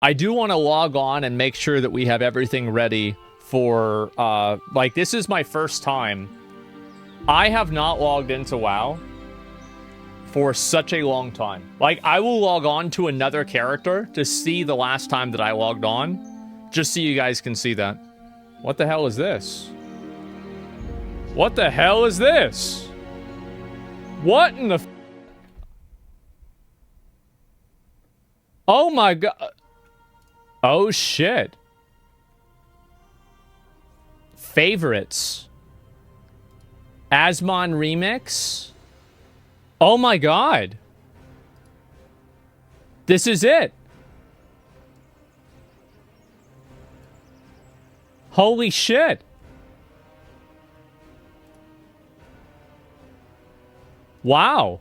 I do want to log on and make sure that we have everything ready for, like, this is my first time. I have not logged into WoW for such a long time. Like, I will log on to another character to see the last time that I logged on, just so you guys can see that. What the hell is this? What the hell is this? What in the... Oh my god. Oh shit. Favorites. Asmon remix. Oh my god. This is it. Holy shit. Wow.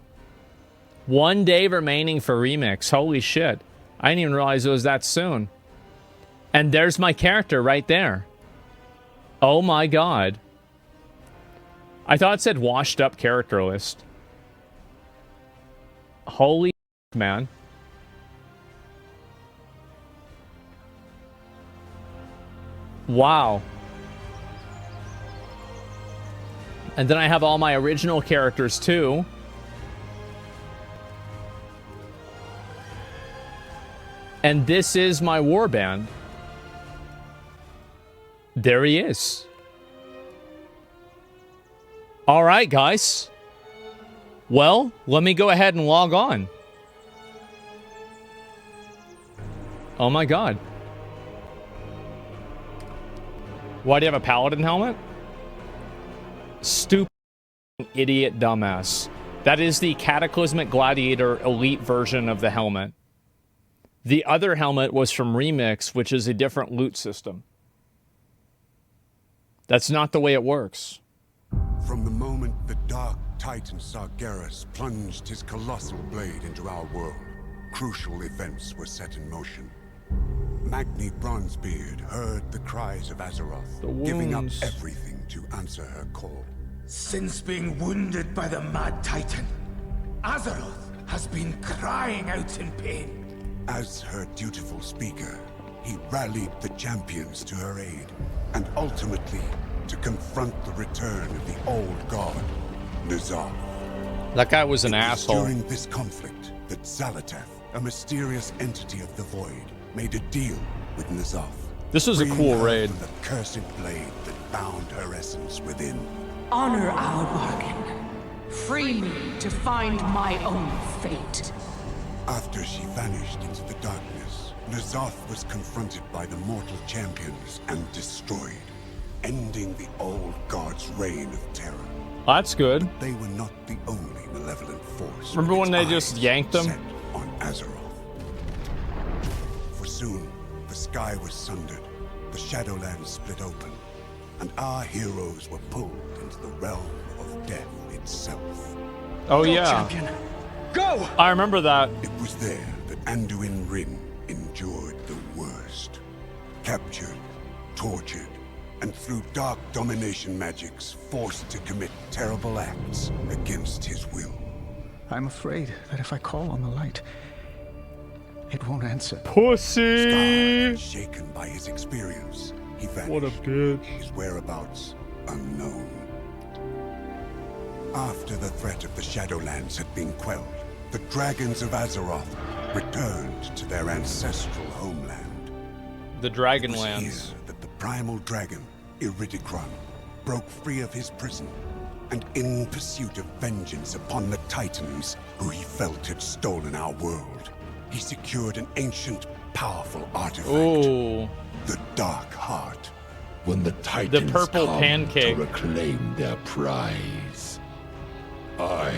1 day remaining for remix. Holy shit. I didn't even realize it was that soon. And there's my character right there. Oh my god. I thought it said washed up character list. Holy man. Wow. And then I have all my original characters too. And this is my warband. There he is. All right, guys. Well, let me go ahead and log on. Oh my god. Why do you have a paladin helmet? Stupid idiot dumbass. That is the Cataclysmic Gladiator Elite version of the helmet. The other helmet was from Remix, which is a different loot system. That's not the way it works. From the moment the Dark Titan Sargeras plunged his colossal blade into our world, crucial events were set in motion. Magni Bronzebeard heard the cries of Azeroth, giving up everything to answer her call. Since being wounded by the Mad Titan, Azeroth has been crying out in pain. As her dutiful speaker, he rallied the champions to her aid, and ultimately to confront the return of the old god, N'Zoth. That guy was an asshole. During this conflict that Xal'atath, a mysterious entity of the Void, made a deal with N'Zoth. This was a cool raid. The cursed blade that bound her essence within. Honor our bargain. Free me to find my own fate. After she vanished into the darkness, N'Zoth was confronted by the mortal champions and destroyed, ending the old god's reign of terror. That's good. But they were not the only malevolent force. Remember when they just yanked them? Set on Azeroth. For soon, the sky was sundered, the Shadowlands split open, and our heroes were pulled into the realm of death itself. Oh Go, yeah. champion. Go! I remember that. It was there that Anduin Wrynn endured the worst. Captured, tortured, and through dark domination magics, forced to commit terrible acts against his will. I'm afraid that if I call on the light, it won't answer. Pussy! Scarred, shaken by his experience, he vanished. What a bitch. His whereabouts unknown. After the threat of the Shadowlands had been quelled, the dragons of Azeroth returned to their ancestral homeland. The It was Dragonlands. here that the primal dragon, Iridikron, broke free of his prison, and in pursuit of vengeance upon the Titans who he felt had stolen our world, he secured an ancient, powerful artifact, Ooh. the Dark Heart. When the Titans purple come pancake. to reclaim their prize, I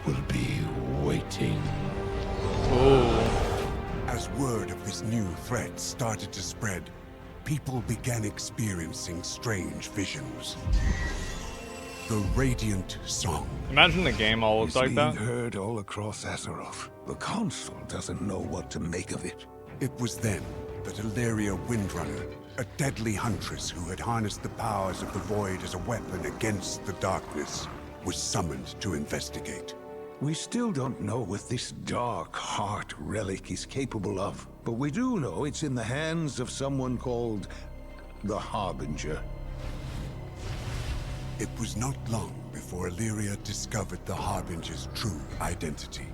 will be waiting. Ooh. As word of this new threat started to spread, people began experiencing strange visions. The Radiant Song. Imagine the game all looks like Being that. heard all across Azeroth. The Council doesn't know what to make of it. It was then that Illyria Windrunner, a deadly huntress who had harnessed the powers of the Void as a weapon against the darkness, was summoned to investigate. We still don't know what this dark heart relic is capable of, but we do know it's in the hands of someone called the Harbinger. It was not long before Illyria discovered the Harbinger's true identity.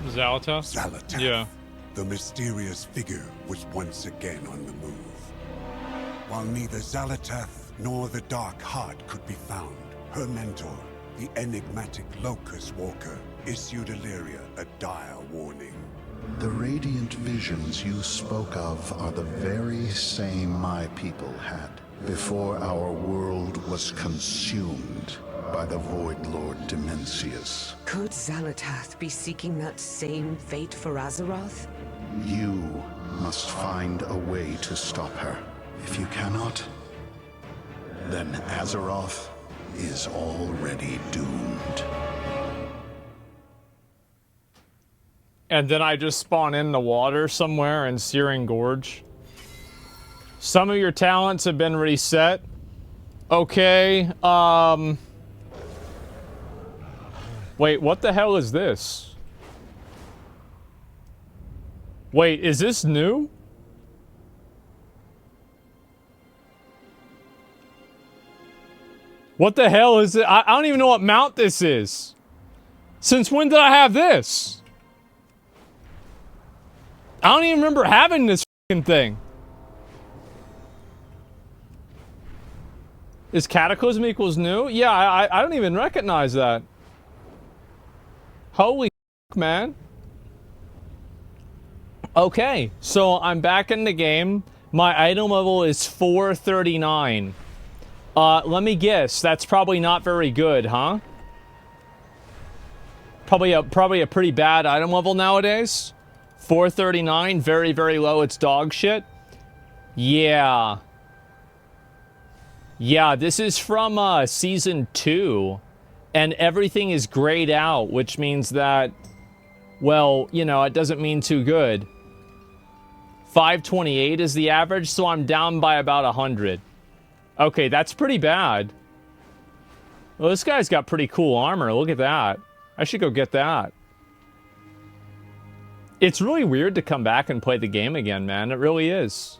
Zalatath? Zalatath. Yeah. The mysterious figure was once again on the move. While neither Zalatath nor the Dark Heart could be found, her mentor, the enigmatic Locust Walker, issued Illyria a dire warning. The radiant visions you spoke of are the very same my people had before our world was consumed by the Void Lord Dimensius. Could Zalatath be seeking that same fate for Azeroth? You must find a way to stop her. If you cannot, then Azeroth is already doomed. And then I just spawn in the water somewhere in Searing Gorge. Some of your talents have been reset. Okay, wait, what the hell is this? Wait, is this new? What the hell is it? I don't even know what mount this is. Since when did I have this? I don't even remember having this fucking thing. Is Cataclysm equals new? Yeah, I don't even recognize that. Holy fuck, man. Okay, so I'm back in the game. My item level is 439. Let me guess. That's probably not very good, huh? Probably a pretty bad item level nowadays. 439, very, very low. It's dog shit. Yeah. Yeah, this is from Season 2. And everything is grayed out, which means that, well, you know, it doesn't mean too good. 528 is the average, so I'm down by about 100. Okay, that's pretty bad. Well, this guy's got pretty cool armor. Look at that. I should go get that. It's really weird to come back and play the game again, man. It really is.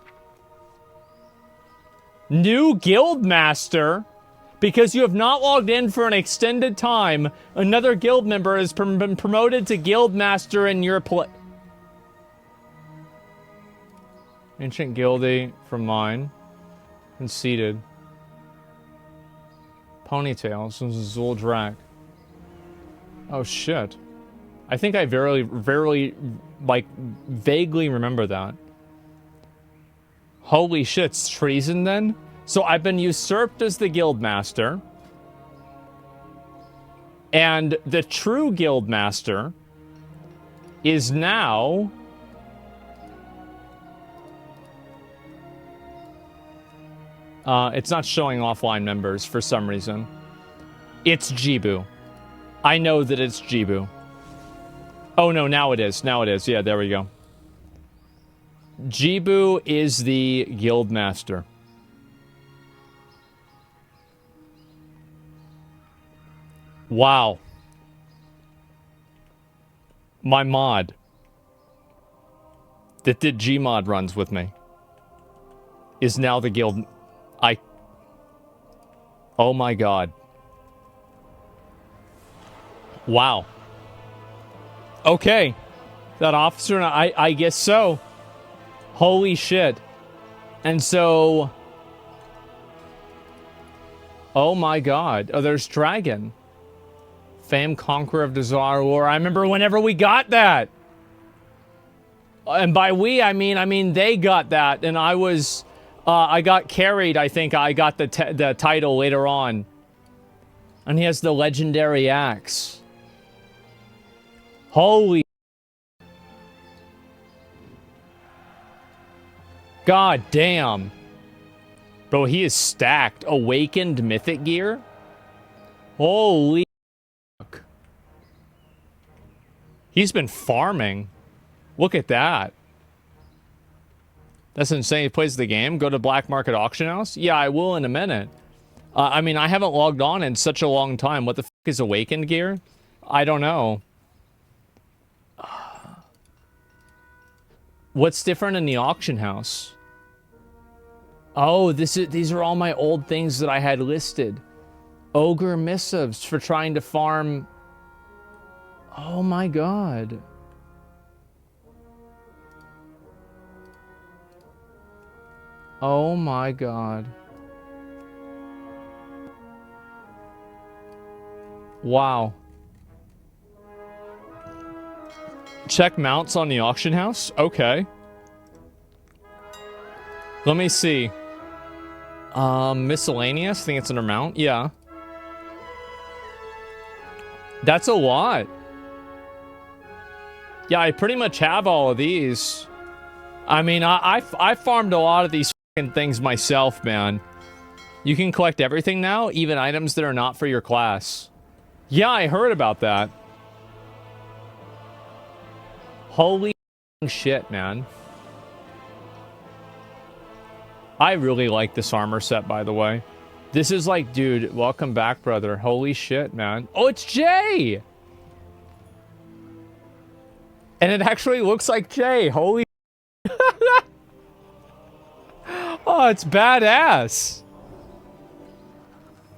New guild master. Because you have not logged in for an extended time, another guild member has been promoted to guild master in your place. Ancient Guildie from mine. Conceited. Ponytails. This is Zuldrak. Oh shit. I think I very, like, vaguely remember that. Holy shit, it's treason then? So I've been usurped as the guild master. And the true guild master is now... it's not showing offline members for some reason. It's Jibu. I know that it's Jibu. Oh no, now it is. Now it is. Yeah, there we go. Jibu is the guild master. Wow. My mod that did Gmod runs with me is now the guild. Oh my god. Wow. Okay. That officer, I guess so. Holy shit. And so... Oh my god. Oh, there's Dragon. Fame Conqueror of Desire War. I remember whenever we got that. And by we, I mean they got that. And I was... I got carried, I think. I got the title later on. And he has the legendary axe. Holy... God damn. Bro, he is stacked. Awakened Mythic Gear? Holy fuck. He's been farming. Look at that. That's insane. He plays the game. Go to Black Market Auction House? Yeah, I will in a minute. I haven't logged on in such a long time. What the fuck is Awakened Gear? I don't know. What's different in the auction house? Oh, these are all my old things that I had listed. Ogre missives for trying to farm. Oh my god. Oh my god. Wow. Check mounts on the auction house? Okay. Let me see. Miscellaneous? I think it's under mount. Yeah. That's a lot. Yeah, I pretty much have all of these. I mean, I farmed a lot of these fucking things myself, man. You can collect everything now, even items that are not for your class. Yeah, I heard about that. Holy shit, man. I really like this armor set, by the way. This is like, dude, welcome back, brother. Holy shit, man. Oh, it's Jay! And it actually looks like Jay. Holy oh, it's badass.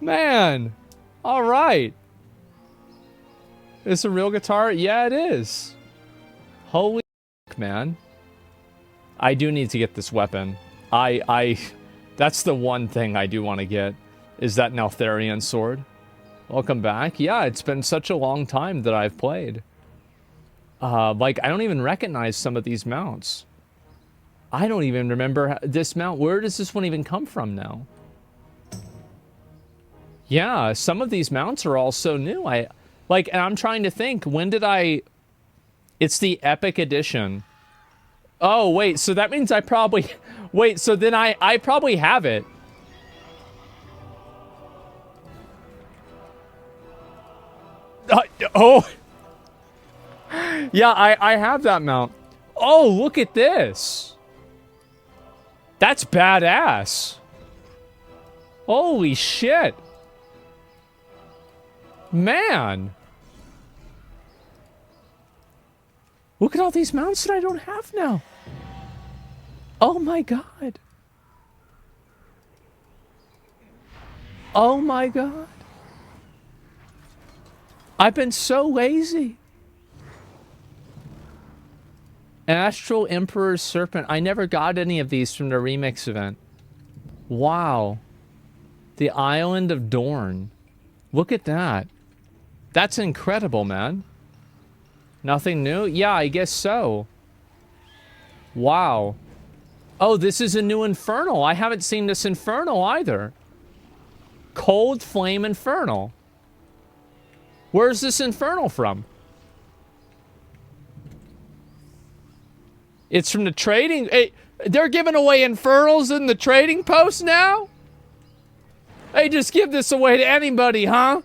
Man. All right. Is it a real guitar? Yeah, it is. Holy man. I do need to get this weapon. That's the one thing I do want to get, is that Neltharion sword. Welcome back. Yeah, it's been such a long time that I've played. Like, I don't even recognize some of these mounts. I don't even remember this mount. Where does this one even come from now? Yeah, some of these mounts are all so new. And I'm trying to think, when did I... It's the Epic Edition. Oh, wait, so that means I probably... Wait, so then I probably have it. Oh! Yeah, I have that mount. Oh, look at this. That's badass. Holy shit. Man. Look at all these mounts that I don't have now. Oh my god. Oh my god. I've been so lazy. Astral Emperor's Serpent. I never got any of these from the remix event. Wow. The Island of Dorn. Look at that. That's incredible, man. Nothing new? Yeah, I guess so. Wow. Oh, this is a new Infernal. I haven't seen this Infernal either. Cold Flame Infernal. Where's this Infernal from? It's from the trading... Hey, they're giving away Infernals in the trading post now? Hey, just give this away to anybody, huh?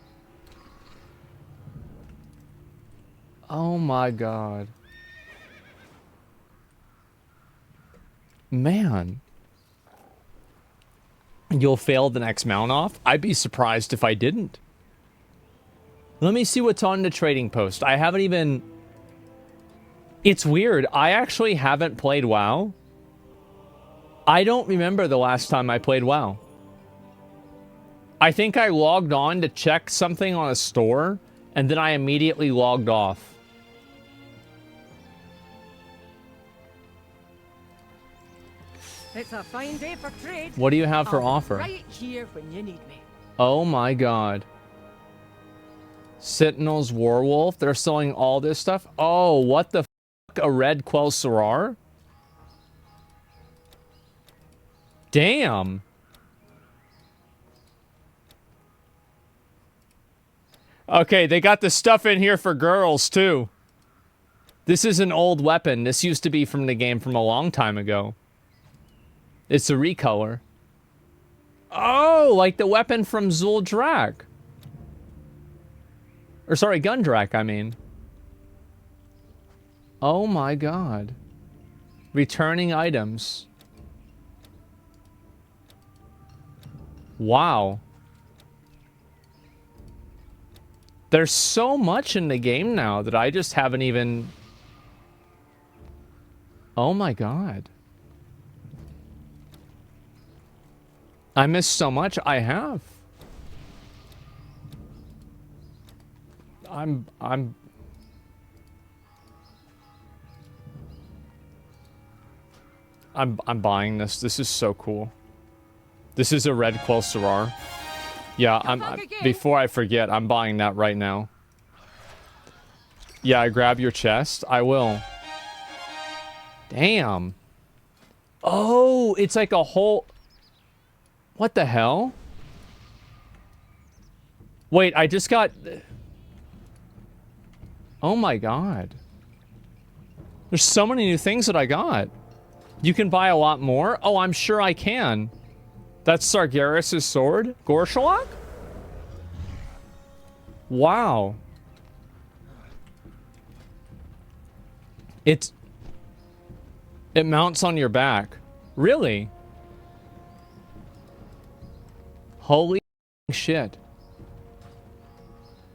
Oh my god. Man. You'll fail the next mount off? I'd be surprised if I didn't. Let me see what's on the trading post. I haven't even... It's weird. I actually haven't played WoW. I don't remember the last time I played WoW. I think I logged on to check something on a store, and then I immediately logged off. It's a fine day for trade. What do you have for I'll be offer? right here when you need me. Oh my god. Sentinel's Warwolf. They're selling all this stuff. Oh, what the f***? A red Quell Sarar? Damn. Okay, they got the stuff in here for girls, too. This is an old weapon. This used to be from the game from a long time ago. It's a recolor. Oh, like the weapon from Zuldrak. Or sorry, Gundrak, I mean. Oh my god. Returning items. Wow. There's so much in the game now that I just haven't even... Oh my god. I missed so much. I have. I'm buying this. This is so cool. This is a red Quel'Serrar. Yeah, before I forget, I'm buying that right now. Yeah, grab your chest. I will. Damn. Oh, it's like a whole... What the hell? Wait, I just got... Oh my god. There's so many new things that I got. You can buy a lot more? Oh, I'm sure I can. That's Sargeras' sword? Gorshalak? Wow. It mounts on your back. Really? Holy shit.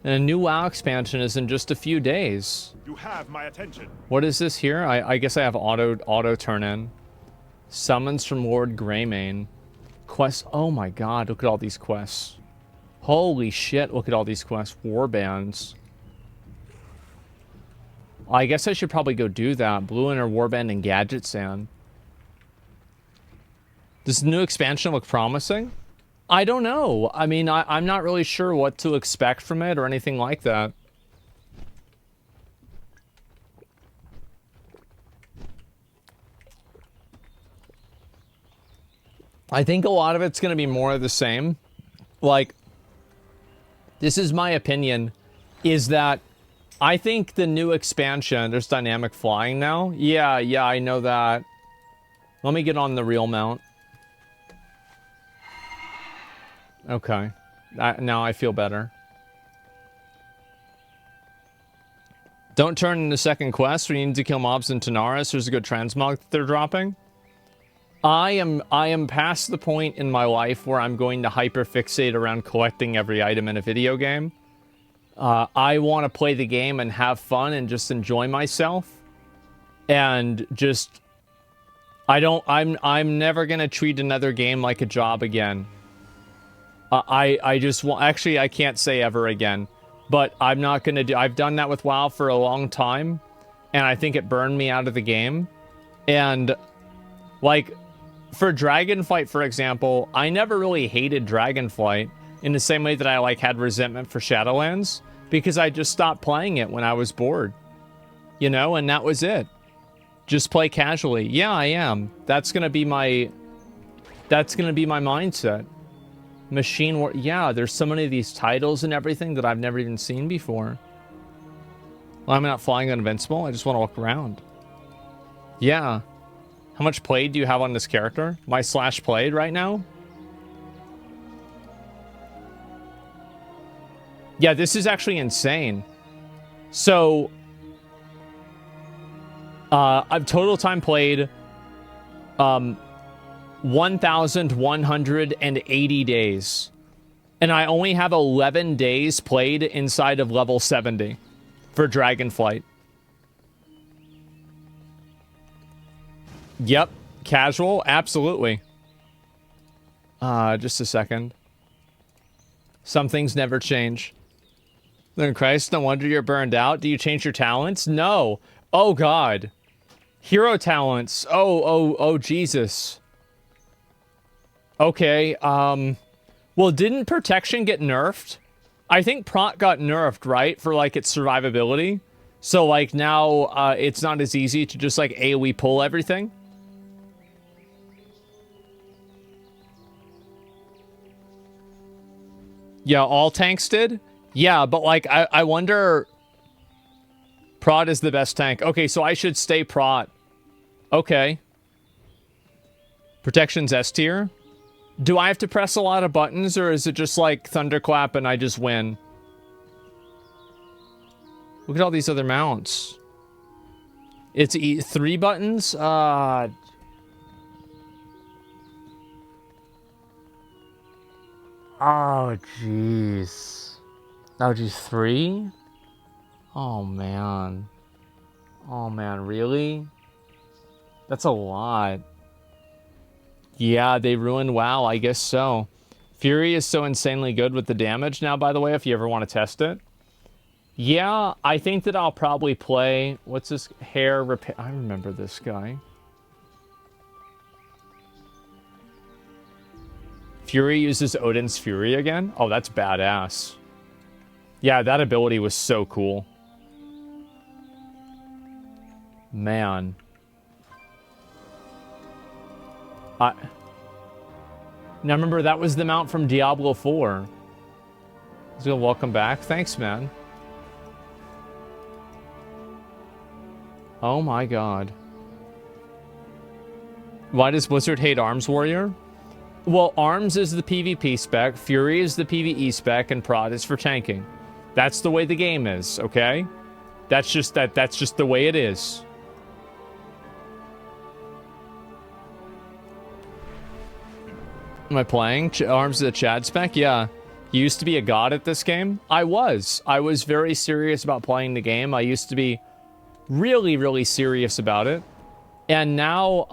And a new WoW expansion is in just a few days. You have my attention. What is this here? I guess I have auto turn in. Summons from Lord Greymane. Quests. Oh my god, look at all these quests. Holy shit, look at all these quests. Warbands. I guess I should probably go do that. Blue Inner Warband and Gadget Sand. Does the new expansion look promising? I don't know. I mean, I'm not really sure what to expect from it or anything like that. I think a lot of it's going to be more of the same. Like, this is my opinion, is that I think the new expansion, there's dynamic flying now. Yeah, I know that. Let me get on the real mount. Okay. Now I feel better. Don't turn into second quest. We need to kill mobs in Tanaris. There's a good transmog that they're dropping. I am past the point in my life where I'm going to hyperfixate around collecting every item in a video game. I want to play the game and have fun and just enjoy myself. And just... I'm never gonna treat another game like a job again. I just want... Actually, I can't say ever again. But I'm not gonna do... I've done that with WoW for a long time. And I think it burned me out of the game. And... Like... For Dragonflight, for example, I never really hated Dragonflight in the same way that I, like, had resentment for Shadowlands. Because I just stopped playing it when I was bored. You know? And that was it. Just play casually. Yeah, I am. That's gonna be my... That's gonna be my mindset. Machine War... Yeah, there's so many of these titles and everything that I've never even seen before. Well, I'm not flying Invincible. I just want to look around. Yeah. How much played do you have on this character? My slash played right now? Yeah, this is actually insane. So... I've total time played... 1,180 days. And I only have 11 days played inside of level 70 for Dragonflight. Yep. Casual? Absolutely. Just a second. Some things never change. Then Christ, no wonder you're burned out. Do you change your talents? No. Oh, God. Hero talents. Oh, Jesus. Okay, well, didn't Protection get nerfed? I think Prot got nerfed, right? For, like, its survivability. So, like, now, it's not as easy to just, like, AoE pull everything. Yeah, all tanks did? Yeah, but, like, I wonder... Prot is the best tank. Okay, so I should stay Prot. Okay. Protection's S tier? Do I have to press a lot of buttons, or is it just like Thunderclap and I just win? Look at all these other mounts. It's 3 buttons? Oh, jeez. Oh, geez, 3? Oh, man. Oh, man, really? That's a lot. Yeah, they ruined WoW, I guess so. Fury is so insanely good with the damage now, by the way, if you ever want to test it. Yeah, I think that I'll probably play... What's this? Hair repair... I remember this guy. Fury uses Odin's Fury again? Oh, that's badass. Yeah, that ability was so cool. Man. Now remember, that was the mount from Diablo 4. So welcome back. Thanks, man. Oh my god. Why does Blizzard hate Arms Warrior? Well, Arms is the PvP spec, Fury is the PvE spec, and Prod is for tanking. That's the way the game is, okay? That's just the way it is. Am I playing? Arms is the Chad spec? Yeah. You used to be a god at this game? I was. I was very serious about playing the game. I used to be really, really serious about it. And now,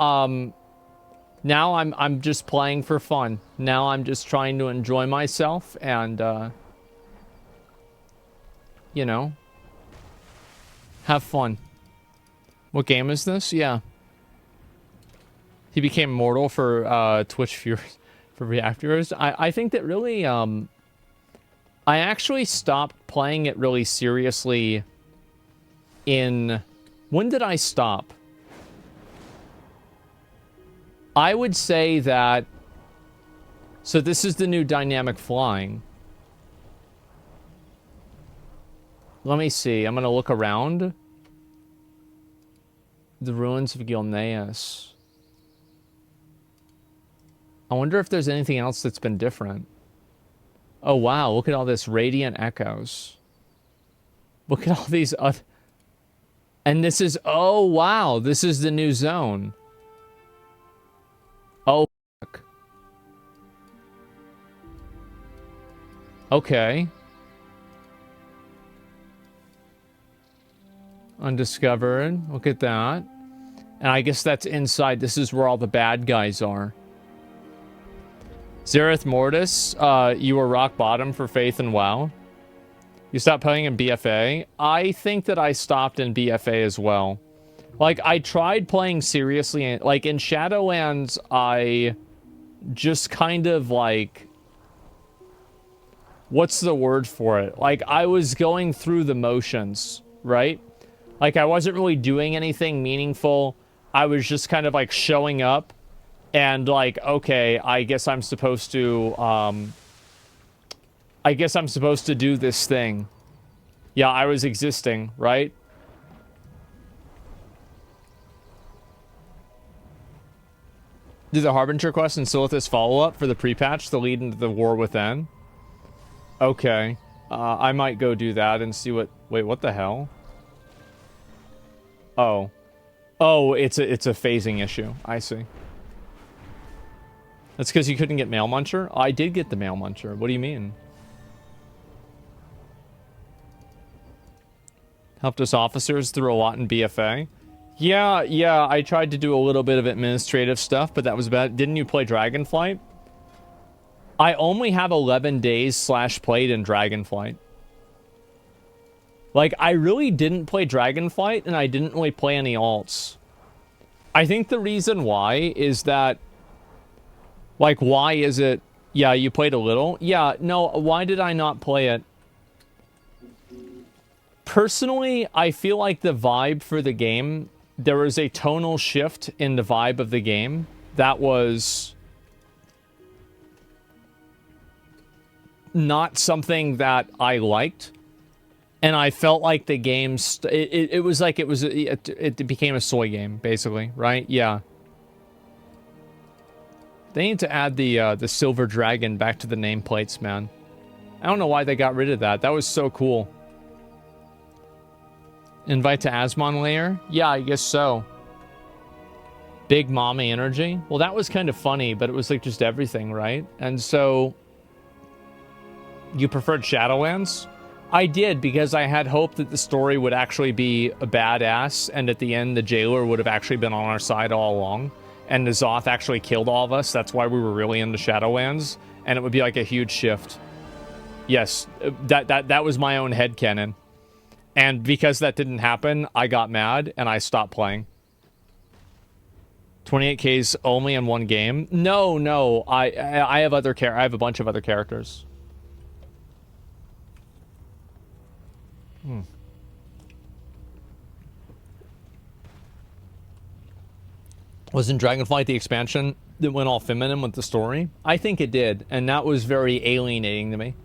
now I'm just playing for fun. Now I'm just trying to enjoy myself and, you know, have fun. What game is this? Yeah. He became mortal for, Twitch viewers. For reactors, I think that really, I actually stopped playing it really seriously in... When did I stop? I would say that... So this is the new dynamic flying. Let me see. I'm going to look around. The ruins of Gilneas. I wonder if there's anything else that's been different. Oh, wow. Look at all this Radiant Echoes. Look at all these other... And this is... Oh, wow. This is the new zone. Oh, fuck. Okay. Undiscovered. Look at that. And I guess that's inside. This is where all the bad guys are. Zereth Mortis, you were rock bottom for Faith and WoW. You stopped playing in BFA. I think that I stopped in BFA as well. Like, I tried playing seriously. Like, in Shadowlands, I just kind of, like... What's the word for it? Like, I was going through the motions, right? Like, I wasn't really doing anything meaningful. I was just kind of, like, showing up. And, like, okay, I guess I'm supposed to, I guess I'm supposed to do this thing. Yeah, I was existing, right? Do the Harbinger quest and Silithus follow-up for the pre-patch to lead into the War Within? Okay. I might go do that and see what... Wait, what the hell? Oh. Oh, it's a phasing issue. I see. That's because you couldn't get Mail Muncher? I did get the Mail Muncher. What do you mean? Helped us officers through a lot in BFA. Yeah, I tried to do a little bit of administrative stuff, but that was bad. Didn't you play Dragonflight? I only have 11 days / played in Dragonflight. Like, I really didn't play Dragonflight, and I didn't really play any alts. I think the reason why is that... Like, why is it... Yeah, you played a little? Yeah, no, why did I not play it? Personally, I feel like the vibe for the game... There was a tonal shift in the vibe of the game that was... not something that I liked. And I felt like the game... It was like it became a soy game, basically, right? Yeah. They need to add the silver dragon back to the nameplates, man. I don't know why they got rid of that. That was so cool. Invite to Asmon Lair? Yeah, I guess so. Big mommy energy? Well, that was kind of funny, but it was like just everything, right? And so... You preferred Shadowlands? I did, because I had hope that the story would actually be a badass, and at the end, the jailer would have actually been on our side all along, and N'Zoth actually killed all of us. That's why we were really into Shadowlands, and it would be like a huge shift. Yes, that was my own headcanon. And because that didn't happen, I got mad, and I stopped playing. 28K's only in one game? No. I have I have a bunch of other characters. Wasn't Dragonflight the expansion that went all feminine with the story? I think it did, and that was very alienating to me.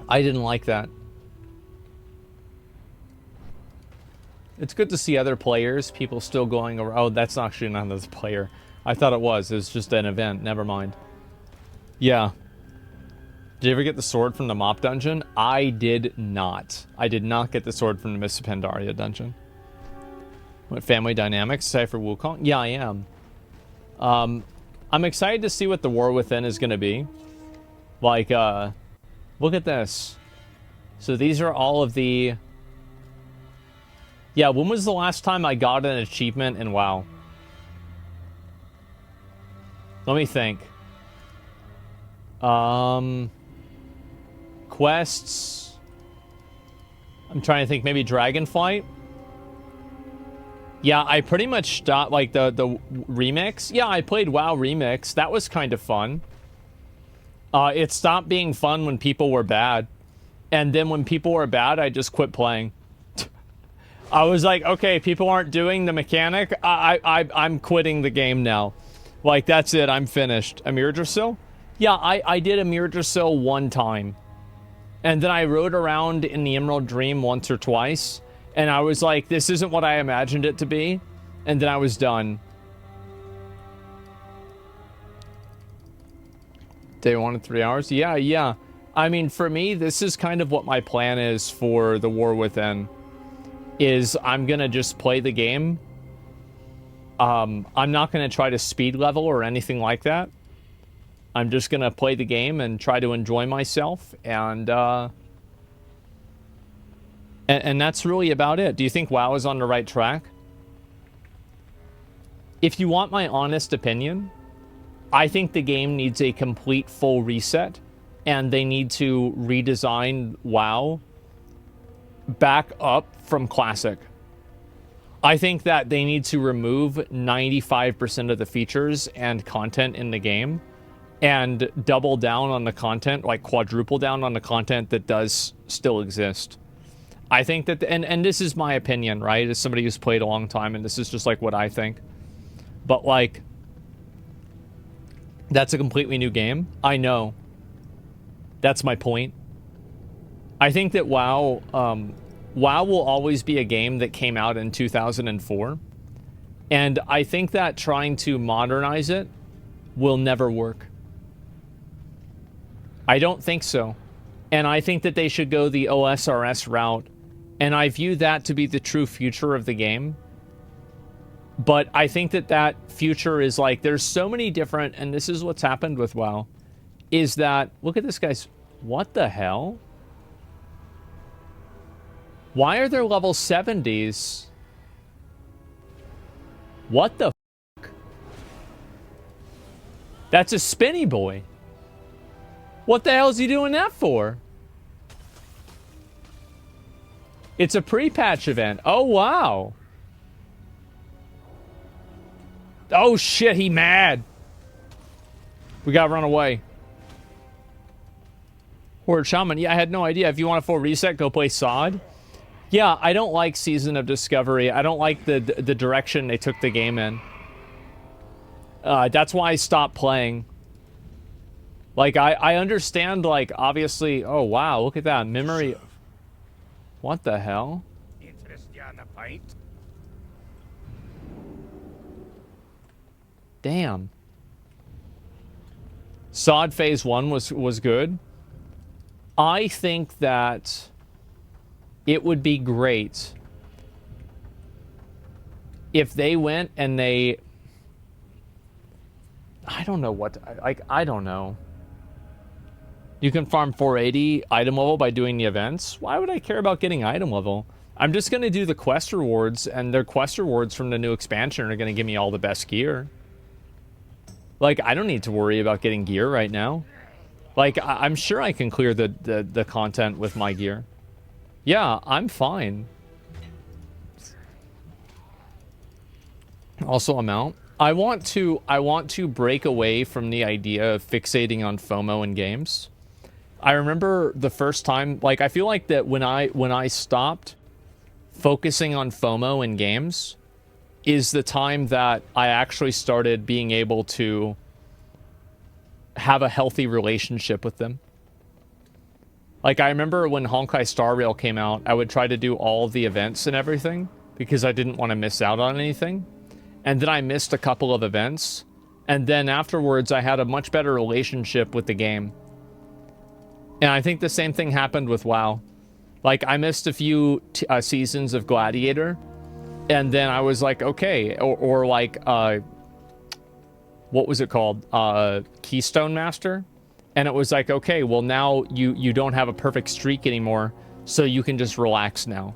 I didn't like that. It's good to see other players, people still going around. Oh, that's actually not another player. I thought it was. It was just an event. Never mind. Yeah. Did you ever get the sword from the Mop dungeon? I did not. I did not get the sword from the Miss Pandaria dungeon. What, family dynamics? Cypher Wukong? Yeah, I am. I'm excited to see what the War Within is going to be. Like, look at this. So these are all of the... Yeah, when was the last time I got an achievement in WoW? Let me think. Quests. I'm trying to think, maybe Dragonflight? Yeah, I pretty much stopped, like, the remix. Yeah, I played WoW Remix. That was kind of fun. It stopped being fun when people were bad. And then when people were bad, I just quit playing. I was like, okay, people aren't doing the mechanic. I'm quitting the game now. Like, that's it. I'm finished. Amir Drasil? Yeah, I did Amir Drasil one time. And then I rode around in the Emerald Dream once or twice. And I was like, this isn't what I imagined it to be. And then I was done. Day 1 in 3 hours? Yeah. I mean, for me, this is kind of what my plan is for the War Within. Is I'm going to just play the game. I'm not going to try to speed level or anything like that. I'm just going to play the game and try to enjoy myself. And that's really about it. Do you think WoW is on the right track? If you want my honest opinion, I think the game needs a complete full reset. And they need to redesign WoW back up from Classic. I think that they need to remove 95% of the features and content in the game and double down on the content, like quadruple down on the content that does still exist. I think that, and this is my opinion, right? As somebody who's played a long time, and this is just like what I think. But like, that's a completely new game. I know. That's my point. I think that WoW will always be a game that came out in 2004. And I think that trying to modernize it will never work. I don't think so. And I think that they should go the OSRS route. And I view that to be the true future of the game. But I think that that future is like, there's so many different, and this is what's happened with WoW, is that, look at this guy's, what the hell? Why are there level 70s? What the fuck? That's a spinny boy. What the hell is he doing that for? It's a pre-patch event. Oh, wow. Oh, shit, he mad. We gotta run away. Horde Shaman. Yeah, I had no idea. If you want a full reset, go play Sod. Yeah, I don't like Season of Discovery. I don't like the direction they took the game in. That's why I stopped playing. Like, I understand, like, obviously... Oh, wow, look at that. Memory... What the hell? Interest you on the pint? Damn. Sod Phase 1 was good. I think that it would be great if they went and they... I don't know what... I don't know. You can farm 480 item level by doing the events. Why would I care about getting item level? I'm just going to do the quest rewards, and their quest rewards from the new expansion are going to give me all the best gear. Like, I don't need to worry about getting gear right now. Like, I'm sure I can clear the content with my gear. Yeah, I'm fine. Also, amount. I want to break away from the idea of fixating on FOMO in games. I remember the first time, like, I feel like that when I stopped focusing on FOMO in games is the time that I actually started being able to have a healthy relationship with them. Like, I remember when Honkai Star Rail came out, I would try to do all of the events and everything because I didn't want to miss out on anything. And then I missed a couple of events. And then afterwards, I had a much better relationship with the game. And I think the same thing happened with WoW. Like, I missed a few seasons of Gladiator. And then I was like, okay. Or like, what was it called? Keystone Master. And it was like, okay, well, now you don't have a perfect streak anymore. So you can just relax now.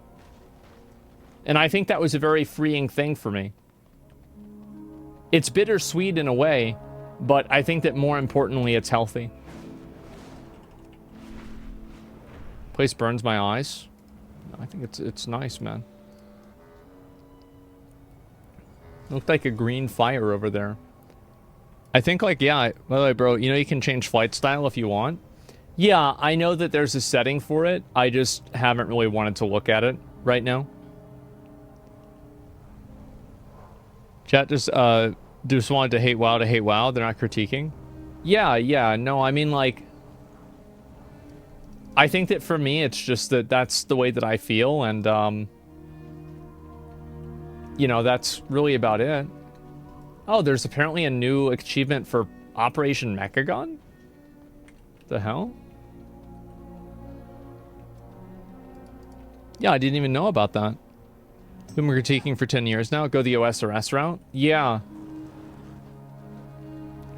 And I think that was a very freeing thing for me. It's bittersweet in a way, but I think that more importantly, it's healthy. Place burns my eyes. I think it's nice, man. Looked like a green fire over there. I think, like, yeah, by the way, bro, you know you can change flight style if you want? Yeah, I know that there's a setting for it. I just haven't really wanted to look at it right now. Chat just wanted to hate WoW. They're not critiquing. Yeah, no, I mean, like, I think that for me, it's just that that's the way that I feel, and, you know, that's really about it. Oh, there's apparently a new achievement for Operation Mechagon? The hell? Yeah, I didn't even know about that. Been critiquing for 10 years now. Go the OSRS route? Yeah.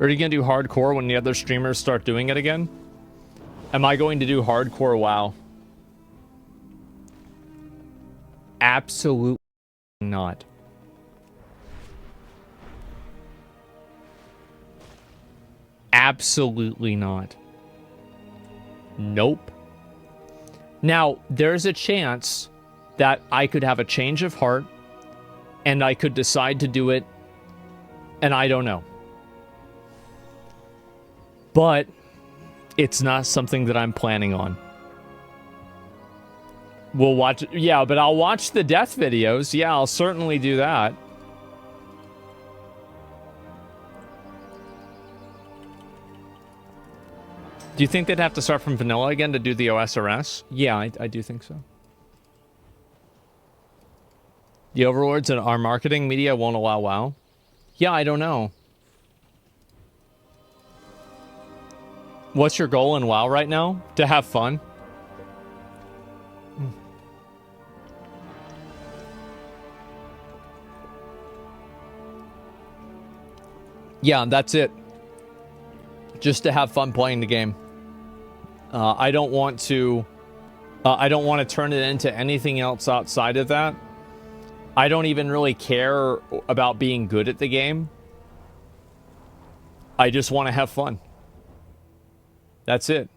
Are you gonna do hardcore when the other streamers start doing it again? Am I going to do hardcore WoW? Absolutely not. Absolutely not. Nope. Now, there's a chance that I could have a change of heart and I could decide to do it, and I don't know. But it's not something that I'm planning on. We'll watch, yeah, but I'll watch the death videos. Yeah, I'll certainly do that. Do you think they'd have to start from vanilla again to do the OSRS? Yeah, I do think so. The overlords and our marketing media won't allow WoW? Yeah, I don't know. What's your goal in WoW right now? To have fun? Yeah, that's it. Just to have fun playing the game. I don't want to turn it into anything else outside of that. I don't even really care about being good at the game. I just want to have fun. That's it.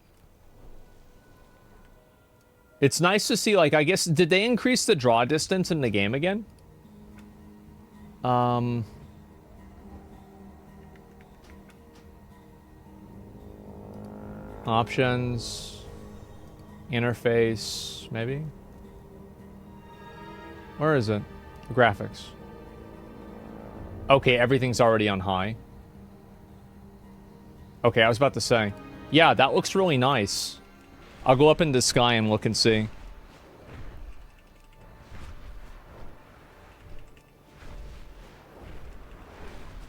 It's nice to see, like, I guess, did they increase the draw distance in the game again? Options, interface, maybe? Where is it? Graphics. Okay, everything's already on high. Okay, I was about to say. Yeah, that looks really nice. I'll go up into Sky and look and see.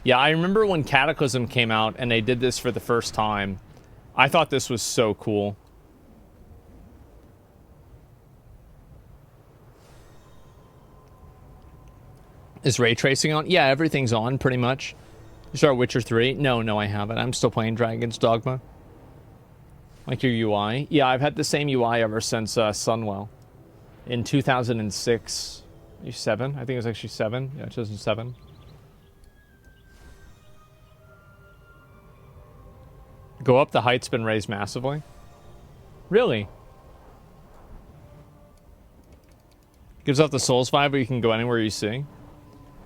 Yeah, I remember when Cataclysm came out and they did this for the first time. I thought this was so cool. Is ray tracing on? Yeah, everything's on pretty much. You start Witcher 3? No, I haven't. I'm still playing Dragon's Dogma. Like your UI? Yeah, I've had the same UI ever since Sunwell. In 2006. 7? I think it was actually 7. Yeah, 2007. Go up, the height's been raised massively. Really? Gives off the Souls vibe where you can go anywhere you see.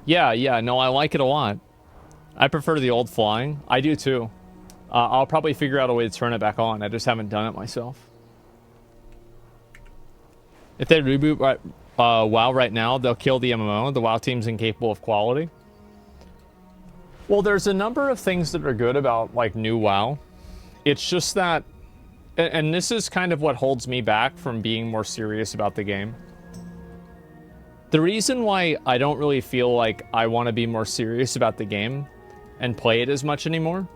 Yeah, no, I like it a lot. I prefer the old flying. I do too. I'll probably figure out a way to turn it back on. I just haven't done it myself. If they reboot WoW right now, they'll kill the MMO. The WoW team's incapable of quality. Well, there's a number of things that are good about, like, new WoW. It's just that... And this is kind of what holds me back from being more serious about the game. The reason why I don't really feel like I want to be more serious about the game and play it as much anymore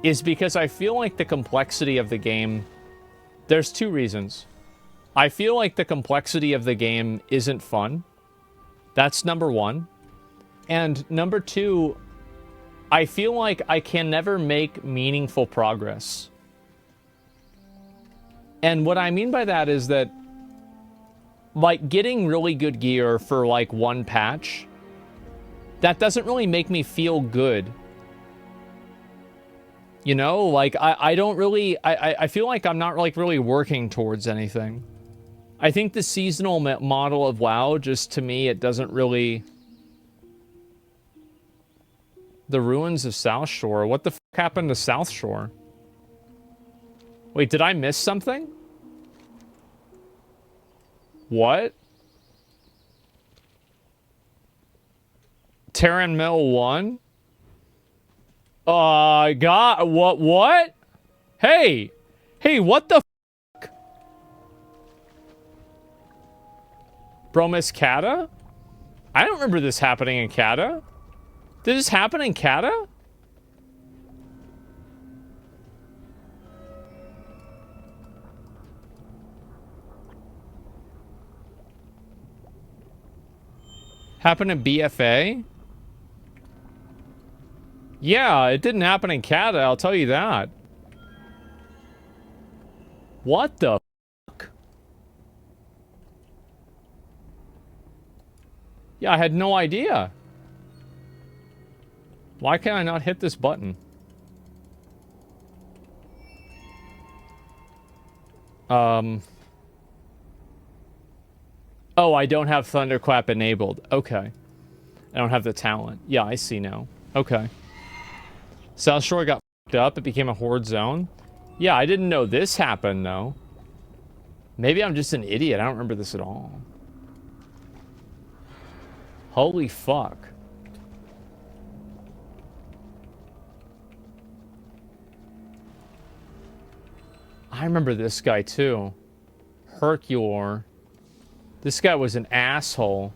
is because I feel like the complexity of the game... There's two reasons. I feel like the complexity of the game isn't fun. That's number one. And number two, I feel like I can never make meaningful progress. And what I mean by that is that, like, getting really good gear for, like, one patch, that doesn't really make me feel good. You know, like, I don't really... I feel like I'm not, like, really working towards anything. I think the seasonal model of WoW, just to me, it doesn't really... The ruins of South Shore. What the f*** happened to South Shore? Wait, did I miss something? What? Terran Mill 1? God, what? Hey, what the f***? Bromis Kata? I don't remember this happening in Kata. Did this happen in Kata? Happened in BFA? Yeah, it didn't happen in Kata, I'll tell you that. What the fuck? Yeah, I had no idea. Why can I not hit this button? Oh, I don't have Thunderclap enabled. Okay. I don't have the talent. Yeah, I see now. Okay. South Shore got f***ed up. It became a horde zone. Yeah, I didn't know this happened, though. Maybe I'm just an idiot. I don't remember this at all. Holy fuck. I remember this guy, too. Herculor. This guy was an asshole.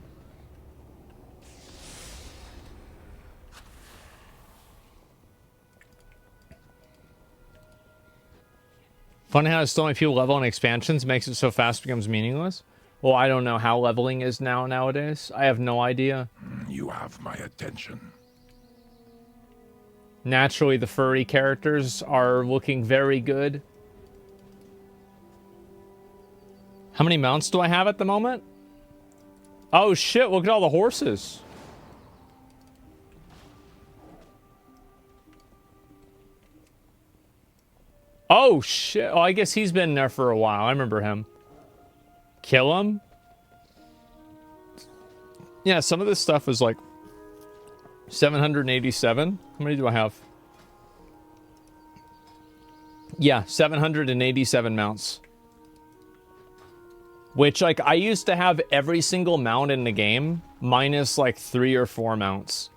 Funny how so many people level on expansions makes it so fast becomes meaningless. Well, I don't know how leveling is nowadays. I have no idea. You have my attention. Naturally, the furry characters are looking very good. How many mounts do I have at the moment? Oh shit, look at all the horses. Oh shit. Oh, I guess he's been there for a while. I remember him. Kill him? Yeah, some of this stuff is like 787. How many do I have? Yeah, 787 mounts. Which, like, I used to have every single mount in the game, minus, like, 3 or 4 mounts.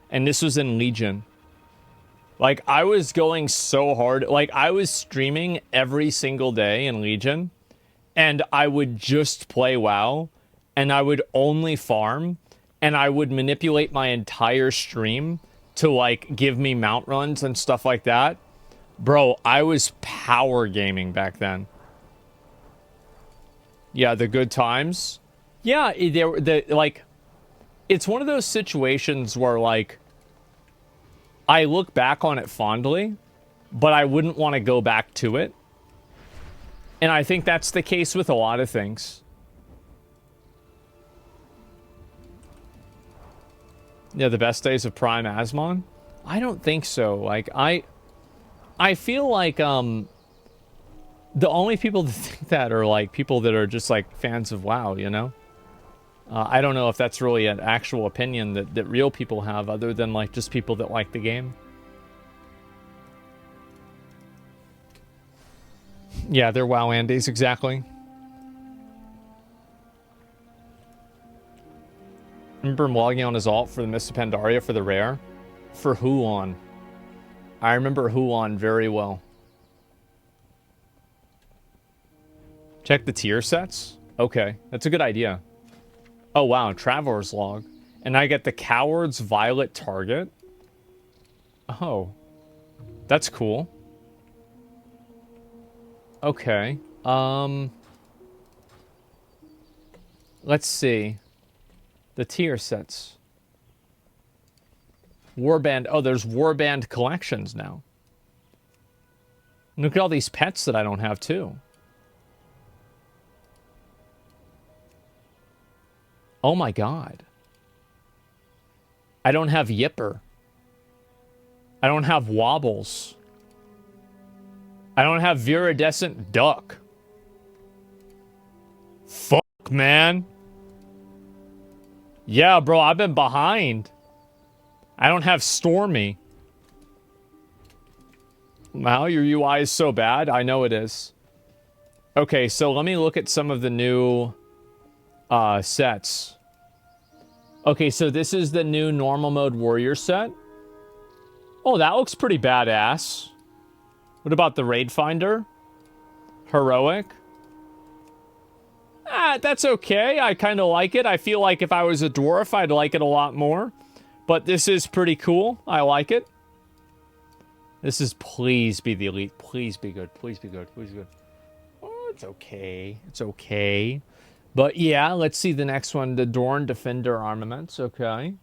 And this was in Legion. Like, I was going so hard. Like, I was streaming every single day in Legion. And I would just play WoW. And I would only farm. And I would manipulate my entire stream to, like, give me mount runs and stuff like that. Bro, I was power gaming back then. Yeah, the good times. Yeah, like, it's one of those situations where, like, I look back on it fondly, but I wouldn't want to go back to it. And I think that's the case with a lot of things. Yeah, the best days of Prime Asmon? I don't think so. Like, I feel like, the only people that think that are, like, people that are just, like, fans of WoW, you know? I don't know if that's really an actual opinion that real people have, other than, like, just people that like the game. Yeah, they're WoW Andes, exactly. Remember him logging on his alt for the Mists of Pandaria for the rare? For Huon. I remember Huon very well. Check the tier sets? Okay, that's a good idea. Oh wow, Traveler's Log. And I get the Coward's Violet Target? Oh. That's cool. Okay. Let's see. The tier sets. Warband. Oh, there's Warband collections now. Look at all these pets that I don't have too. Oh my god. I don't have Yipper. I don't have Wobbles. I don't have Viridescent Duck. Fuck, man. Yeah, bro, I've been behind. I don't have Stormy. Wow, your UI is so bad. I know it is. Okay, so let me look at some of the new sets. Okay, so this is the new normal mode warrior set. Oh, that looks pretty badass. What about the Raid Finder? Heroic? Ah, that's okay. I kind of like it. I feel like if I was a dwarf, I'd like it a lot more. But this is pretty cool. I like it. This is please be the elite. Please be good. Please be good. Please be good. Oh, it's okay. It's okay. But yeah, let's see the next one. The Dorn Defender Armaments. Okay.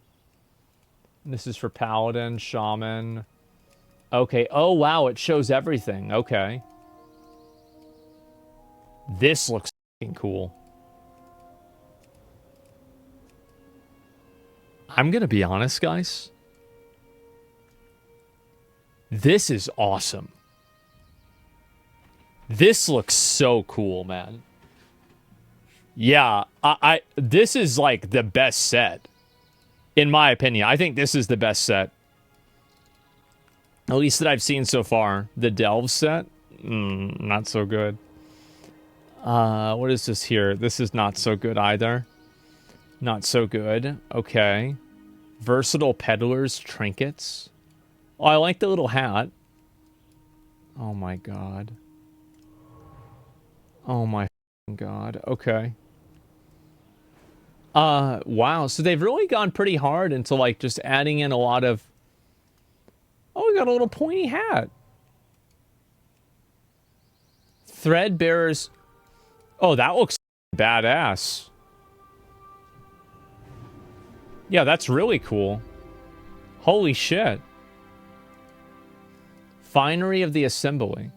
This is for Paladin, Shaman. Okay. Oh, wow. It shows everything. Okay. This looks fucking cool. I'm going to be honest, guys. This is awesome. This looks so cool, man. Yeah, this is like the best set. In my opinion, I think this is the best set. At least that I've seen so far. The Delve set? Not so good. What is this here? This is not so good either. Not so good. Okay. Versatile Peddler's Trinkets. Oh, I like the little hat. Oh my god. Oh my god. Okay. Wow. So they've really gone pretty hard into like just adding in a lot of... Oh, we got a little pointy hat. Threadbare. Oh, that looks badass. Yeah, that's really cool. Holy shit. Finery of the Assembly.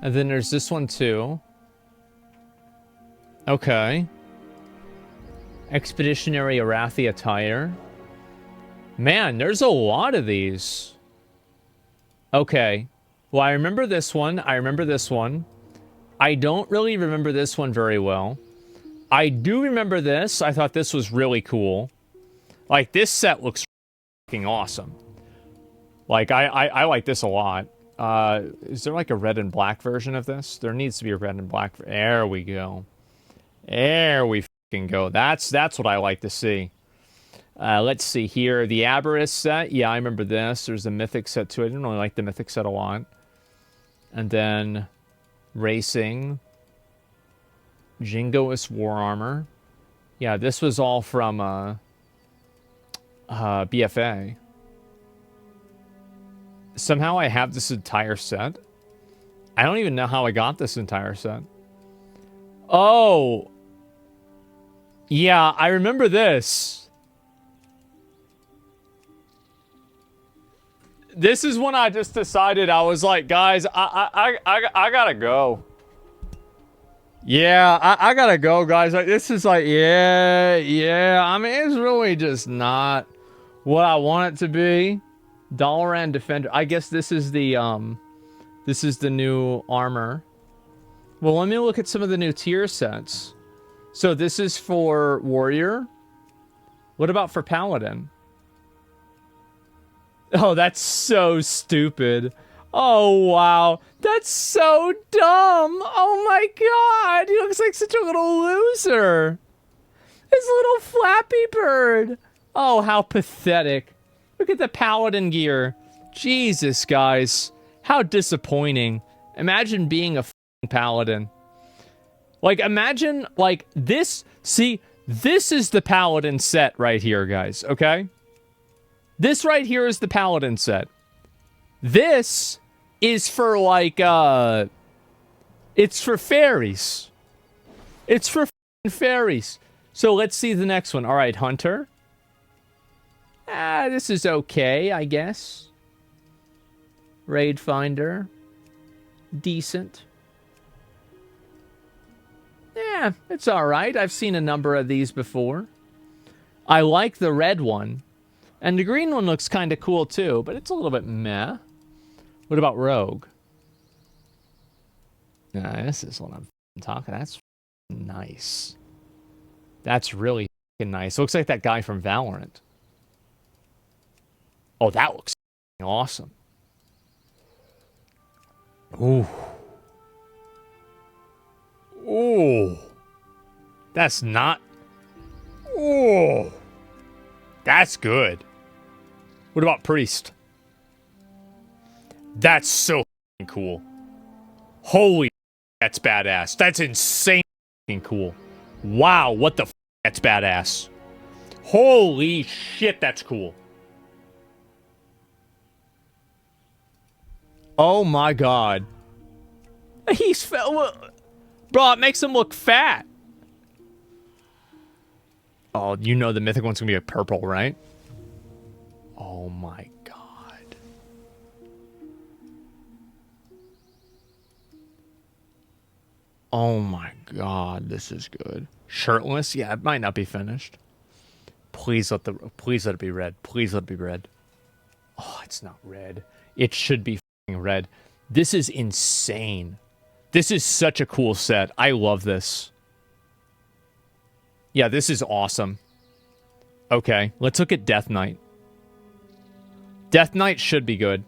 And then there's this one too. Okay. Expeditionary Arathi attire. Man, there's a lot of these. Okay. Well, I remember this one. I remember this one. I don't really remember this one very well. I do remember this. I thought this was really cool. Like, this set looks fucking awesome. Like, I like this a lot. Is there like a red and black version of this? There needs to be a red and black. There we go. There we fucking go. That's what I like to see. Let's see here. The Aberrus set. Yeah, I remember this. There's a Mythic set too. I didn't really like the Mythic set a lot. And then Racing. Jingoist War Armor. Yeah, this was all from BFA. Somehow I have this entire set. I don't even know how I got this entire set. Oh. Yeah, I remember this. this is when I just decided. I was like, guys, I gotta go. Yeah, I gotta go, guys. Like, this is like, yeah. I mean, it's really just not what I want it to be. Dalaran Defender. I guess this is the new armor. Well, let me look at some of the new tier sets. So this is for Warrior. What about for Paladin? Oh, that's so stupid. Oh, wow. That's so dumb. Oh, my God. He looks like such a little loser. His little Flappy Bird. Oh, how pathetic. Look at the Paladin gear. Jesus, guys. How disappointing. Imagine being a f***ing Paladin. Like, imagine, like, this. See, this is the Paladin set right here, guys, okay? This right here is the Paladin set. This is for, like, it's for fairies. It's for f***ing fairies. So let's see the next one. All right, Hunter. This is okay, I guess. Raid Finder. Decent. Yeah, it's all right. I've seen a number of these before. I like the red one. And the green one looks kind of cool, too. But it's a little bit meh. What about Rogue? Nah, this is what I'm talking. That's nice. That's really nice. Looks like that guy from Valorant. Oh, that looks awesome. Ooh. Ooh. That's not... Ooh. That's good. What about Priest? That's so cool. Holy, that's badass. That's insane cool. Wow, what the that's badass. Holy shit, that's cool. Oh my god. He's fell. Bro, it makes him look fat. Oh, you know the mythic one's gonna be a purple, right? Oh my god. Oh my god, this is good. Shirtless? Yeah, it might not be finished. Please let it be red. Please let it be red. Oh, it's not red. It should be red. This is insane. This is such a cool set. I love this. Yeah, this is awesome. Okay, let's look at Death Knight. Death Knight should be good.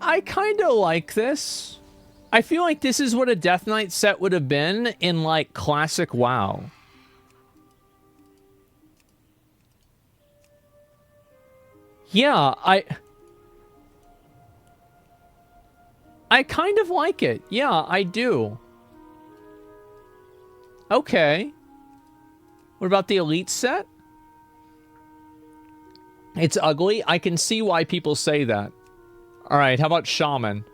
I kind of like this. I feel like this is what a Death Knight set would have been in, like, classic WoW. Yeah, I kind of like it. Yeah, I do. Okay. What about the Elite set? It's ugly. I can see why people say that. Alright, how about Shaman?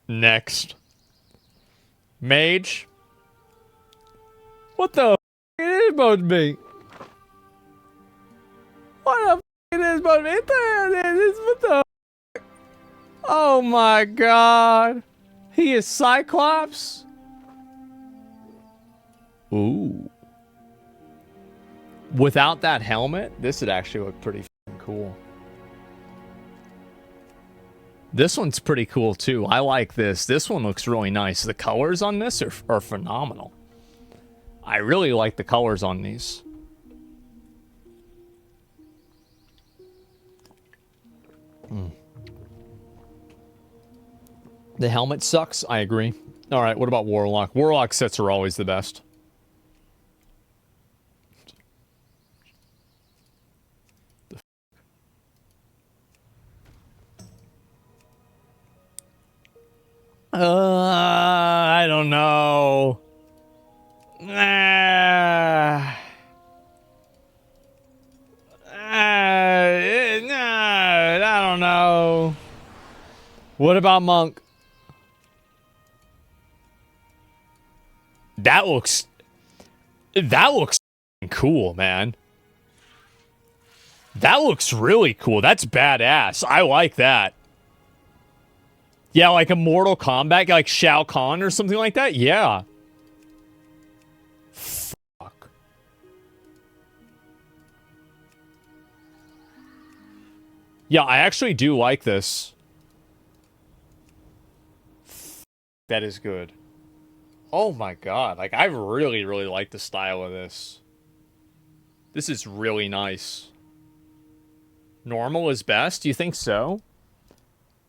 Next. Mage? What the f*** it is supposed to be? What the f*** it is supposed to be? What the f***? Oh my god. He is Cyclops? Ooh. Without that helmet, this would actually look pretty f***ing cool. This one's pretty cool too. I like this. This one looks really nice. The colors on this are phenomenal. I really like the colors on these. The helmet sucks. I agree. All right, what about Warlock? Warlock sets are always the best. I don't know. What about Monk? That looks cool, man. That looks really cool. That's badass. I like that. Yeah, like a Mortal Kombat, like Shao Kahn or something like that? Yeah. Fuck. Yeah, I actually do like this. That is good. Oh my god. Like, I really, really like the style of this. This is really nice. Normal is best? You think so?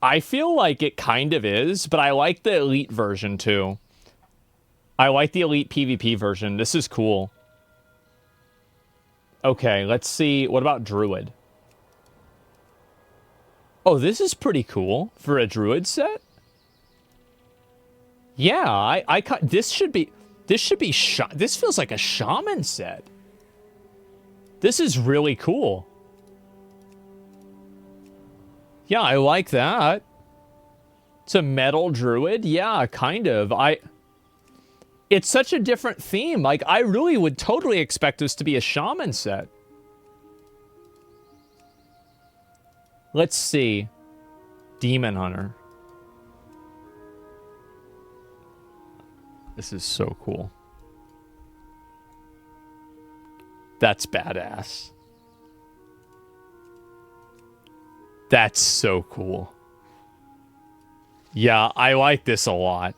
I feel like it kind of is, but I like the Elite version too. I like the Elite PvP version. This is cool. Okay, let's see. What about Druid? Oh, this is pretty cool for a Druid set. Yeah, this feels like a Shaman set. This is really cool. Yeah, I like that. It's a metal druid. Yeah, kind of. It's such a different theme. Like, I really would totally expect this to be a shaman set. Let's see. Demon Hunter. This is so cool. That's badass. That's so cool. Yeah, I like this a lot.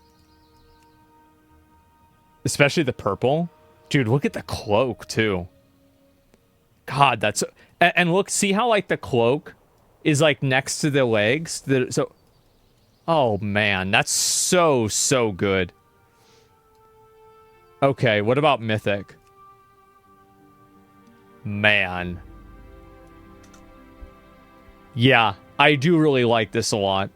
Especially the purple. Dude, look at the cloak, too. God, that's... And look, see how, like, the cloak is, like, next to the legs? So... Oh, man, that's so, so good. Okay, what about Mythic? Man. Yeah, I do really like this a lot.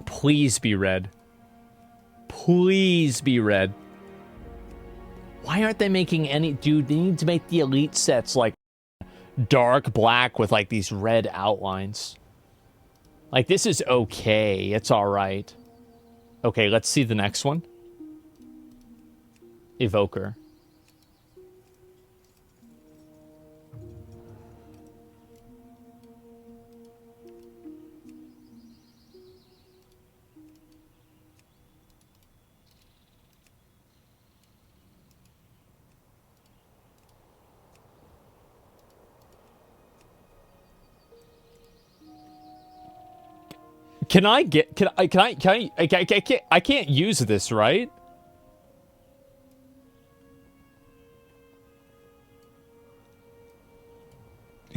Please be red. Please be red. Why aren't they making any... Dude, they need to make the Elite sets, like, dark black with, like, these red outlines. Like, this is okay. It's alright. Okay, let's see the next one. Evoker. Can I get... I can't use this, right?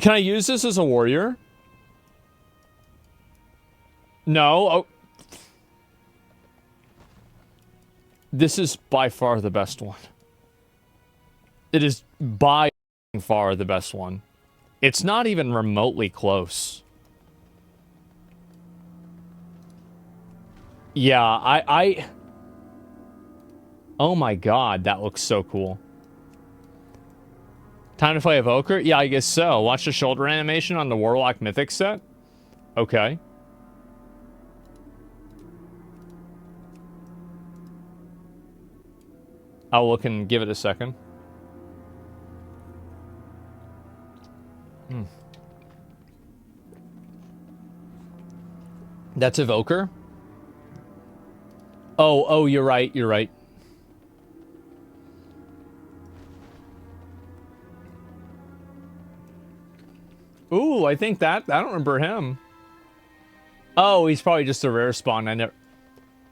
Can I use this as a warrior? No. Oh. This is by far the best one. It is by far the best one. It's not even remotely close. Yeah, Oh my god, that looks so cool. Time to play Evoker? Yeah, I guess so. Watch the shoulder animation on the Warlock Mythic set? Okay. I'll look and give it a second. That's Evoker? Oh, you're right, you're right. Ooh, I think I don't remember him. Oh, he's probably just a rare spawn. I never...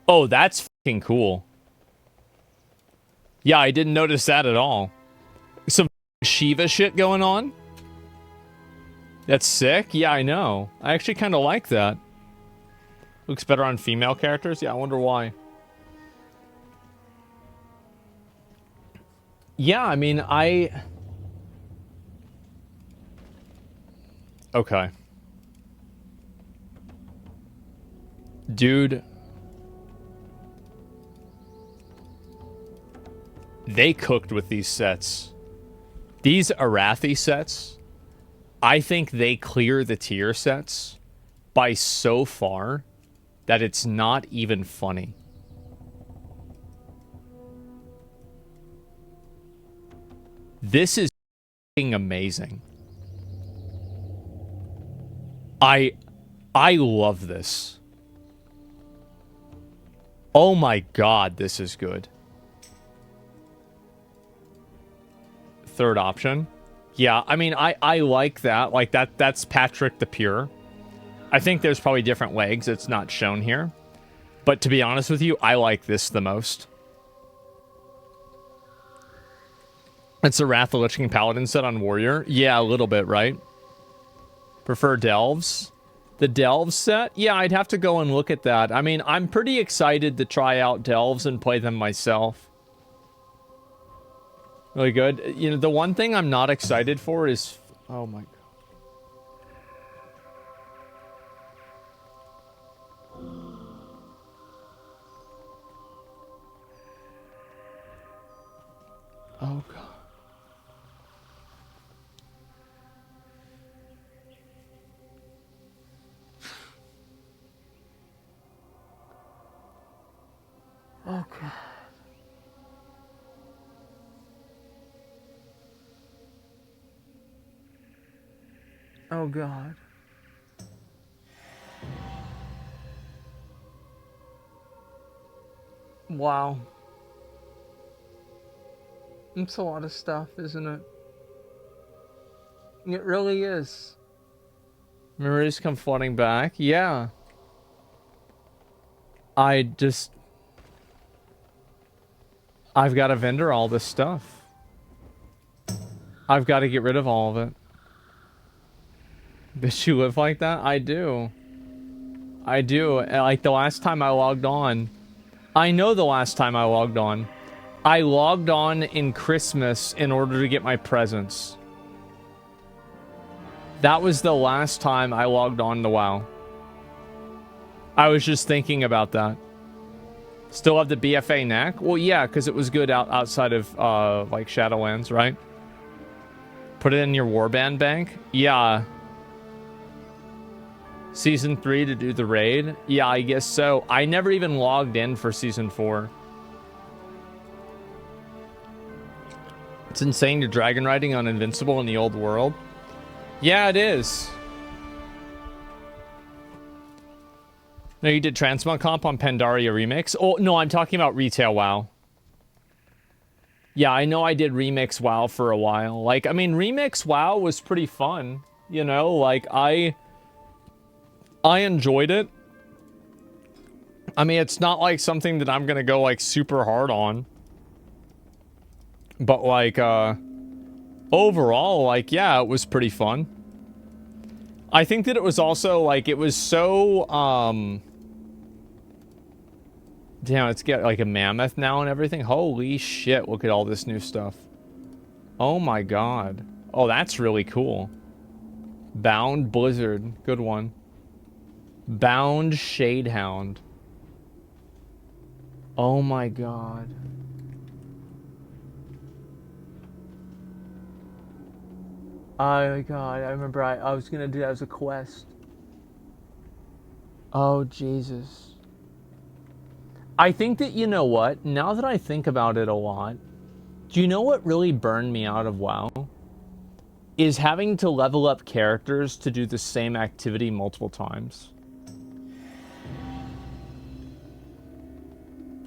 Oh, that's fucking cool. Yeah, I didn't notice that at all. Some Shiva shit going on. That's sick. Yeah, I know. I actually kind of like that. Looks better on female characters. Yeah, I wonder why. Yeah, I mean, Okay. Dude. They cooked with these sets. These Arathi sets, I think they clear the tier sets by so far that it's not even funny. This is amazing. I love this. Oh my god, this is good. Third option. Yeah, I mean, I like that. Like, that's Patrick the Pure. I think there's probably different legs. It's not shown here. But to be honest with you, I like this the most. It's a Wrath of the Lich King Paladin set on Warrior. Yeah, a little bit, right? Prefer Delves. The Delves set? Yeah, I'd have to go and look at that. I mean, I'm pretty excited to try out Delves and play them myself. Really good. You know, the one thing I'm not excited for is... Oh my god. Oh god. Oh god. Oh god. Wow. It's a lot of stuff, isn't it? It really is. Memories come flooding back. Yeah. I've got to vendor all this stuff. I've got to get rid of all of it. Bitch, you live like that? I do. I do. Like, the last time I logged on... I know the last time I logged on. I logged on in Christmas in order to get my presents. That was the last time I logged on to WoW. I was just thinking about that. Still have the BFA knack? Well, yeah, because it was good outside of, like, Shadowlands, right? Put it in your warband bank? Yeah. Season 3 to do the raid? Yeah, I guess so. I never even logged in for Season 4. It's insane you're dragon riding on Invincible in the old world. Yeah, it is. No, you did Transmog Comp on Pandaria Remix? Oh, no, I'm talking about Retail WoW. Yeah, I know I did Remix WoW for a while. Like, I mean, Remix WoW was pretty fun. You know, like, I enjoyed it. I mean, it's not like something that I'm gonna go, like, super hard on. But, like, overall, like, yeah, it was pretty fun. I think that it was also, like, it was so, damn, it's got, like, a mammoth now and everything. Holy shit, look at all this new stuff. Oh my god. Oh, that's really cool. Bound Blizzard. Good one. Bound Shadehound. Oh my god. Oh god, I remember I was gonna do that as a quest. Oh Jesus. I think that, you know what? Now that I think about it a lot, do you know what really burned me out of WoW? Is having to level up characters to do the same activity multiple times.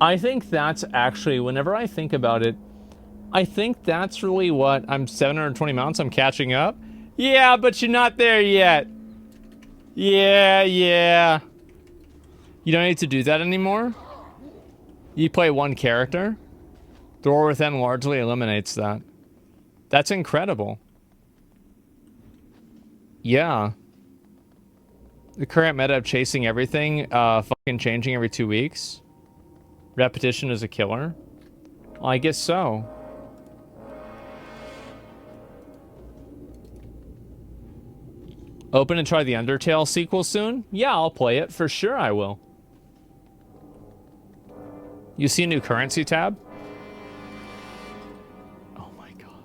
I think that's actually, whenever I think about it, I think that's really what... I'm 720 mounts, I'm catching up? Yeah, but you're not there yet. Yeah. You don't need to do that anymore? You play one character? The War Within largely eliminates that. That's incredible. Yeah. The current meta of chasing everything, fucking changing every 2 weeks. Repetition is a killer. Well, I guess so. Open and try the Undertale sequel soon? Yeah, I'll play it. For sure I will. You see a new currency tab? Oh my god.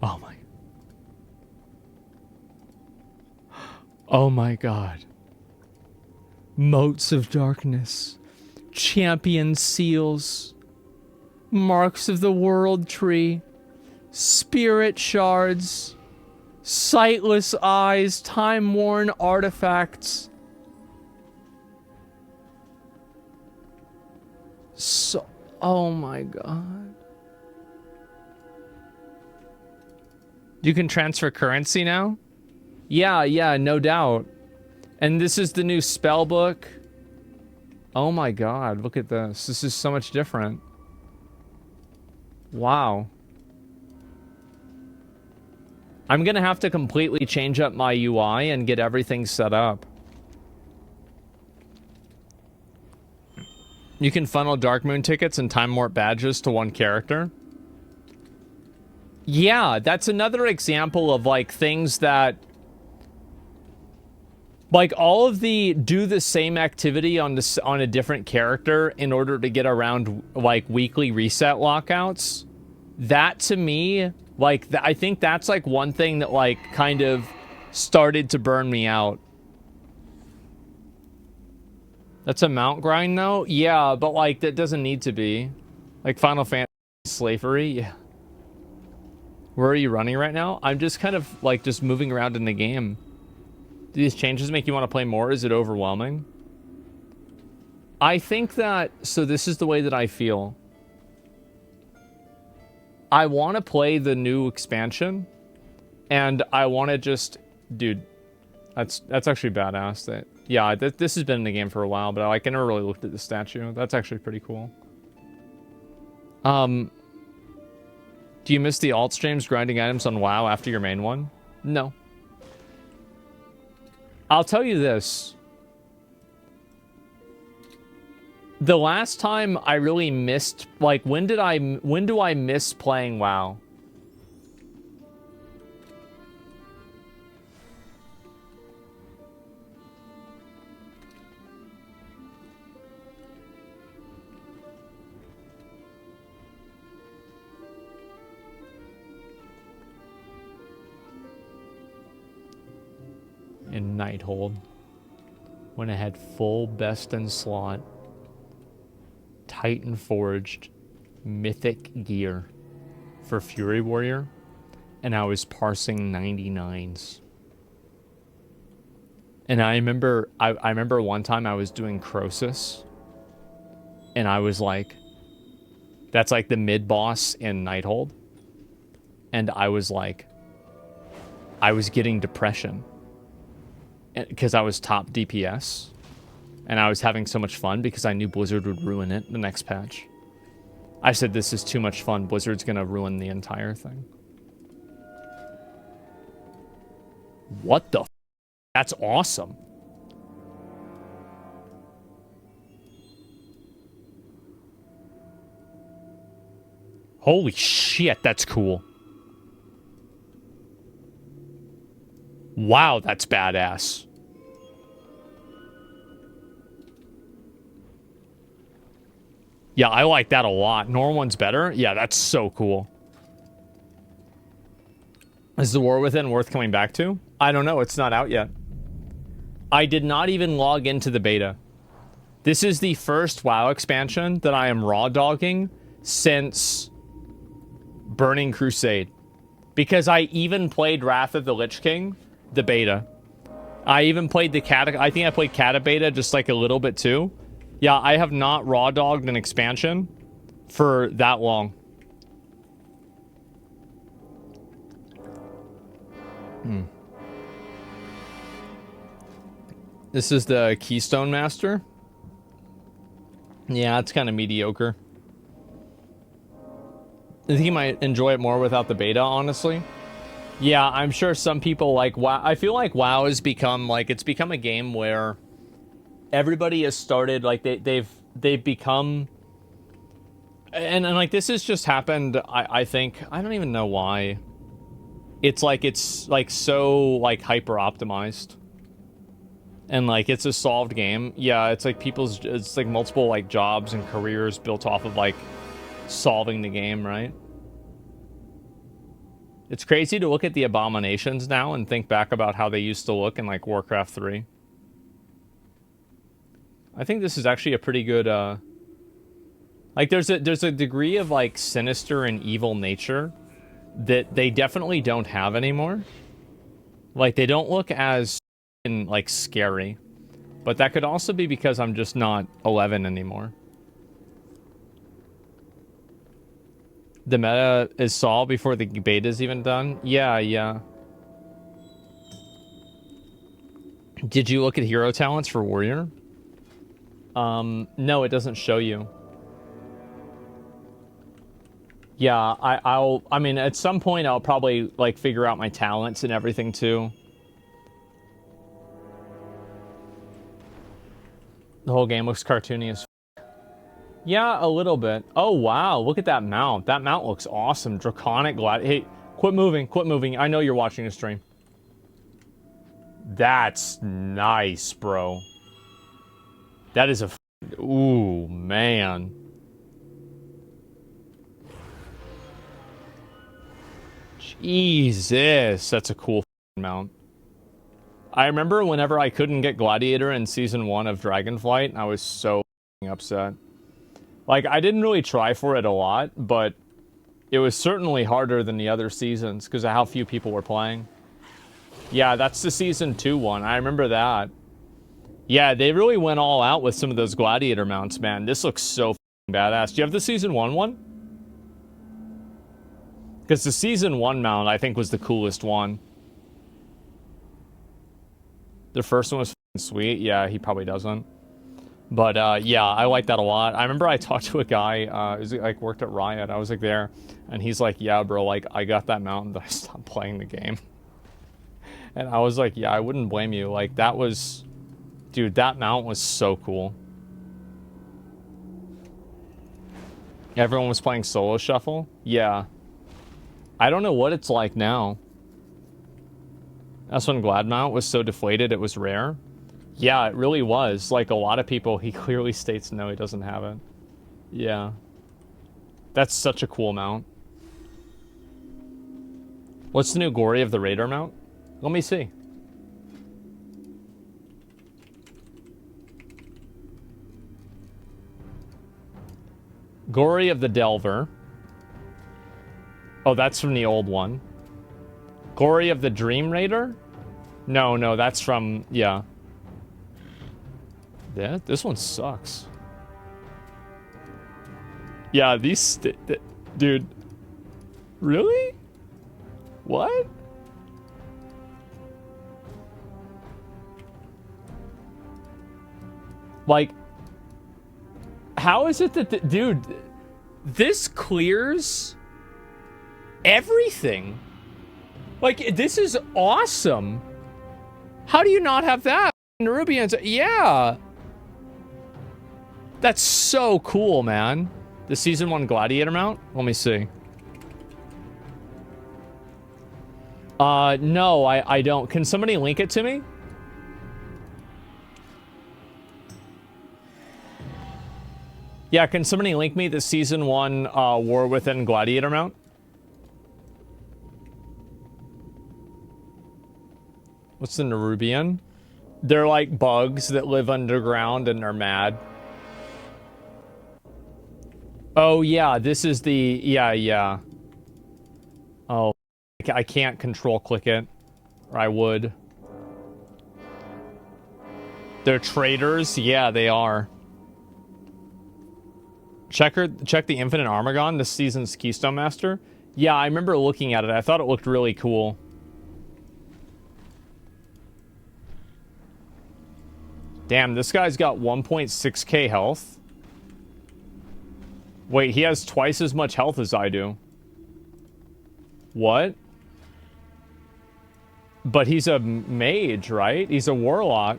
Oh my. Oh my god. Motes of darkness. Champion seals. Marks of the world tree. Spirit shards. Sightless eyes. Time-worn artifacts. So, oh my god. You can transfer currency now? Yeah, no doubt. And this is the new spell book. Oh my god, look at this. This is so much different. Wow. I'm gonna have to completely change up my UI and get everything set up. You can funnel Dark Moon tickets and Time Warp badges to one character. Yeah, that's another example of like things that like all of the do the same activity on this on a different character in order to get around like weekly reset lockouts. That to me, like I think that's like one thing that like kind of started to burn me out. That's a mount grind though? Yeah, but like that doesn't need to be. Like Final Fantasy slavery, yeah. Where are you running right now? I'm just kind of like just moving around in the game. Do these changes make you want to play more? Is it overwhelming? I think that, so this is the way that I feel. I want to play the new expansion and I want to just, dude, that's actually badass. That, yeah, this has been in the game for a while, but I never really looked at the statue. That's actually pretty cool. Do you miss the alt streams grinding items on WoW after your main one? No. I'll tell you this. The last time I really missed, like, when do I miss playing WoW? In Nighthold, when I had full best in slot, Titan forged mythic gear for Fury Warrior, and I was parsing 99s. And I remember one time I was doing Croesus, and I was like, that's like the mid boss in Nighthold, and I was like, I was getting depression because I was top DPS and I was having so much fun because I knew Blizzard would ruin it the next patch. I said, this is too much fun. Blizzard's gonna ruin the entire thing. What the f? That's awesome. Holy shit, that's cool. Wow, that's badass. Yeah, I like that a lot. Normal one's better? Yeah, that's so cool. Is the War Within worth coming back to? I don't know. It's not out yet. I did not even log into the beta. This is the first WoW expansion that I am raw dogging since Burning Crusade. Because I even played Wrath of the Lich King, the beta. I even played the Cata... I think I played Cata beta just like a little bit too. Yeah, I have not raw dogged an expansion for that long. This is the Keystone Master. Yeah, it's kind of mediocre. I think you might enjoy it more without the beta, honestly. Yeah, I'm sure some people like WoW. I feel like WoW has become like, it's become a game where everybody has started, like they've become, and like this has just happened. I think, I don't even know why. It's like so like hyper optimized. And like it's a solved game. Yeah, it's like it's like multiple like jobs and careers built off of like solving the game, right? It's crazy to look at the abominations now and think back about how they used to look in like Warcraft 3. I think this is actually a pretty good like there's a degree of like sinister and evil nature that they definitely don't have anymore. Like they don't look as like scary. But that could also be because I'm just not 11 anymore. The meta is solved before the beta is even done? Yeah, yeah. Did you look at hero talents for warrior? No, it doesn't show you. Yeah, I mean, at some point I'll probably, like, figure out my talents and everything, too. The whole game looks cartoony as f. Yeah, a little bit. Oh, wow, look at that mount. That mount looks awesome. Draconic glad. Hey, quit moving, quit moving. I know you're watching a stream. That's nice, bro. That is a... Ooh, man. Jesus, that's a cool mount. I remember whenever I couldn't get Gladiator in Season 1 of Dragonflight, I was so upset. Like, I didn't really try for it a lot, but it was certainly harder than the other seasons because of how few people were playing. Yeah, that's the Season 2 one. I remember that. Yeah, they really went all out with some of those Gladiator mounts, man. This looks so badass. Do you have the Season 1 one? Because the Season 1 mount, I think, was the coolest one. The first one was sweet. Yeah, he probably doesn't. But, yeah, I like that a lot. I remember I talked to a guy, who like, worked at Riot. I was, like, there. And he's like, yeah, bro, like, I got that mount, but I stopped playing the game. And I was like, yeah, I wouldn't blame you. Like, that was... Dude, that mount was so cool. Everyone was playing Solo Shuffle? Yeah. I don't know what it's like now. That's when Glad mount was so deflated it was rare. Yeah, it really was. Like, a lot of people, he clearly states no, he doesn't have it. Yeah. That's such a cool mount. What's the new Glory of the Raider mount? Let me see. Glory of the Delver. Oh, that's from the old one. Glory of the Dream Raider? No, no, that's from... Yeah. Yeah, this one sucks. Yeah, these... Dude. Really? What? Like... How is it that... Dude, this clears... everything. Like, this is awesome. How do you not have that? Nerubians, yeah. That's so cool, man. The Season 1 Gladiator mount? Let me see. No, I don't. Can somebody link it to me? Yeah, can somebody link me the Season 1 War Within Gladiator mount? What's the Nerubian? They're like bugs that live underground and are mad. Oh, yeah, this is the... Yeah, yeah. Oh, I can't control click it. Or I would. They're traitors? Yeah, they are. Check the Infinite Armagon, this season's Keystone Master. Yeah, I remember looking at it. I thought it looked really cool. Damn, this guy's got 1.6k health. Wait, he has twice as much health as I do. What? But he's a mage, right? He's a warlock.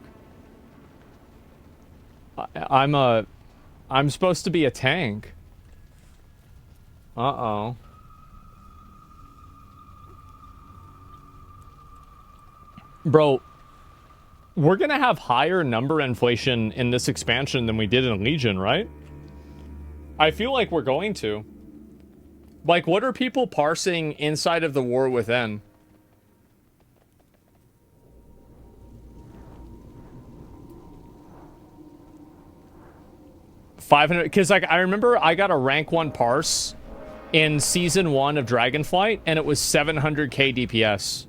I'm supposed to be a tank. Uh-oh. Bro, we're gonna have higher number inflation in this expansion than we did in Legion, right? I feel like we're going to. Like, what are people parsing inside of the War Within? $500, because like I remember I got a rank 1 parse in season 1 of Dragonflight, and it was 700k DPS.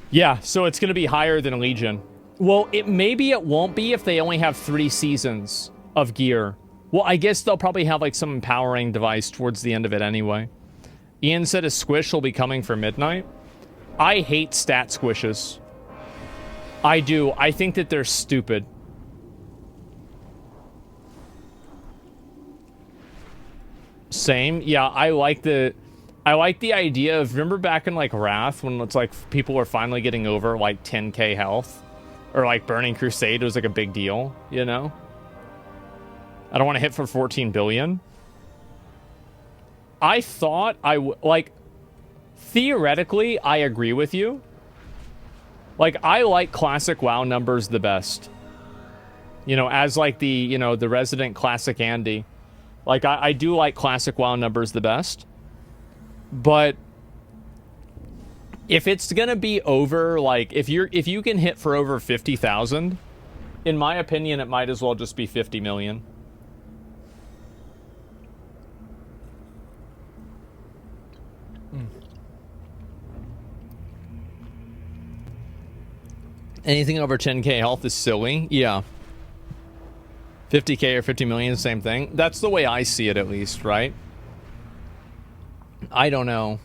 Yeah, so it's going to be higher than Legion. Well, maybe it won't be if they only have 3 seasons of gear. Well, I guess they'll probably have like some empowering device towards the end of it anyway. Ian said a squish will be coming for midnight. I hate stat squishes. I do. I think that they're stupid. Same. Yeah, I like the idea of, remember back in like Wrath when it's like people were finally getting over like 10k health, or like Burning Crusade was like a big deal, you know? I don't want to hit for 14 billion. I thought like theoretically I agree with you. Like I like classic WoW numbers the best. You know, as like the, you know, the resident classic Andy. Like I do like classic WoW numbers the best. But if it's gonna be over, like if you can hit for over 50,000, in my opinion, it might as well just be 50 million. Anything over 10k health is silly. Yeah. 50k or 50 million, same thing. That's the way I see it, at least, right? I don't know.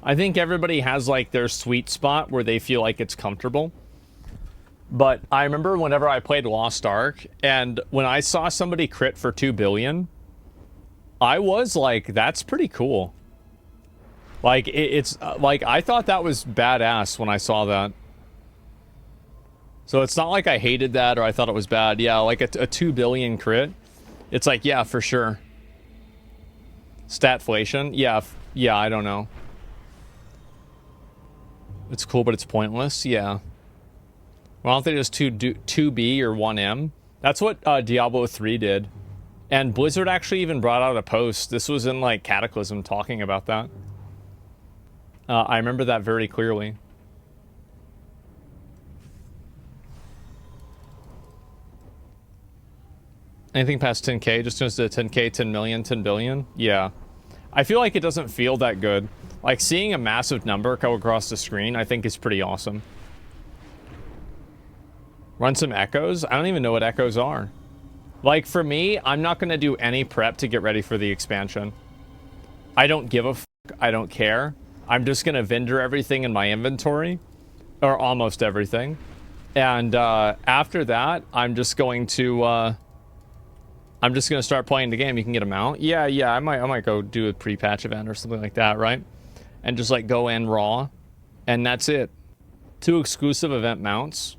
I think everybody has like their sweet spot where they feel like it's comfortable. But I remember whenever I played Lost Ark, and when I saw somebody crit for 2 billion, I was like, that's pretty cool. Like, it's like, I thought that was badass when I saw that. So it's not like I hated that or I thought it was bad. Yeah, like a 2 billion crit. It's like, yeah, for sure. Statflation? Yeah, I don't know. It's cool, but it's pointless. Yeah. Well, don't they just 2B or 1M? That's what Diablo 3 did. And Blizzard actually even brought out a post. This was in, like, Cataclysm talking about that. I remember that very clearly. Anything past 10k, just goes to 10k, 10 million, 10 billion? Yeah. I feel like it doesn't feel that good. Like, seeing a massive number go across the screen, I think is pretty awesome. Run some echoes? I don't even know what echoes are. Like, for me, I'm not going to do any prep to get ready for the expansion. I don't give a fuck. I don't care. I'm just going to vendor everything in my inventory. Or almost everything. And after that, I'm just going to start playing the game. You can get a mount. Yeah, I might go do a pre-patch event or something like that, right? And just like go in raw, and that's it. 2 exclusive event mounts.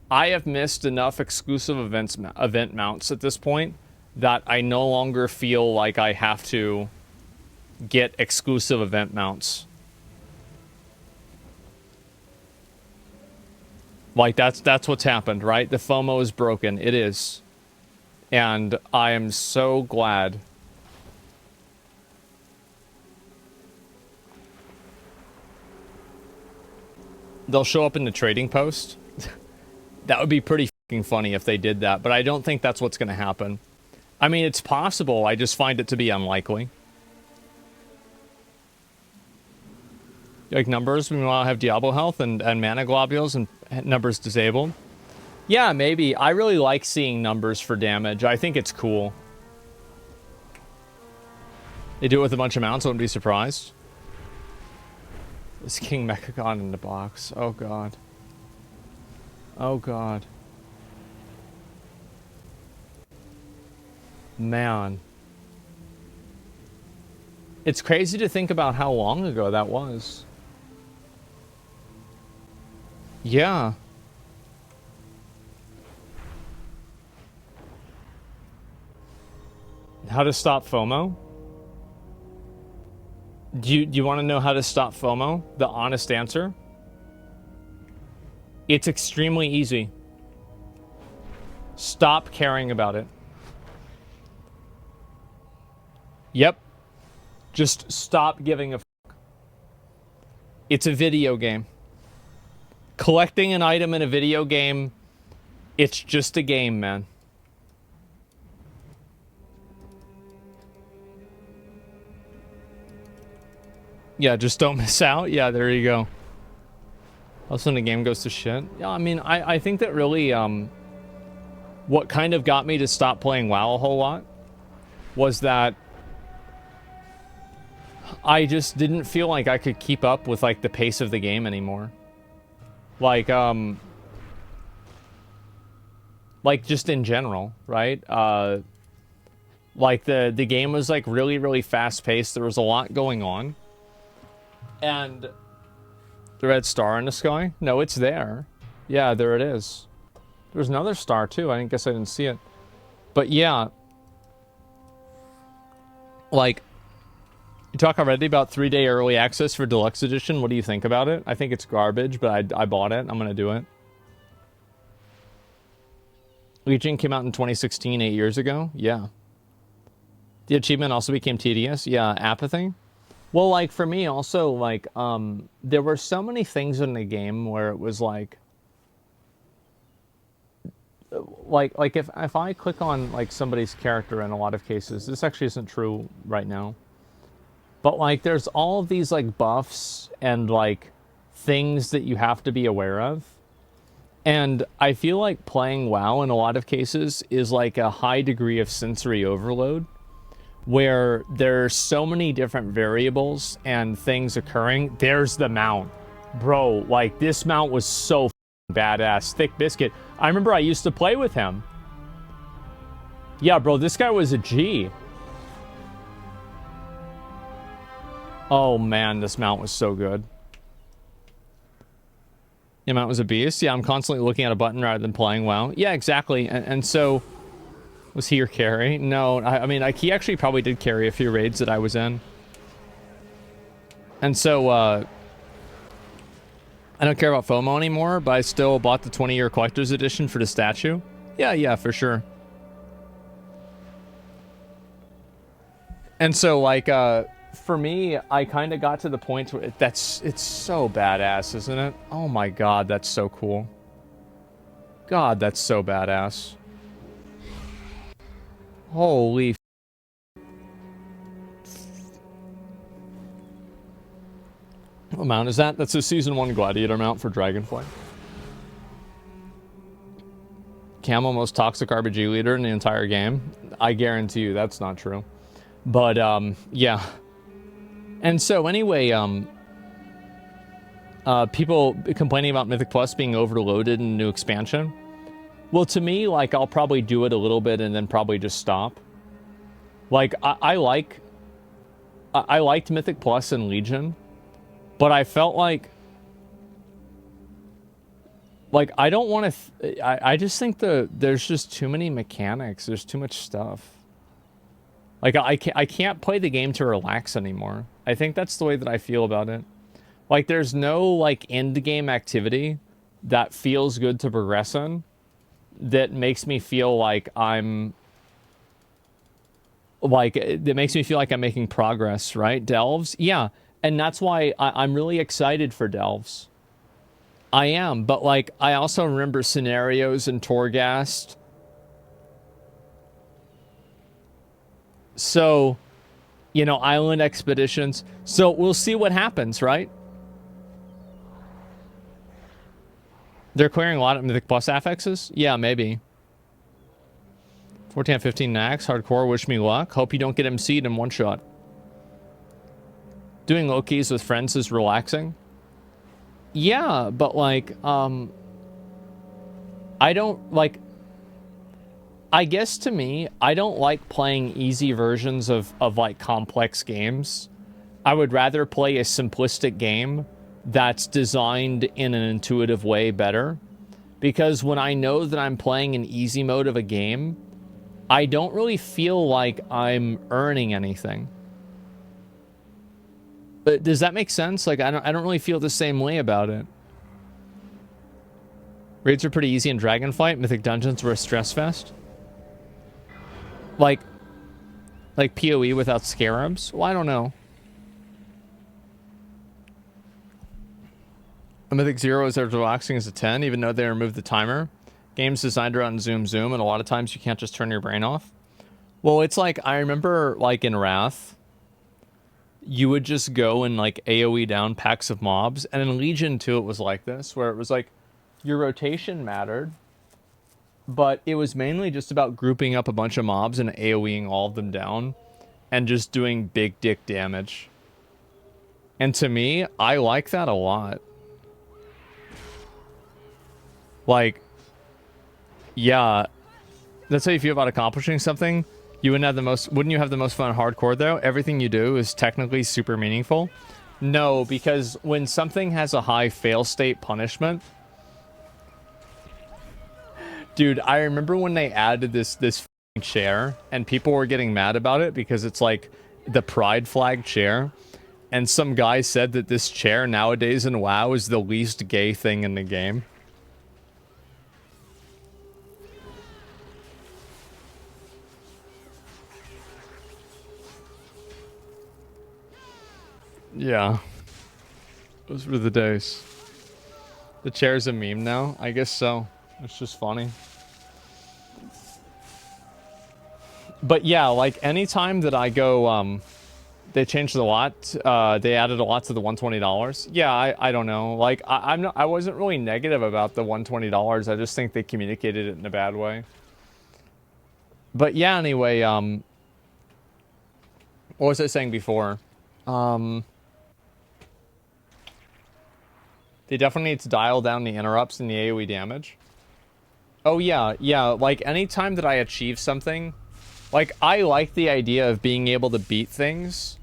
I have missed enough exclusive event mounts at this point that I no longer feel like I have to get exclusive event mounts. Like that's what's happened, right? The FOMO is broken. It is. And I am so glad. They'll show up in the trading post. That would be pretty fucking funny if they did that, but I don't think that's what's going to happen. I mean, it's possible. I just find it to be unlikely. Like numbers, we want to have Diablo health and mana globules and numbers disabled. Yeah, maybe. I really like seeing numbers for damage. I think it's cool. They do it with a bunch of mounts, I wouldn't be surprised. Is King Mechagon in the box? Oh, God. Oh, God. Man. It's crazy to think about how long ago that was. Yeah. How to stop FOMO? Do you want to know how to stop FOMO? The honest answer? It's extremely easy. Stop caring about it. Yep. Just stop giving a fuck. It's a video game. Collecting an item in a video game, it's just a game, man. Yeah, just don't miss out. Yeah, there you go. Also, when the game goes to shit. Yeah, I mean, I think that really, what kind of got me to stop playing WoW a whole lot was that I just didn't feel like I could keep up with, like, the pace of the game anymore. Like just in general, right? Like, the game was, like, really, really fast-paced. There was a lot going on. And the red star in the sky? No, it's there. Yeah, there it is. There's another star, too. I guess I didn't see it. But, yeah. Like, you talk already about 3-day early access for Deluxe Edition. What do you think about it? I think it's garbage, but I bought it. I'm going to do it. Legion came out in 2016, 8 years ago. Yeah. The achievement also became tedious. Yeah, apathy. Well, like, for me also, like, there were so many things in the game where it was like if I click on, like, somebody's character in a lot of cases, this actually isn't true right now, but, like, there's all of these, like, buffs and, like, things that you have to be aware of. And I feel like playing WoW in a lot of cases is like a high degree of sensory overload, where there's so many different variables and things occurring. There's the mount. Bro, like, this mount was so badass. Thick Biscuit. I remember I used to play with him. Yeah, bro, this guy was a G. Oh, man, this mount was so good. The mount was a beast. Yeah, I'm constantly looking at a button rather than playing WoW. Yeah, exactly. And so... Was he your carry? No, I mean, like, he actually probably did carry a few raids that I was in. And so, I don't care about FOMO anymore, but I still bought the 20-year collector's edition for the statue. Yeah, for sure. And so, like, for me, I kind of got to the point where it's so badass, isn't it? Oh my god, that's so cool. God, that's so badass. Holy f. What mount is that? That's a Season 1 Gladiator mount for Dragonflight. Camel, most toxic RPG leader in the entire game. I guarantee you that's not true. But, yeah. And so, anyway, people complaining about Mythic Plus being overloaded in new expansion. Well, to me, like, I'll probably do it a little bit and then probably just stop. Like, I liked Mythic Plus and Legion, but I felt like I don't want to... I just think there's just too many mechanics. There's too much stuff. Like, I can't play the game to relax anymore. I think that's the way that I feel about it. Like, there's no, like, end-game activity that feels good to progress in, that makes me feel like I'm... Like, that makes me feel like I'm making progress, right? Delves? Yeah, and that's why I'm really excited for Delves. I am, but, like, I also remember scenarios in Torghast. So, you know, island expeditions. So, we'll see what happens, right? They're clearing a lot of Mythic Plus affixes? Yeah, maybe. 14 15 Nax, hardcore, wish me luck. Hope you don't get MC'd in one shot. Doing low keys with friends is relaxing. Yeah, but, like, I don't, like... I guess to me, I don't like playing easy versions of like, complex games. I would rather play a simplistic game that's designed in an intuitive way better. Because when I know that I'm playing an easy mode of a game, I don't really feel like I'm earning anything. But does that make sense? Like, I don't really feel the same way about it. Raids are pretty easy in Dragonflight. Mythic Dungeons were a stress fest. Like Like PoE without scarabs? Well, I don't know. A Mythic 0 is as relaxing as a 10, even though they removed the timer. Game's designed around zoom, and a lot of times you can't just turn your brain off. Well, it's like, I remember, like, in Wrath, you would just go and, like, AoE down packs of mobs, and in Legion 2 it was like this, where it was like, your rotation mattered, but it was mainly just about grouping up a bunch of mobs and AoEing all of them down, and just doing big dick damage. And to me, I like that a lot. Like, yeah, that's how you feel about accomplishing something. You wouldn't you have the most fun hardcore though? Everything you do is technically super meaningful. No, because when something has a high fail state punishment, dude, I remember when they added this chair and people were getting mad about it because it's like the pride flag chair, and some guy said that this chair nowadays in WoW is the least gay thing in the game. Yeah. Those were the days. The chair's a meme now? I guess so. It's just funny. But yeah, like anytime that I go, they changed a lot. They added a lot to the $120. Yeah, I don't know. Like I wasn't really negative about the $120. I just think they communicated it in a bad way. But yeah, anyway, what was I saying before? They definitely need to dial down the interrupts and the AoE damage. Oh yeah, like anytime that I achieve something, like I like the idea of being able to beat things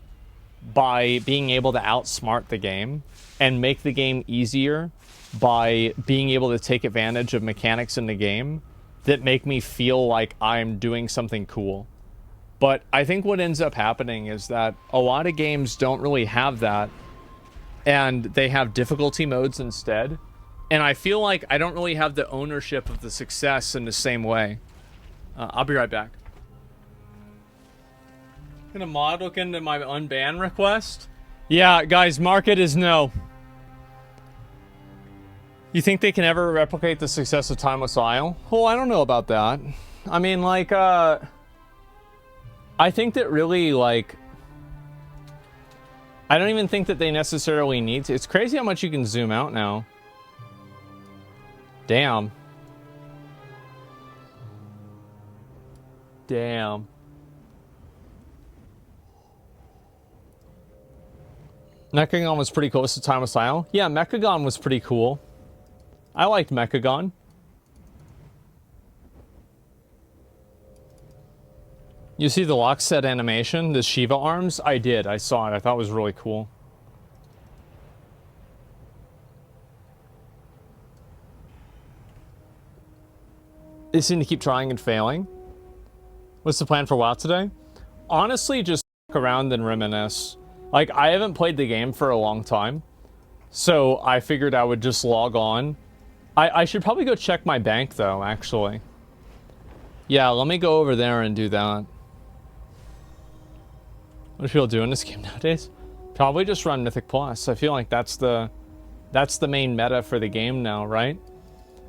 by being able to outsmart the game and make the game easier by being able to take advantage of mechanics in the game that make me feel like I'm doing something cool. But I think what ends up happening is that a lot of games don't really have that, and they have difficulty modes instead. And I feel like I don't really have the ownership of the success in the same way. I'll be right back. Gonna mod look into my unban request? Yeah, guys, market is no. You think they can ever replicate the success of Timeless Isle? Well, I don't know about that. I mean, like, I think that really, like, I don't even think that they necessarily need to. It's crazy how much you can zoom out now. Damn. Damn. Mechagon was pretty close to Timeless Isle. Yeah, Mechagon was pretty cool. I liked Mechagon. You see the lock set animation, the Shiva arms? I did. I saw it. I thought it was really cool. They seem to keep trying and failing. What's the plan for WoW today? Honestly, just fuck around and reminisce. Like, I haven't played the game for a long time, so I figured I would just log on. I should probably go check my bank, though, actually. Yeah, let me go over there and do that. What do people do in this game nowadays? Probably just run Mythic Plus. I feel like that's the main meta for the game now, right?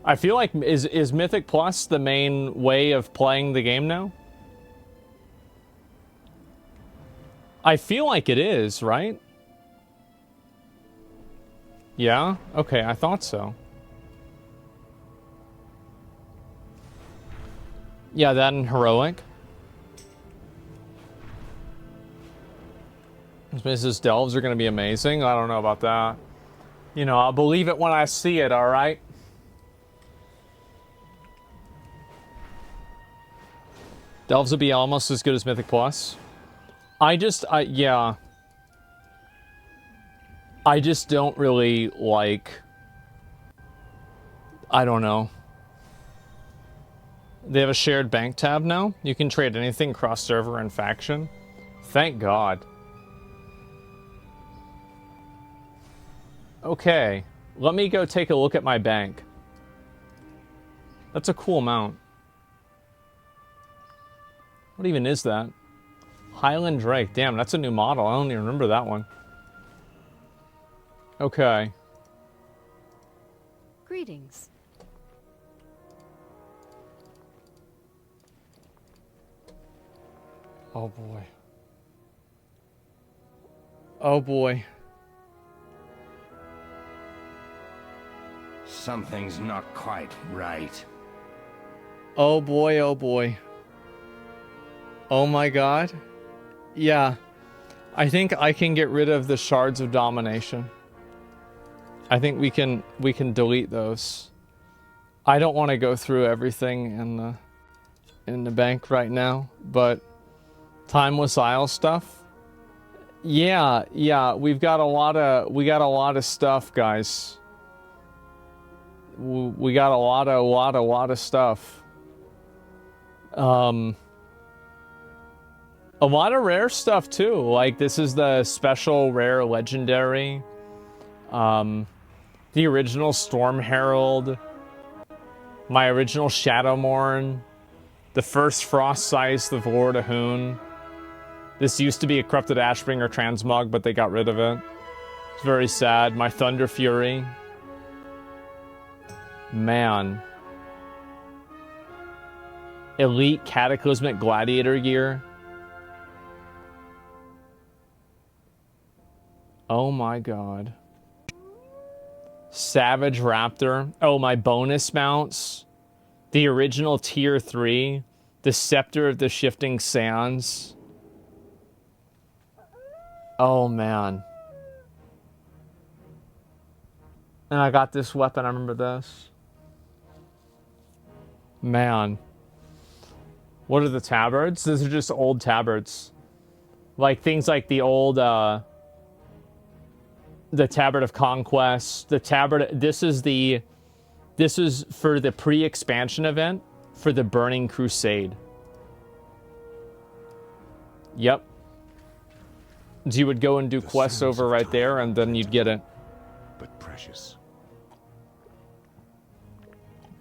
I feel like is Mythic Plus the main way of playing the game now? I feel like it is, right? Yeah? Okay, I thought so. Yeah, that and Heroic. Mrs. Delves are going to be amazing. I don't know about that. You know, I'll believe it when I see it, alright? Delves will be almost as good as Mythic Plus. Yeah. I just don't really like... I don't know. They have a shared bank tab now. You can trade anything cross-server and faction. Thank God. Okay, let me go take a look at my bank. That's a cool amount. What even is that? Highland Drake. Damn, that's a new model. I don't even remember that one. Okay. Greetings. Oh boy. Oh boy. Something's not quite right. Oh boy, oh boy. Oh my god. Yeah. I think I can get rid of the shards of domination. I think we can delete those. I don't want to go through everything in the bank right now, but Timeless Isle stuff. Yeah, we've got a lot of stuff, guys. We got a lot of stuff. A lot of rare stuff too. Like this is the special rare legendary. The original Storm Herald. My original Shadowmourne. The first Frost Scythe of Lord Ahun. This used to be a corrupted Ashbringer transmog, but they got rid of it. It's very sad. My Thunder Fury. Man. Elite Cataclysmic Gladiator gear. Oh my god. Savage Raptor. Oh, my bonus mounts. The original Tier 3. The Scepter of the Shifting Sands. Oh, man. And I got this weapon. I remember this. Man. What are the tabards? These are just old tabards. Like things like the old, the Tabard of Conquest. The Tabard... This is for the pre-expansion event for the Burning Crusade. Yep. You would go and do quests over right there, and then you'd get it. But precious.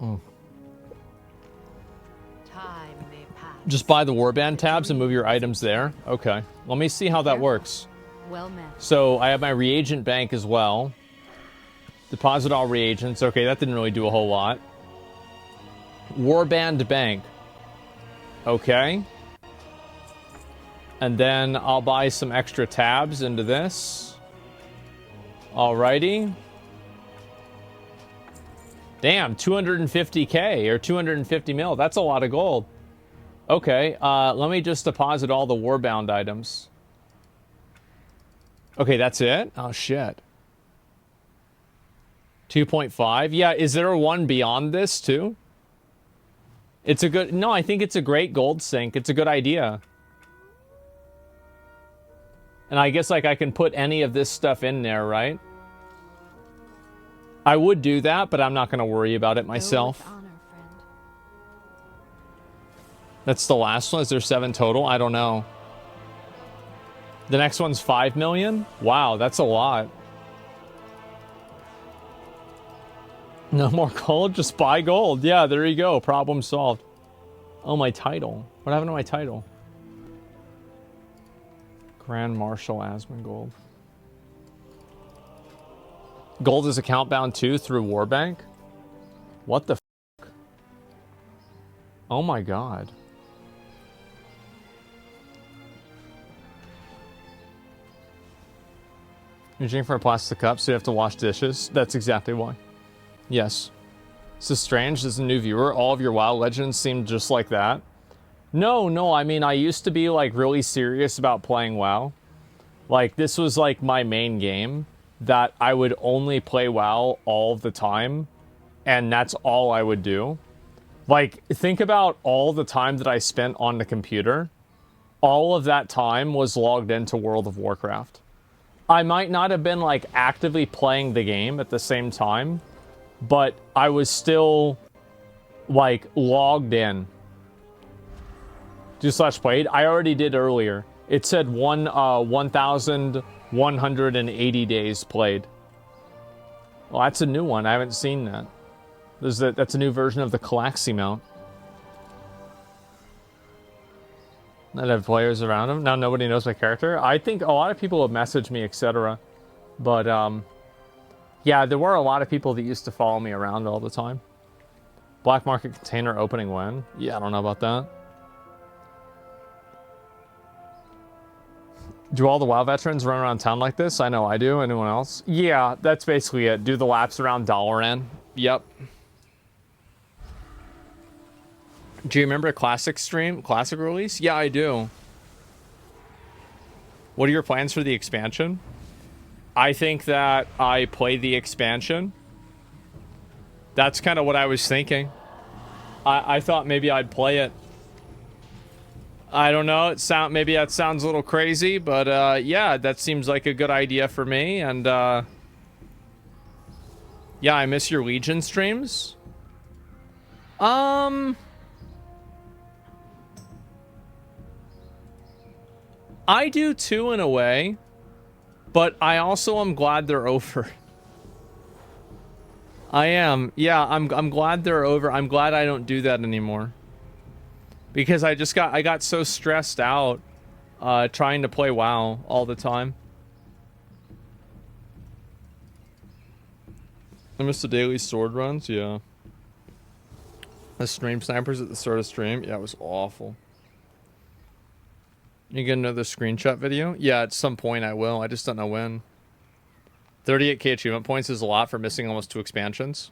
Mm. Time may pass. Just buy the warband tabs and move your items there. Okay. Let me see how that works. Well met. So I have my reagent bank as well. Deposit all reagents. Okay, that didn't really do a whole lot. Warband bank. Okay. And then I'll buy some extra tabs into this. Alrighty. Damn, 250k or 250 mil. That's a lot of gold. Okay, let me just deposit all the warbound items. Okay, that's it? Oh, shit. 2.5? Yeah, is there one beyond this, too? It's a good... No, I think it's a great gold sink. It's a good idea. And I guess, like, I can put any of this stuff in there, right? I would do that, but I'm not going to worry about it myself. That's the last one? Is there 7 total? I don't know. The next one's 5 million? Wow, that's a lot. No more gold? Just buy gold. Yeah, there you go. Problem solved. Oh, my title. What happened to my title? Grand Marshal Asmongold. Gold is account bound too through Warbank? What the f***? Oh my god. You're drinking from a plastic cup, so you have to wash dishes? That's exactly why. Yes. This is strange as a new viewer. All of your WoW legends seem just like that. No, I mean, I used to be, like, really serious about playing WoW. Like, this was, like, my main game. That I would only play WoW all the time. And that's all I would do. Like, think about all the time that I spent on the computer. All of that time was logged into World of Warcraft. I might not have been, like, actively playing the game at the same time. But I was still, like, logged in. Do/played. I already did earlier. It said 1,180 days played. Well, that's a new one. I haven't seen that. That's a new version of the Calaxy mount. that have players around him. Now nobody knows my character. I think a lot of people have messaged me, etc. But, yeah, there were a lot of people that used to follow me around all the time. Black market container opening when? Yeah, I don't know about that. Do all the WoW veterans run around town like this? I know I do. Anyone else? Yeah, that's basically it. Do the laps around Dalaran. Yep. Do you remember a classic stream? Classic release? Yeah, I do. What are your plans for the expansion? I think that I play the expansion. That's kind of what I was thinking. I thought maybe I'd play it. I don't know. Maybe that sounds a little crazy, but yeah, that seems like a good idea for me. And yeah, I miss your Legion streams. I do too, in a way, but I also am glad they're over. I am. Yeah, I'm glad they're over. I'm glad I don't do that anymore. Because I got so stressed out trying to play WoW all the time. I miss the daily sword runs, yeah. The stream snipers at the start of stream, yeah, it was awful. You get another screenshot video? Yeah, at some point I will. I just don't know when. 38k achievement points is a lot for missing almost 2 expansions.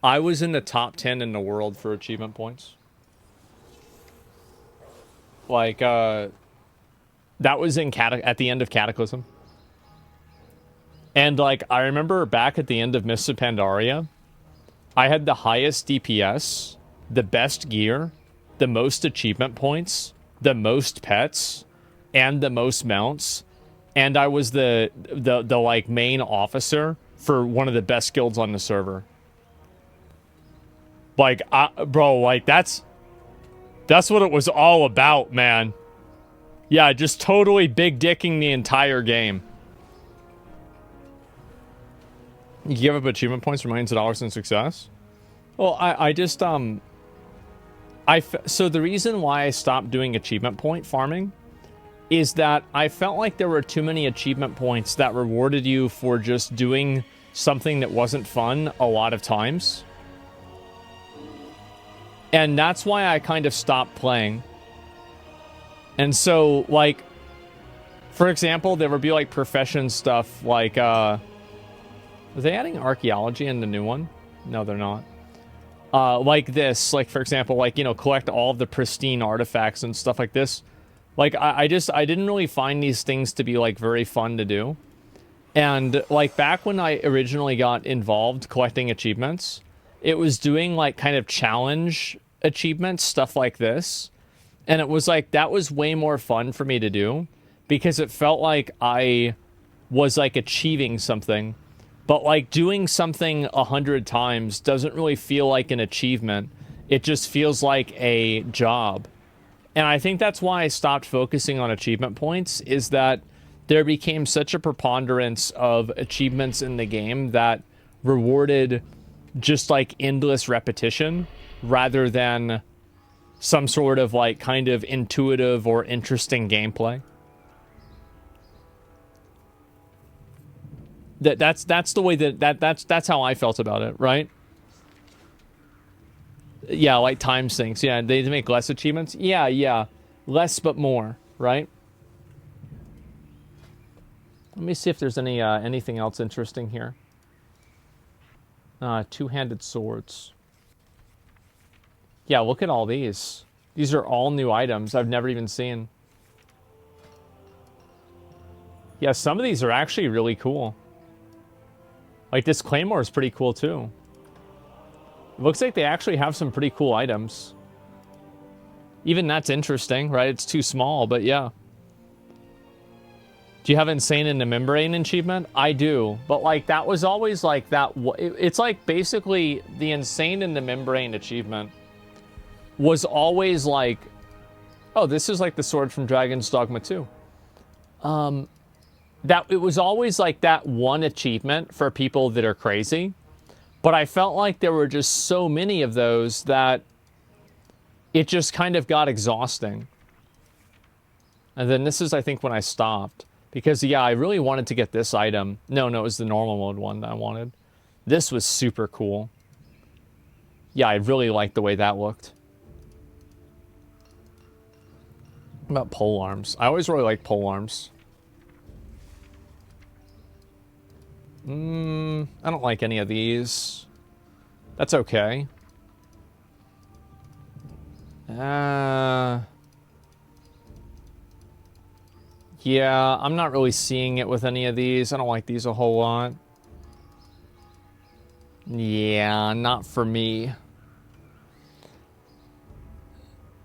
I was in the top 10 in the world for achievement points. Like, that was in at the end of Cataclysm. And, like, I remember back at the end of Mists of Pandaria, I had the highest DPS, the best gear, the most achievement points, the most pets, and the most mounts, and I was the like main officer for one of the best guilds on the server. Like, bro, like that's what it was all about, man. Yeah, just totally big dicking the entire game. You give up achievement points for millions of dollars in success? Well, I just so the reason why I stopped doing achievement point farming is that I felt like there were too many achievement points that rewarded you for just doing something that wasn't fun a lot of times. And that's why I kind of stopped playing. And so, like, for example, there would be, like, profession stuff, like, are they adding archaeology in the new one? No, they're not. Like this, like, for example, like, you know, collect all of the pristine artifacts and stuff like this. Like, I didn't really find these things to be, like, very fun to do. And, like, back when I originally got involved collecting achievements, it was doing, like, kind of challenge achievements, stuff like this. And it was, like, that was way more fun for me to do because it felt like I was, like, achieving something. But, like, doing something 100 times doesn't really feel like an achievement. It just feels like a job. And I think that's why I stopped focusing on achievement points, is that there became such a preponderance of achievements in the game that rewarded just, like, endless repetition rather than some sort of, like, kind of intuitive or interesting gameplay. That's the way that's how I felt about it, right? Yeah, like time sinks. Yeah, they make less achievements. Yeah, less but more, right? Let me see if there's any anything else interesting here. Two-handed swords. Yeah, look at all these. These are all new items I've never even seen. Yeah, some of these are actually really cool. Like, this claymore is pretty cool, too. It looks like they actually have some pretty cool items. Even that's interesting, right? It's too small, but yeah. Do you have Insane in the Membrane achievement? I do. But, like, that was always, like, that... It's, like, basically, the Insane in the Membrane achievement was always, like... Oh, this is, like, the sword from Dragon's Dogma 2. That it was always like that one achievement for people that are crazy, but I felt like there were just so many of those that it just kind of got exhausting. And then this is, I think, when I stopped. Because, yeah, I really wanted to get this item. No, it was the normal mode one that I wanted. This was super cool. Yeah, I really liked the way that looked. What about pole arms? I always really liked pole arms. I don't like any of these. That's okay. Yeah, I'm not really seeing it with any of these. I don't like these a whole lot. Yeah, not for me.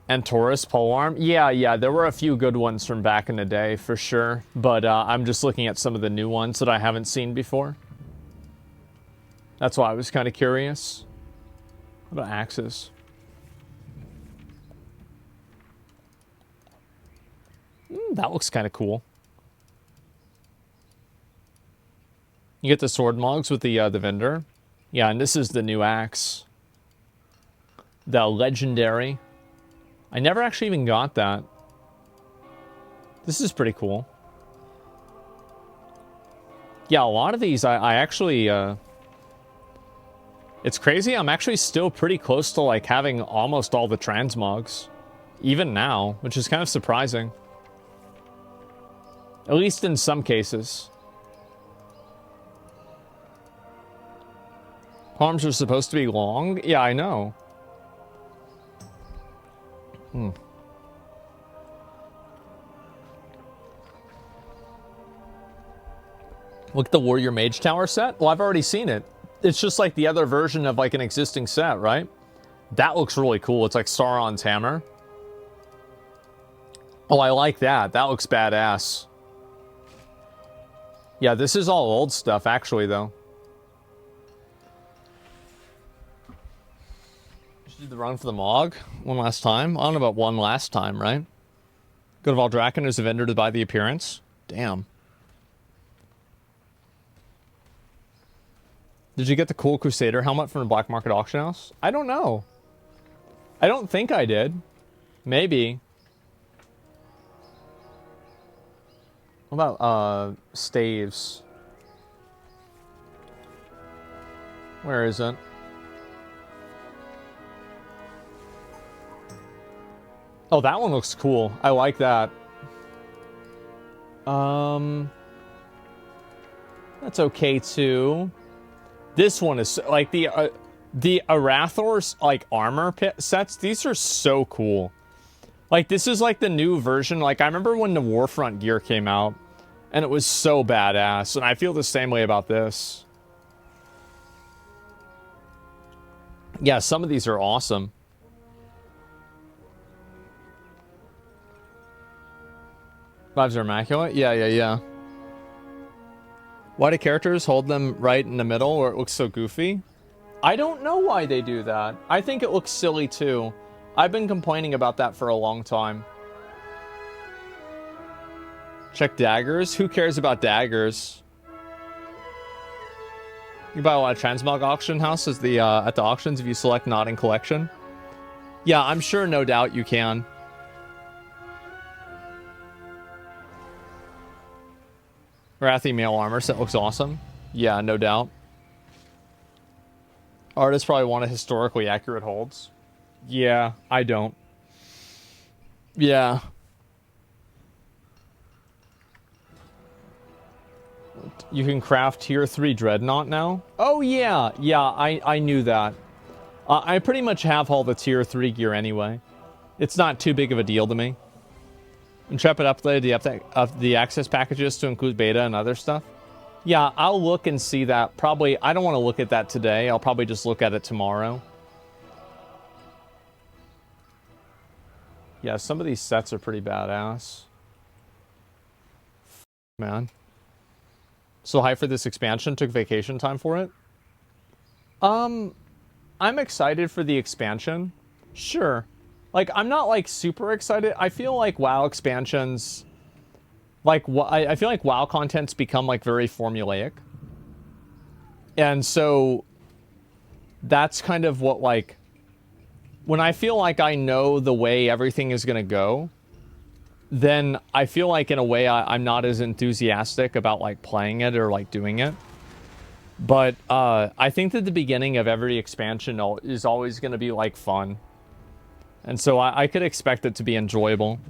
And Taurus polearm? Yeah, there were a few good ones from back in the day, for sure. But I'm just looking at some of the new ones that I haven't seen before. That's why I was kind of curious. What about axes? That looks kind of cool. You get the sword mogs with the vendor. Yeah, and this is the new axe. The legendary. I never actually even got that. This is pretty cool. Yeah, a lot of these I actually... It's crazy, I'm actually still pretty close to like having almost all the transmogs. Even now, which is kind of surprising. At least in some cases. Palms are supposed to be long? Yeah, I know. Look at the Warrior Mage Tower set. Well, I've already seen it. It's just like the other version of like an existing set, right? That looks really cool. It's like Sauron's hammer. Oh, I like that. That looks badass. Yeah, this is all old stuff, actually, though. Just did the run for the Mog one last time. I don't know about one last time, right? Go to Valdrakken as a vendor to buy the appearance. Damn. Did you get the cool Crusader helmet from the Black Market Auction House? I don't know. I don't think I did. Maybe. What about, staves? Where is it? Oh, that one looks cool. I like that. That's okay, too. This one is, like, the Arathor's, like, armor sets. These are so cool. Like, this is, like, the new version. Like, I remember when the Warfront gear came out, and it was so badass. And I feel the same way about this. Yeah, some of these are awesome. Vibes are immaculate? Yeah. Why do characters hold them right in the middle or it looks so goofy? I don't know why they do that. I think it looks silly too. I've been complaining about that for a long time. Check daggers? Who cares about daggers? You buy a lot of transmog auction house at the auctions if you select not in collection. Yeah, I'm sure, no doubt you can. Wrathy male armor set looks awesome. Yeah, no doubt. Artists probably want a historically accurate holds. Yeah, I don't. Yeah. You can craft tier 3 Dreadnought now? Oh yeah, I knew that. I pretty much have all the tier 3 gear anyway. It's not too big of a deal to me. Intrepid updated the access packages to include beta and other stuff. Yeah, I'll look and see that. Probably, I don't want to look at that today. I'll probably just look at it tomorrow. Yeah, some of these sets are pretty badass. Man. So hyped for this expansion. Took vacation time for it. I'm excited for the expansion. Sure. Like, I'm not, like, super excited. I feel like WoW expansions... Like, I feel like WoW content's become, like, very formulaic. And so... That's kind of what, like... When I feel like I know the way everything is gonna go... then I feel like in a way I'm not as enthusiastic about like playing it or like doing it. But I think that the beginning of every expansion is always going to be like fun. And so I could expect it to be enjoyable.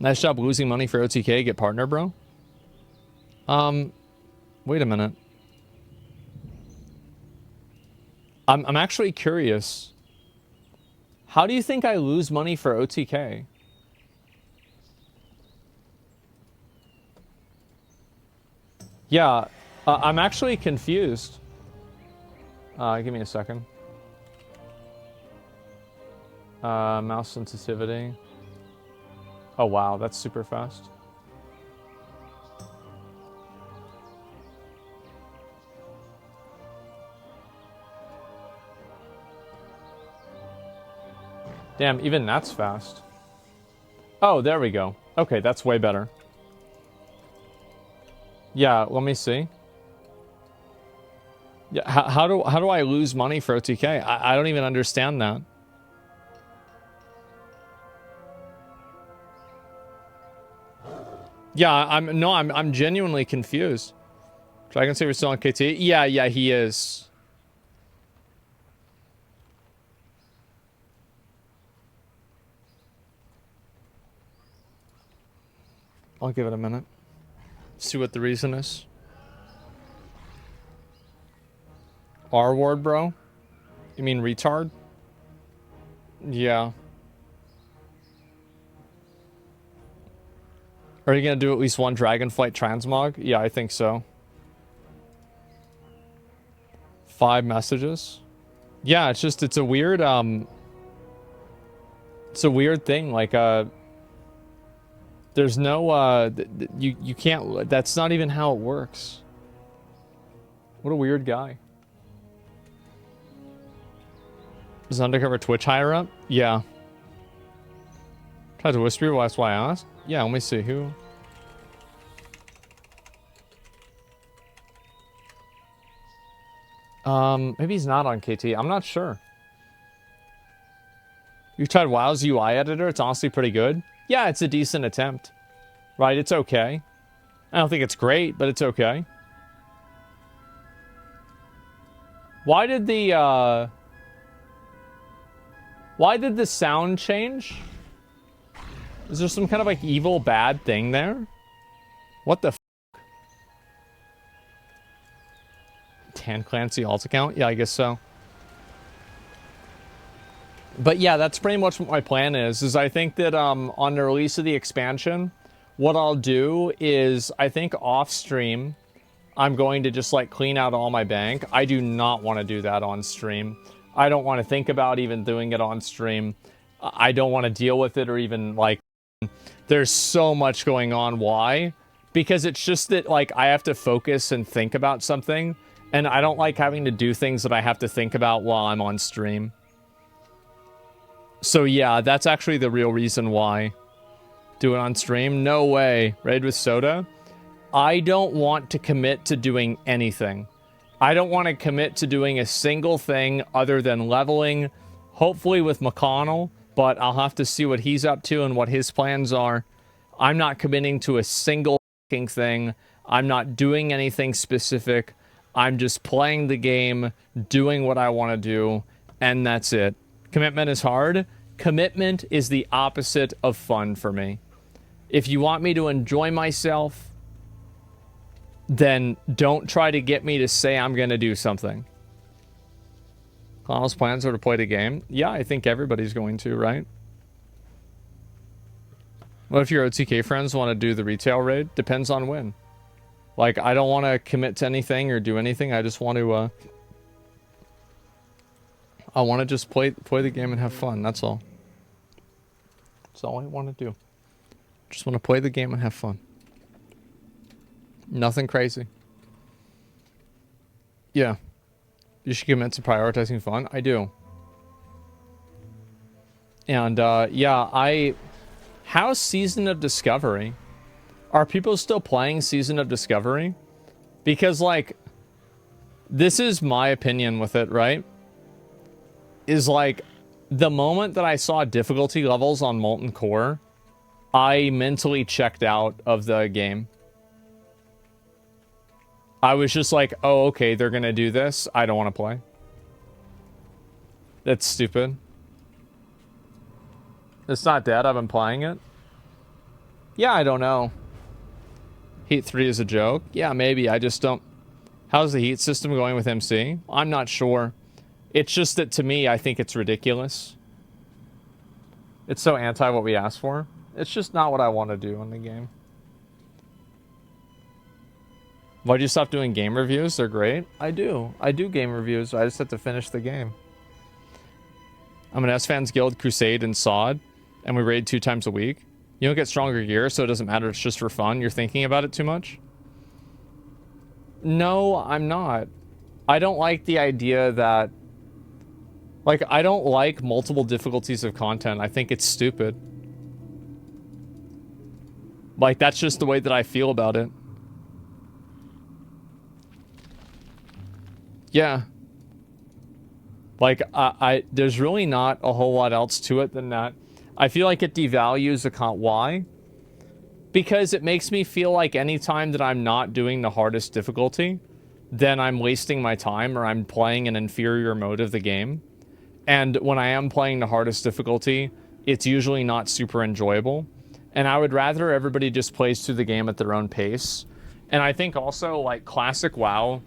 Nice job losing money for OTK. Get partner, bro. Wait a minute. I'm actually curious. How do you think I lose money for OTK? Yeah, I'm actually confused. Give me a second. Mouse sensitivity. Oh wow, that's super fast. Damn, even that's fast. Oh, there we go. Okay, that's way better. Yeah, let me see. Yeah, how do I lose money for OTK? I don't even understand that. Yeah, I'm genuinely confused. Dragon Saber's still on KT? Yeah, he is. I'll give it a minute. See what the reason is. R-word, bro? You mean retard? Yeah. Are you gonna do at least one Dragonflight transmog? Yeah, I think so. 5 messages. Yeah, it's a weird it's a weird thing. Like there's no you can't, that's not even how it works. What a weird guy. Is undercover Twitch higher up? Yeah. Tried to whisper you, that's why I asked. Yeah, let me see who. Maybe he's not on KT. I'm not sure. You tried WoW's UI editor? It's honestly pretty good. Yeah, it's a decent attempt. Right, it's okay. I don't think it's great, but it's okay. Why did the sound change? Is there some kind of like evil bad thing there? What the f? Tan Clancy alt account? Yeah, I guess so. But yeah, that's pretty much what my plan is I think that on the release of the expansion, what I'll do is I think off stream, I'm going to just like clean out all my bank. I do not want to do that on stream. I don't want to think about even doing it on stream. I don't want to deal with it or even like, there's so much going on. Why? Because it's just that like I have to focus and think about something, and I don't like having to do things that I have to think about while I'm on stream. So yeah, that's actually the real reason why. Do it on stream? No way. Raid with soda? I don't want to commit to doing anything. I don't want to commit to doing a single thing other than leveling, hopefully with McConnell, but I'll have to see what he's up to and what his plans are. I'm not committing to a single thing. I'm not doing anything specific. I'm just playing the game, doing what I want to do, and that's it. Commitment is hard. Commitment is the opposite of fun for me. If you want me to enjoy myself, then don't try to get me to say I'm going to do something. Connell's plans are to play the game. Yeah, I think everybody's going to, right? What if your OTK friends want to do the retail raid? Depends on when. Like, I don't want to commit to anything or do anything. I just want to, I want to just play the game and have fun. That's all. That's all I want to do. Just want to play the game and have fun. Nothing crazy. Yeah. You should commit to prioritizing fun. I do. And, yeah, how's Season of Discovery? Are people still playing Season of Discovery? Because, like, this is my opinion with it, right? Is, like, the moment that I saw difficulty levels on Molten Core, I mentally checked out of the game. I was just like, oh, okay, they're gonna do this. I don't want to play. That's stupid. It's not dead. I've been playing it. Yeah, I don't know. Heat 3 is a joke. Yeah, maybe. I just don't... How's the heat system going with MC? I'm not sure. It's just that, to me, I think it's ridiculous. It's so anti what we asked for. It's just not what I want to do in the game. Why'd you stop doing game reviews? They're great. I do. I do game reviews. I just have to finish the game. I'm an S-Fans Guild, Crusade, and SOD, and we raid 2 times a week. You don't get stronger gear, so it doesn't matter. It's just for fun. You're thinking about it too much? No, I'm not. I don't like the idea that... Like, I don't like multiple difficulties of content. I think it's stupid. Like, that's just the way that I feel about it. Yeah. Like, there's really not a whole lot else to it than that. I feel like it devalues a con. Why? Because it makes me feel like anytime that I'm not doing the hardest difficulty, then I'm wasting my time or I'm playing an inferior mode of the game. And when I am playing the hardest difficulty, it's usually not super enjoyable. And I would rather everybody just plays through the game at their own pace. And I think also, like, Classic WoW,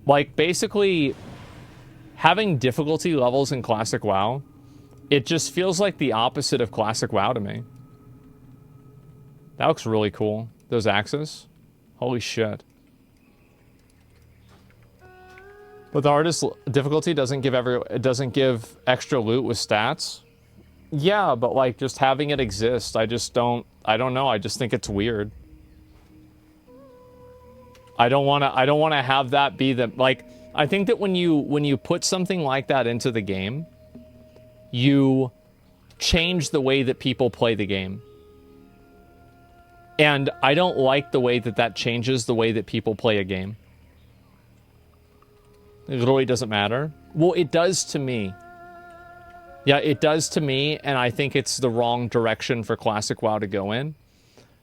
like, basically, having difficulty levels in Classic WoW, it just feels like the opposite of Classic WoW to me. That looks really cool. Those axes. Holy shit. But the hardest difficulty doesn't give extra loot with stats. Yeah, but like just having it exist, I don't know. I just think it's weird. I don't want to have that be the, like, I think that when you put something like that into the game, you change the way that people play the game. And I don't like the way that that changes the way that people play a game. It literally doesn't matter. Well, it does to me. Yeah, it does to me, and I think it's the wrong direction for Classic WoW to go in.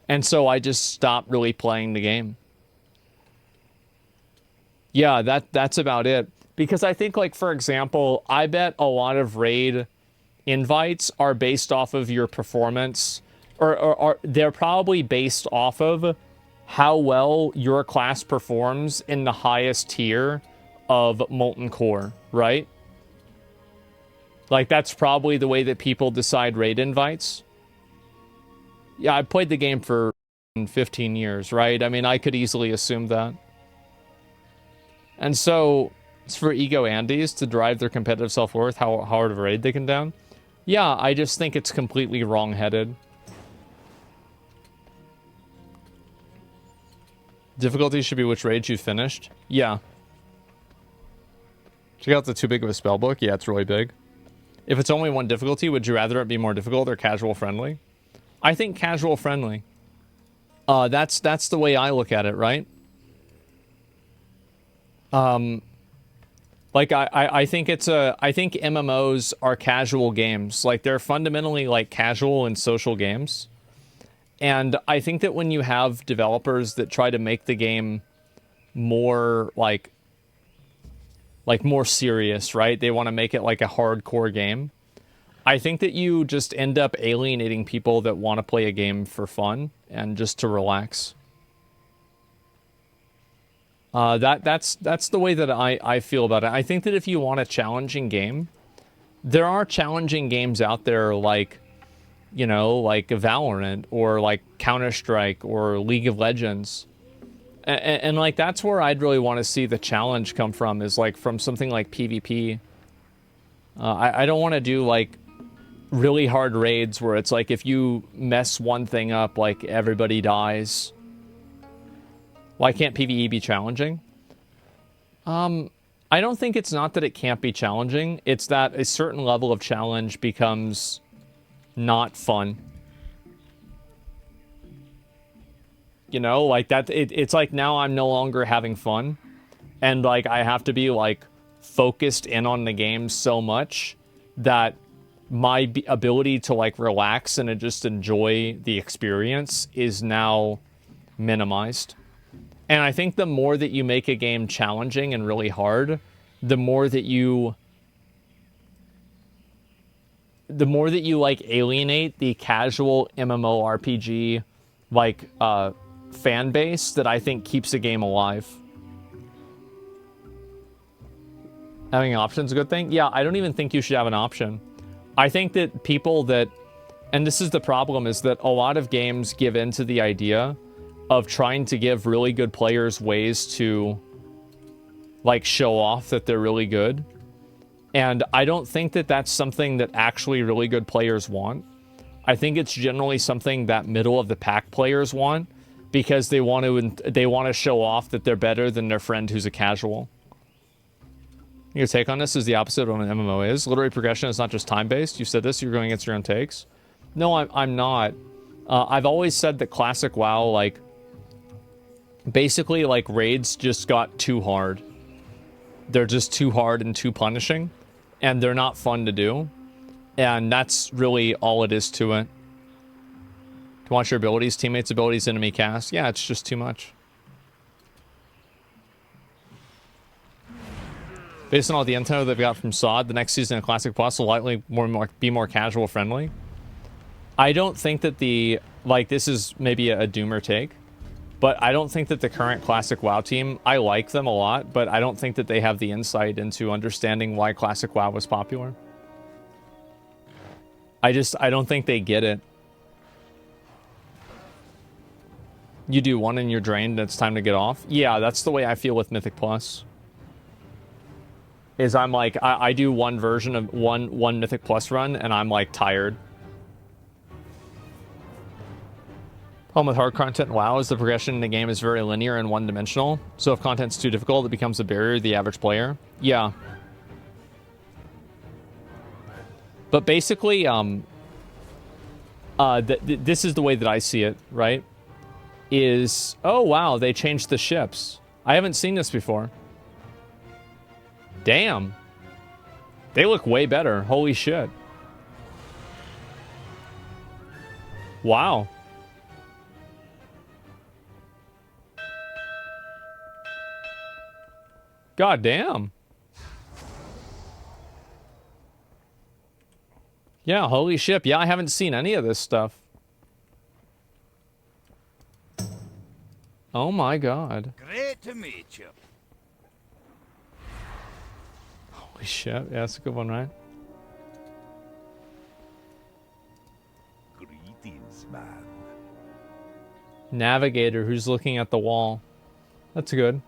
And so I just stopped really playing the game. Yeah, that's about it. Because I think, like, for example, I bet a lot of raid invites are based off of your performance, or they're probably based off of how well your class performs in the highest tier of Molten Core, right? Like, that's probably the way that people decide raid invites. Yeah, I played the game for 15 years, right? I mean, I could easily assume that. And so, it's for ego Andes to drive their competitive self-worth, how hard of a raid they can down. Yeah, I just think it's completely wrong-headed. Difficulty should be which raid you finished. Yeah. Check out the Too Big of a Spellbook. Yeah, it's really big. If it's only one difficulty, would you rather it be more difficult or casual friendly? I think casual friendly. That's the way I look at it, right? Like I think I think MMOs are casual games. Like, they're fundamentally like casual and social games. And I think that when you have developers that try to make the game more like more serious, right? They want to make it like a hardcore game. I think that you just end up alienating people that want to play a game for fun and just to relax. That's the way that I feel about it. I think that if you want a challenging game, there are challenging games out there like, you know, like Valorant or like Counter-Strike or League of Legends. And like, that's where I'd really want to see the challenge come from, is like from something like PvP. I don't want to do like really hard raids where it's like if you mess one thing up, like everybody dies. Why can't PvE be challenging? I don't think it's not that it can't be challenging. It's that a certain level of challenge becomes not fun. You know, like that, it's like now I'm no longer having fun. And like I have to be like focused in on the game so much that my ability to like relax and just enjoy the experience is now minimized. And I think the more that you make a game challenging and really hard, the more that you like alienate the casual MMORPG like fan base that I think keeps a game alive. Having an option is a good thing. Yeah, I don't even think you should have an option. I think that people that, and this is the problem, is that a lot of games give in to the idea of trying to give really good players ways to like show off that they're really good. And I don't think that that's something that actually really good players want. I think it's generally something that middle of the pack players want because they want to show off that they're better than their friend who's a casual. Your take on this is the opposite of what an MMO is. Literary progression is not just time-based. You said this, you're going against your own takes. No, I'm not. I've always said that classic WoW, like, basically, like, raids just got too hard. They're just too hard and too punishing, and they're not fun to do. And that's really all it is to it. To watch your abilities, teammates' abilities, enemy cast. Yeah, it's just too much. Based on all the intel they've got from SOD, the next season of Classic Plus will likely be more casual friendly. I don't think that the, like, this is maybe a doomer take, but I don't think that the current Classic WoW team, I like them a lot, but I don't think that they have the insight into understanding why Classic WoW was popular. I don't think they get it. You do one and you're drained, it's time to get off. Yeah, that's the way I feel with Mythic Plus. Is I'm like, I do one version of one Mythic Plus run, and I'm like tired. Problem with hard content in WoW is the progression in the game is very linear and one-dimensional. So if content's too difficult, it becomes a barrier to the average player. Yeah. But basically, this is the way that I see it, right? Is, oh wow, they changed the ships. I haven't seen this before. Damn. They look way better. Holy shit. Wow. God damn. Yeah, holy shit. Yeah, I haven't seen any of this stuff. Oh my god. Great to meet you. Holy shit. Yeah, that's a good one, right? Greetings, man. Navigator who's looking at the wall. That's good.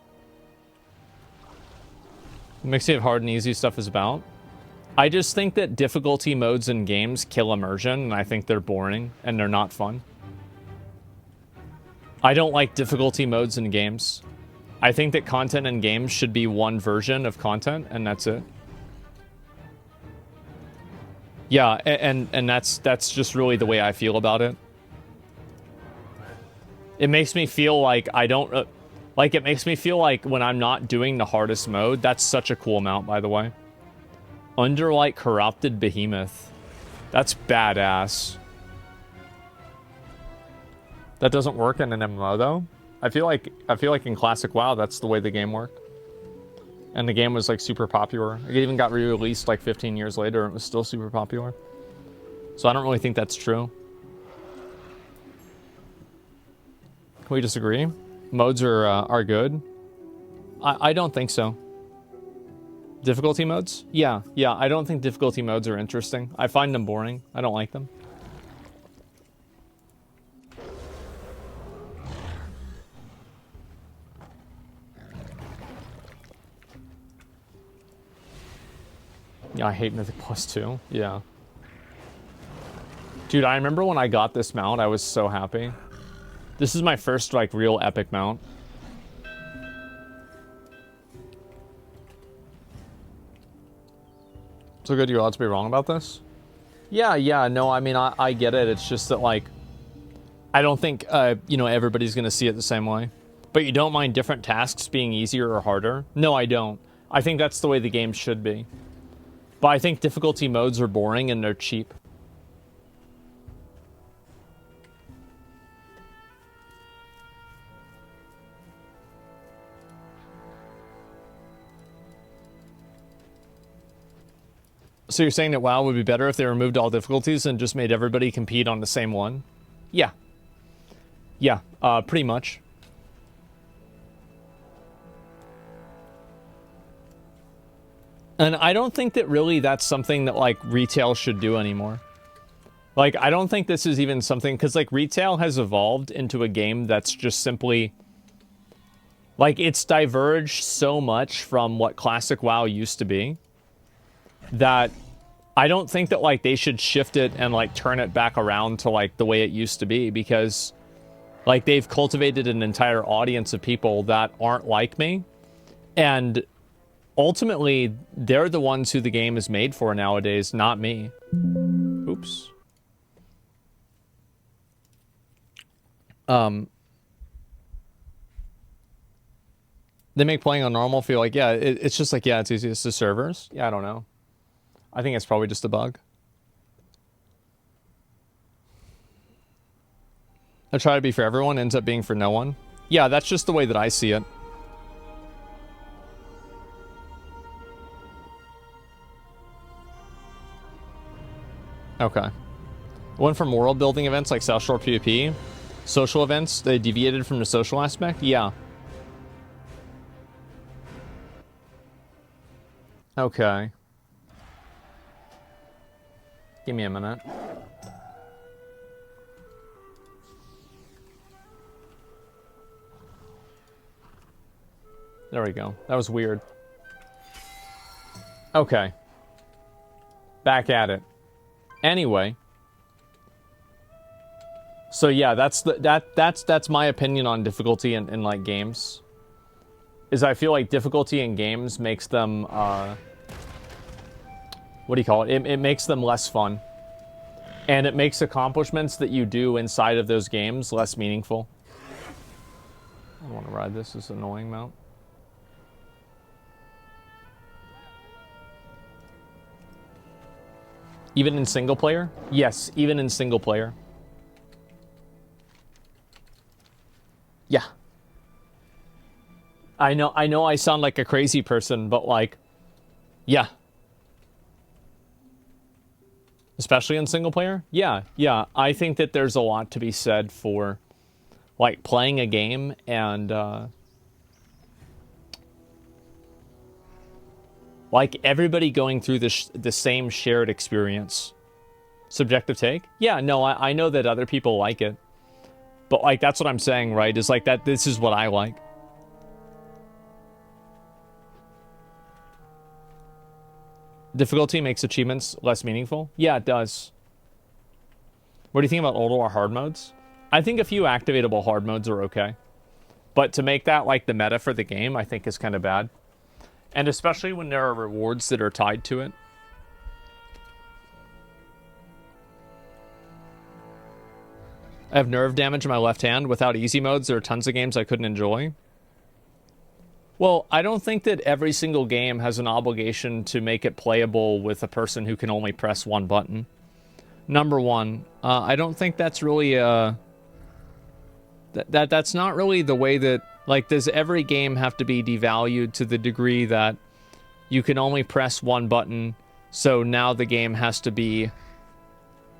Mixing of hard and easy stuff is about. I just think that difficulty modes in games kill immersion, and I think they're boring, and they're not fun. I don't like difficulty modes in games. I think that content in games should be one version of content, and that's it. Yeah, and that's just really the way I feel about it. It makes me feel like I don't... like, it makes me feel like when I'm not doing the hardest mode, that's such a cool mount, by the way. Underlight Corrupted Behemoth. That's badass. That doesn't work in an MMO, though. I feel like in Classic WoW, that's the way the game worked. And the game was, like, super popular. It even got re-released, like, 15 years later, and it was still super popular. So I don't really think that's true. Can we disagree? Modes are good? I don't think so. Difficulty modes? Yeah, I don't think difficulty modes are interesting. I find them boring. I don't like them. Yeah, I hate Mythic Plus too. Yeah. Dude, I remember when I got this mount, I was so happy. This is my first, like, real epic mount. So good, you're allowed to be wrong about this? Yeah, no, I mean, I get it. It's just that, like, I don't think, you know, everybody's gonna see it the same way. But you don't mind different tasks being easier or harder? No, I don't. I think that's the way the game should be. But I think difficulty modes are boring and they're cheap. So you're saying that WoW would be better if they removed all difficulties and just made everybody compete on the same one? Yeah. Yeah, pretty much. And I don't think that really that's something that, like, retail should do anymore. Like, I don't think this is even something... Because, like, retail has evolved into a game that's just simply... Like, it's diverged so much from what classic WoW used to be that I don't think that, like, they should shift it and, like, turn it back around to, like, the way it used to be, because, like, they've cultivated an entire audience of people that aren't like me, and ultimately, they're the ones who the game is made for nowadays, not me. Oops. They make playing on normal feel like, yeah, it's just like, yeah, it's easiest to servers. Yeah, I don't know. I think it's probably just a bug. I try to be for everyone, ends up being for no one. Yeah, that's just the way that I see it. Okay. Went from world building events like South Shore PvP. Social events, they deviated from the social aspect? Yeah. Okay. Give me a minute. There we go. That was weird. Okay. Back at it. Anyway. So yeah, that's my opinion on difficulty in like games. Is I feel like difficulty in games makes them what do you call it? It makes them less fun. And it makes accomplishments that you do inside of those games less meaningful. I don't want to ride this. This is an annoying mount. Even in single player? Yes, even in single player. Yeah. I know I sound like a crazy person, but like, yeah. Especially in single player? Yeah. I think that there's a lot to be said for, like, playing a game and, like, everybody going through the same shared experience. Subjective take? Yeah, no, I know that other people like it. But, like, that's what I'm saying, right? Is, like, that this is what I like. Difficulty makes achievements less meaningful? Yeah, it does. What do you think about old or hard modes? I think a few activatable hard modes are okay. But to make that, like, the meta for the game, I think is kind of bad. And especially when there are rewards that are tied to it. I have nerve damage in my left hand. Without easy modes, there are tons of games I couldn't enjoy. Well, I don't think that every single game has an obligation to make it playable with a person who can only press one button. Number one, I don't think that's really that's not really the way that, like, does every game have to be devalued to the degree that you can only press one button, so now the game has to be,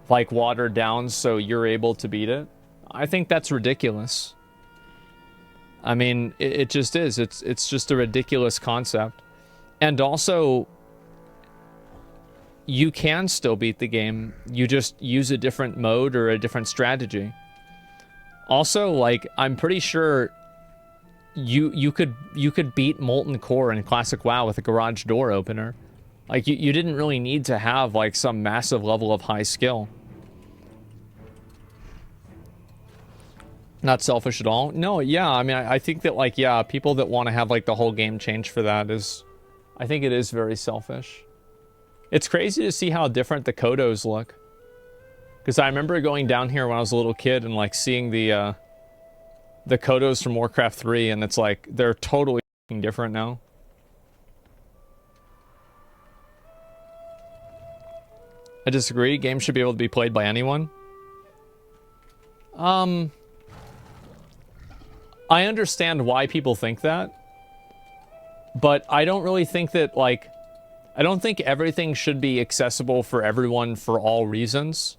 like, watered down so you're able to beat it? I think that's ridiculous. I mean, it just is. It's just a ridiculous concept. And also, you can still beat the game. You just use a different mode or a different strategy. Also, like, I'm pretty sure you could beat Molten Core in Classic WoW with a garage door opener. Like, you didn't really need to have, like, some massive level of high skill. Not selfish at all. No, yeah, I mean, I think that, like, yeah, people that want to have, like, the whole game change for that is... I think it is very selfish. It's crazy to see how different the Kodos look. Because I remember going down here when I was a little kid and, like, seeing the Kodos from Warcraft 3, and it's like, they're totally different now. I disagree. Games should be able to be played by anyone. I understand why people think that, but I don't really think that, like, I don't think everything should be accessible for everyone for all reasons.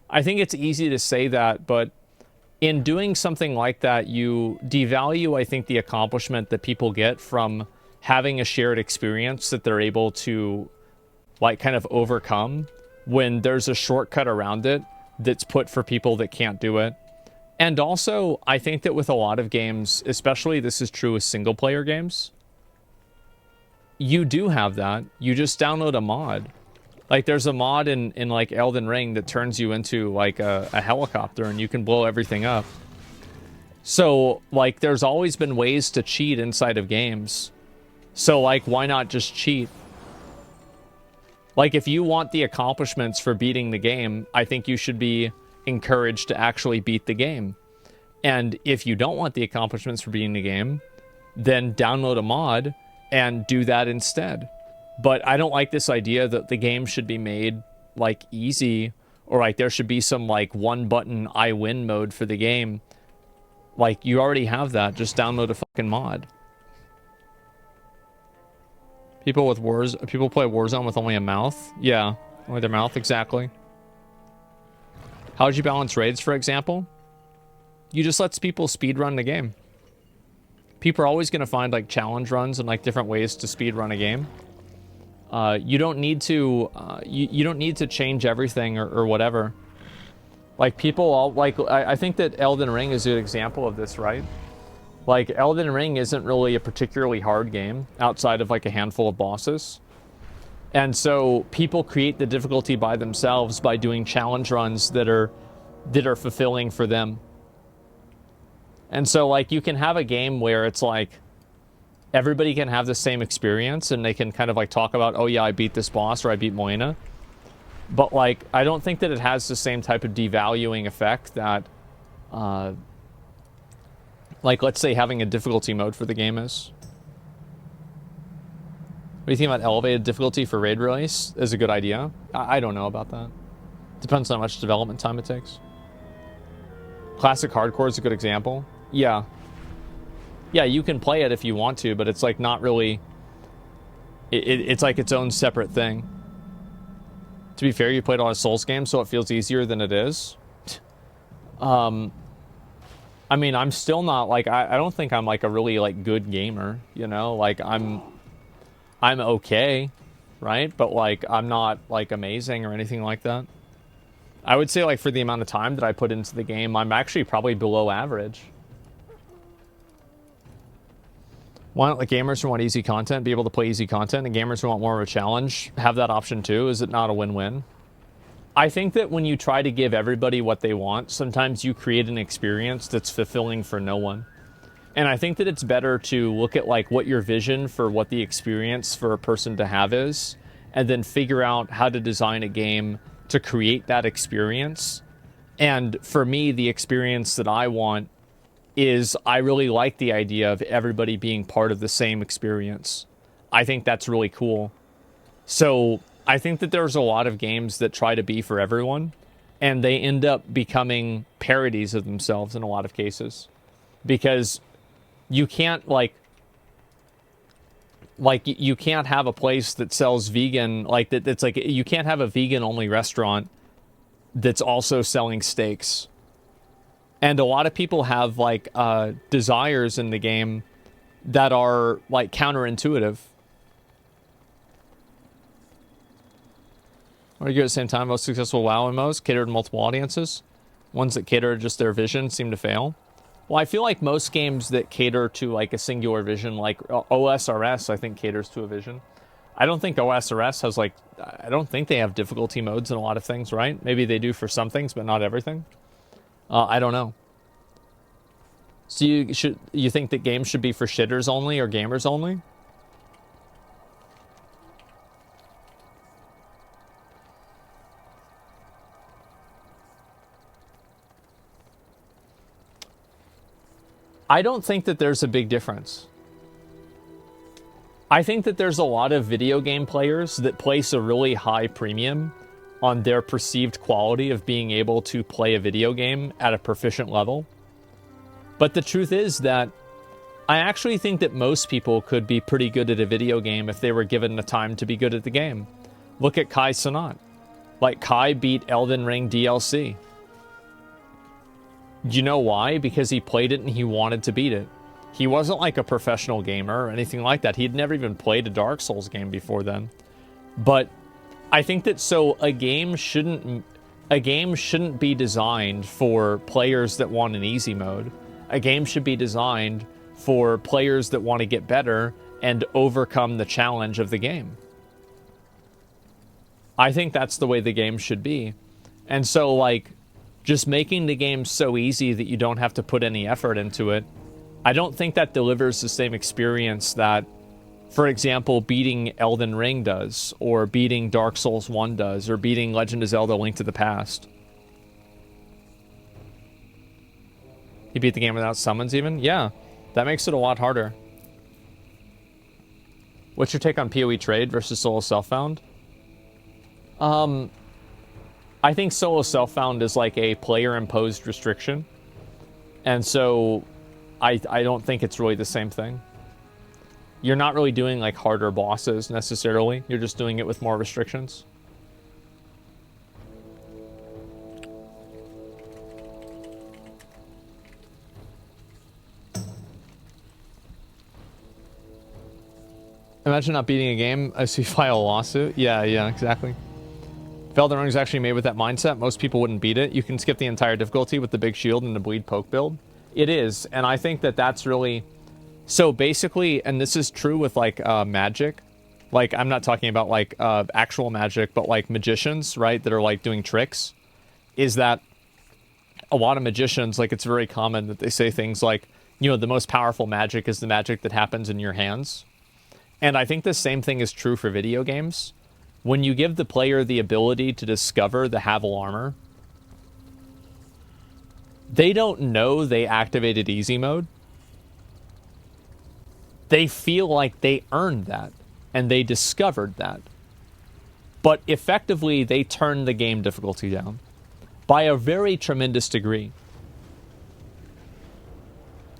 I think it's easy to say that, but in doing something like that, you devalue, I think, the accomplishment that people get from having a shared experience that they're able to, like, kind of overcome when there's a shortcut around it that's put for people that can't do it. And also, I think that with a lot of games, especially this is true with single-player games, you do have that. You just download a mod. Like, there's a mod in like, Elden Ring that turns you into, like, a helicopter, and you can blow everything up. So, like, there's always been ways to cheat inside of games. So, like, why not just cheat? Like, if you want the accomplishments for beating the game, I think you should be encouraged to actually beat the game. And if you don't want the accomplishments for beating the game, then download a mod and do that instead. But I don't like this idea that the game should be made, like, easy, or like there should be some, like, one button I win mode for the game. Like, you already have that. Just download a fucking mod. People play Warzone with only a mouth? Yeah, only their mouth, exactly. How would you balance raids, for example? You just let people speedrun the game. People are always going to find, like, challenge runs and, like, different ways to speedrun a game. You don't need to, you don't need to change everything or whatever. Like, people all, like, I think that Elden Ring is an example of this, right? Like, Elden Ring isn't really a particularly hard game outside of, like, a handful of bosses. And so people create the difficulty by themselves by doing challenge runs that are fulfilling for them. And so, like, you can have a game where it's like everybody can have the same experience and they can kind of, like, talk about, oh yeah, I beat this boss or I beat Moina. But, like, I don't think that it has the same type of devaluing effect that, like, let's say having a difficulty mode for the game is. What do you think about elevated difficulty for raid release? Is a good idea. I don't know about that. Depends on how much development time it takes. Classic hardcore is a good example. Yeah. Yeah, you can play it if you want to, but it's, like, not really... It's like its own separate thing. To be fair, you played a lot of Souls games, so it feels easier than it is. I mean, I'm still not, like... I don't think I'm, like, a really, like, good gamer, you know? Like, I'm okay, right? But, like, I'm not, like, amazing or anything like that. I would say, like, for the amount of time that I put into the game, I'm actually probably below average. Why don't the gamers who want easy content be able to play easy content, and gamers who want more of a challenge have that option too? Is it not a win-win? I think that when you try to give everybody what they want, sometimes you create an experience that's fulfilling for no one. And I think that it's better to look at, like, what your vision for what the experience for a person to have is, and then figure out how to design a game to create that experience. And for me, the experience that I want is I really like the idea of everybody being part of the same experience. I think that's really cool. So I think that there's a lot of games that try to be for everyone, and they end up becoming parodies of themselves in a lot of cases. Because you can't, like you can't have a place that sells vegan, like, that's like, you can't have a vegan-only restaurant that's also selling steaks. And a lot of people have, like, desires in the game that are, like, counterintuitive. Or you go at the same time, most successful WoW MMOs cater to multiple audiences. Ones that cater to just their vision seem to fail. Well, I feel like most games that cater to, like, a singular vision, like OSRS, I think caters to a vision. I don't think OSRS has, like, I don't think they have difficulty modes in a lot of things, right? Maybe they do for some things, but not everything. I don't know. So you think that games should be for shitters only or gamers only? I don't think that there's a big difference. I think that there's a lot of video game players that place a really high premium on their perceived quality of being able to play a video game at a proficient level. But the truth is that I actually think that most people could be pretty good at a video game if they were given the time to be good at the game. Look at Kai Cenat. Like, Kai beat Elden Ring DLC. Do you know why? Because he played it and he wanted to beat it. He wasn't like a professional gamer or anything like that. He'd never even played a Dark Souls game before then. But I think that a game shouldn't be designed for players that want an easy mode. A game should be designed for players that want to get better and overcome the challenge of the game. I think that's the way the game should be. And so, like, just making the game so easy that you don't have to put any effort into it, I don't think that delivers the same experience that, for example, beating Elden Ring does, or beating Dark Souls 1 does, or beating Legend of Zelda: Link to the Past. You beat the game without summons even? Yeah, that makes it a lot harder. What's your take on PoE trade versus solo self-found? I think solo self-found is like a player-imposed restriction. And so I don't think it's really the same thing. You're not really doing like harder bosses necessarily. You're just doing it with more restrictions. Imagine not beating a game as you file a lawsuit. Yeah, exactly. If Elden Ring is actually made with that mindset, most people wouldn't beat it. You can skip the entire difficulty with the big shield and the bleed poke build. It is, and I think that that's really... So basically, and this is true with like magic. Like, I'm not talking about like actual magic, but like magicians, right, that are like doing tricks. Is that a lot of magicians, like, it's very common that they say things like, you know, the most powerful magic is the magic that happens in your hands. And I think the same thing is true for video games. When you give the player the ability to discover the Havel armor, they don't know they activated easy mode. They feel like they earned that, and they discovered that. But effectively, they turned the game difficulty down by a very tremendous degree.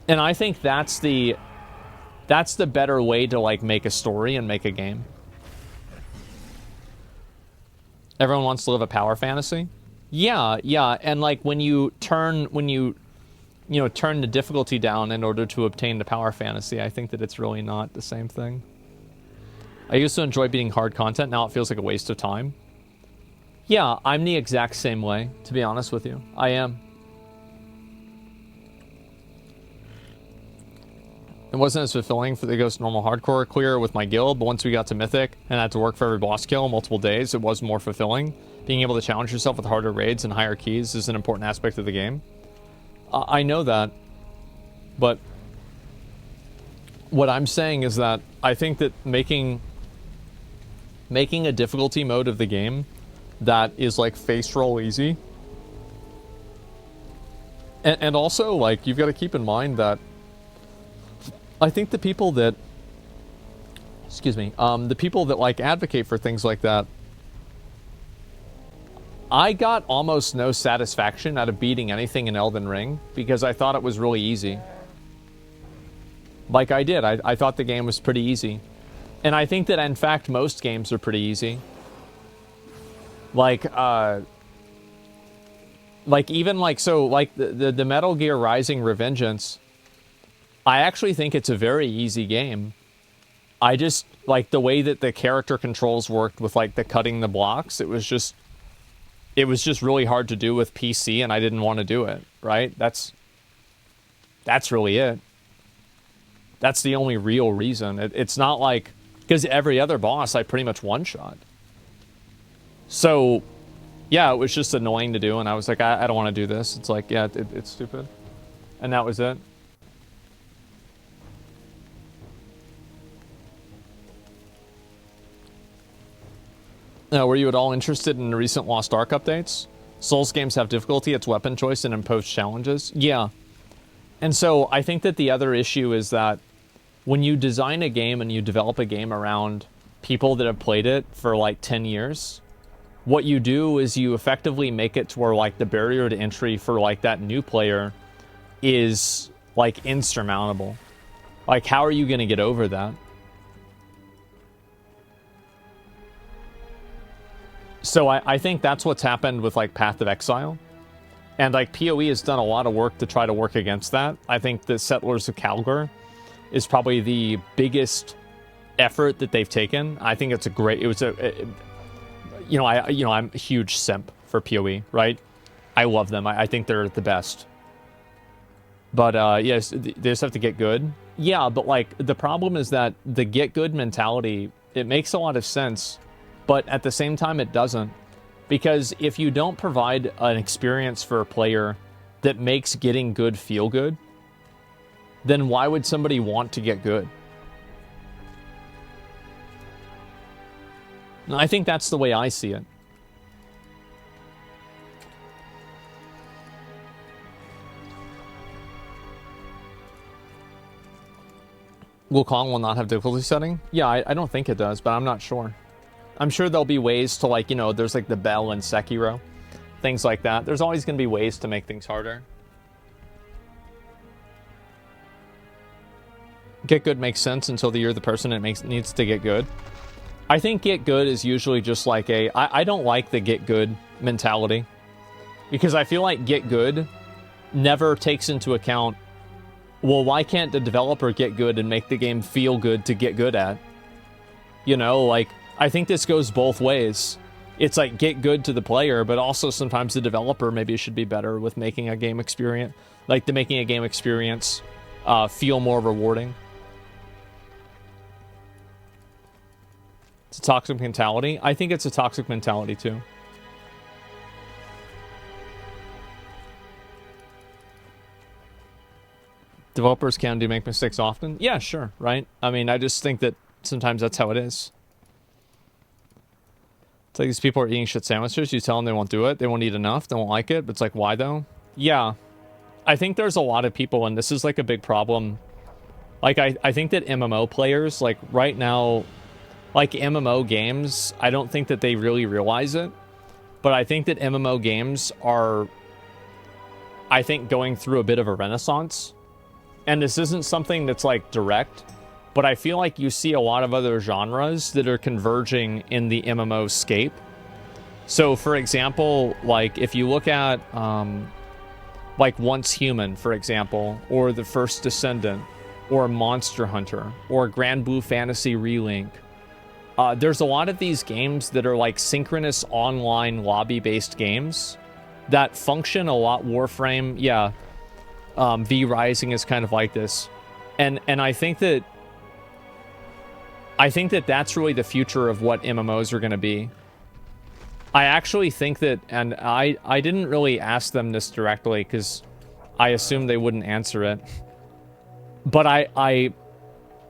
And I think that's the better way to like make a story and make a game. Everyone wants to live a power fantasy. Yeah, and like when you turn the difficulty down in order to obtain the power fantasy, I think that it's really not the same thing. I used to enjoy beating hard content. Now it feels like a waste of time. Yeah, I'm the exact same way, to be honest with you. I am. It wasn't as fulfilling for the Ghost normal hardcore clear with my guild, but once we got to Mythic and had to work for every boss kill multiple days, it was more fulfilling. Being able to challenge yourself with harder raids and higher keys is an important aspect of the game. I know that, but what I'm saying is that I think that making a difficulty mode of the game that is like face roll easy, and also like you've got to keep in mind that I think the people that the people that like advocate for things like that, I got almost no satisfaction out of beating anything in Elden Ring because I thought it was really easy. Like I did. I thought the game was pretty easy. And I think that, in fact, most games are pretty easy. Like even like, so, like, the Metal Gear Rising Revengeance, I actually think it's a very easy game. I just, like, the way that the character controls worked with, like, the cutting the blocks, it was just really hard to do with PC, and I didn't want to do it, right? That's really it. That's the only real reason. It's not like... Because every other boss, I pretty much one-shot. So, yeah, it was just annoying to do, and I was like, I don't want to do this. It's like, yeah, it's stupid. And that was it. Were you at all interested in the recent Lost Ark updates? Souls games have difficulty, its weapon choice, and imposed challenges. Yeah. And so I think that the other issue is that when you design a game and you develop a game around people that have played it for like 10 years, what you do is you effectively make it to where like the barrier to entry for like that new player is like insurmountable. Like, how are you going to get over that? So I think that's what's happened with like Path of Exile. And like PoE has done a lot of work to try to work against that. I think the Settlers of Calgar is probably the biggest effort that they've taken. I think it's a great, I'm a huge simp for PoE, right? I love them. I think they're the best. But yes, they just have to get good. Yeah, but like the problem is that the get good mentality, it makes a lot of sense, but at the same time it doesn't. Because if you don't provide an experience for a player that makes getting good feel good, then why would somebody want to get good? And I think that's the way I see it. Will Kong will not have difficulty setting? Yeah, I don't think it does, but I'm not sure. I'm sure there'll be ways to, like, there's like the Bell and Sekiro. Things like that. There's always going to be ways to make things harder. Get good makes sense until you're the person that needs to get good. I think get good is usually just like I don't like the get good mentality. Because I feel like get good never takes into account, well, why can't the developer get good and make the game feel good to get good at? Like, I think this goes both ways. It's like get good to the player, but also sometimes the developer maybe should be better with making a game experience, making a game experience feel more rewarding. It's a toxic mentality. I think it's a toxic mentality too. Developers can make mistakes often. Yeah, sure, right? I mean, I just think that sometimes that's how it is. It's like these people are eating shit sandwiches. You tell them they won't do it. They won't eat enough. They won't like it. But it's like, why though? Yeah. I think there's a lot of people, and this is like a big problem. Like, I think that MMO players, like right now, like MMO games, I don't think that they really realize it. But I think that MMO games are, I think, going through a bit of a renaissance. And this isn't something that's like direct, but I feel like you see a lot of other genres that are converging in the MMO scape. So for example, like if you look at like Once Human, for example, or The First Descendant, or Monster Hunter, or Grand Blue Fantasy Relink, there's a lot of these games that are like synchronous online lobby-based games that function a lot. Warframe, yeah. V Rising is kind of like this. And I think that that's really the future of what MMOs are going to be. I actually think that, and I didn't really ask them this directly because I assumed they wouldn't answer it. But I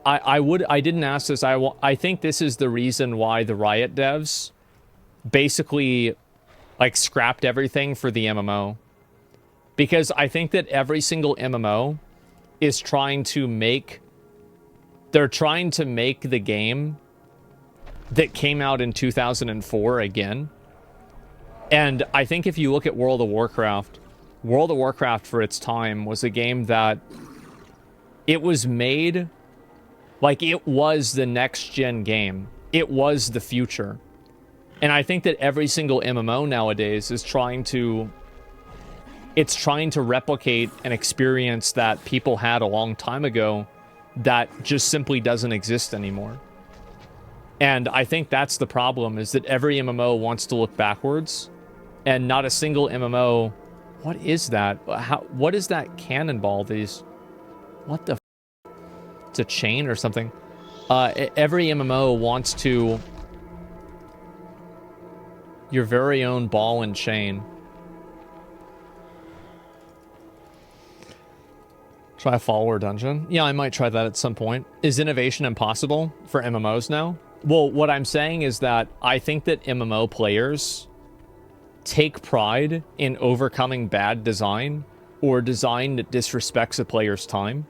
didn't ask this. I think this is the reason why the Riot devs basically like scrapped everything for the MMO. Because I think that every single MMO is trying to make the game that came out in 2004 again. And I think if you look at World of Warcraft for its time was a game that it was made like it was the next gen game. It was the future. And I think that every single MMO nowadays is trying to replicate an experience that people had a long time ago that just simply doesn't exist anymore. And I think that's the problem, is that every MMO wants to look backwards, and not a single MMO... What is that? What is that cannonball? What the f***? It's a chain or something. Every MMO wants to... Your very own ball and chain. Try a follower dungeon. Yeah, I might try that at some point. Is innovation impossible for MMOs now? Well, what I'm saying is that I think that MMO players take pride in overcoming bad design or design that disrespects a player's time.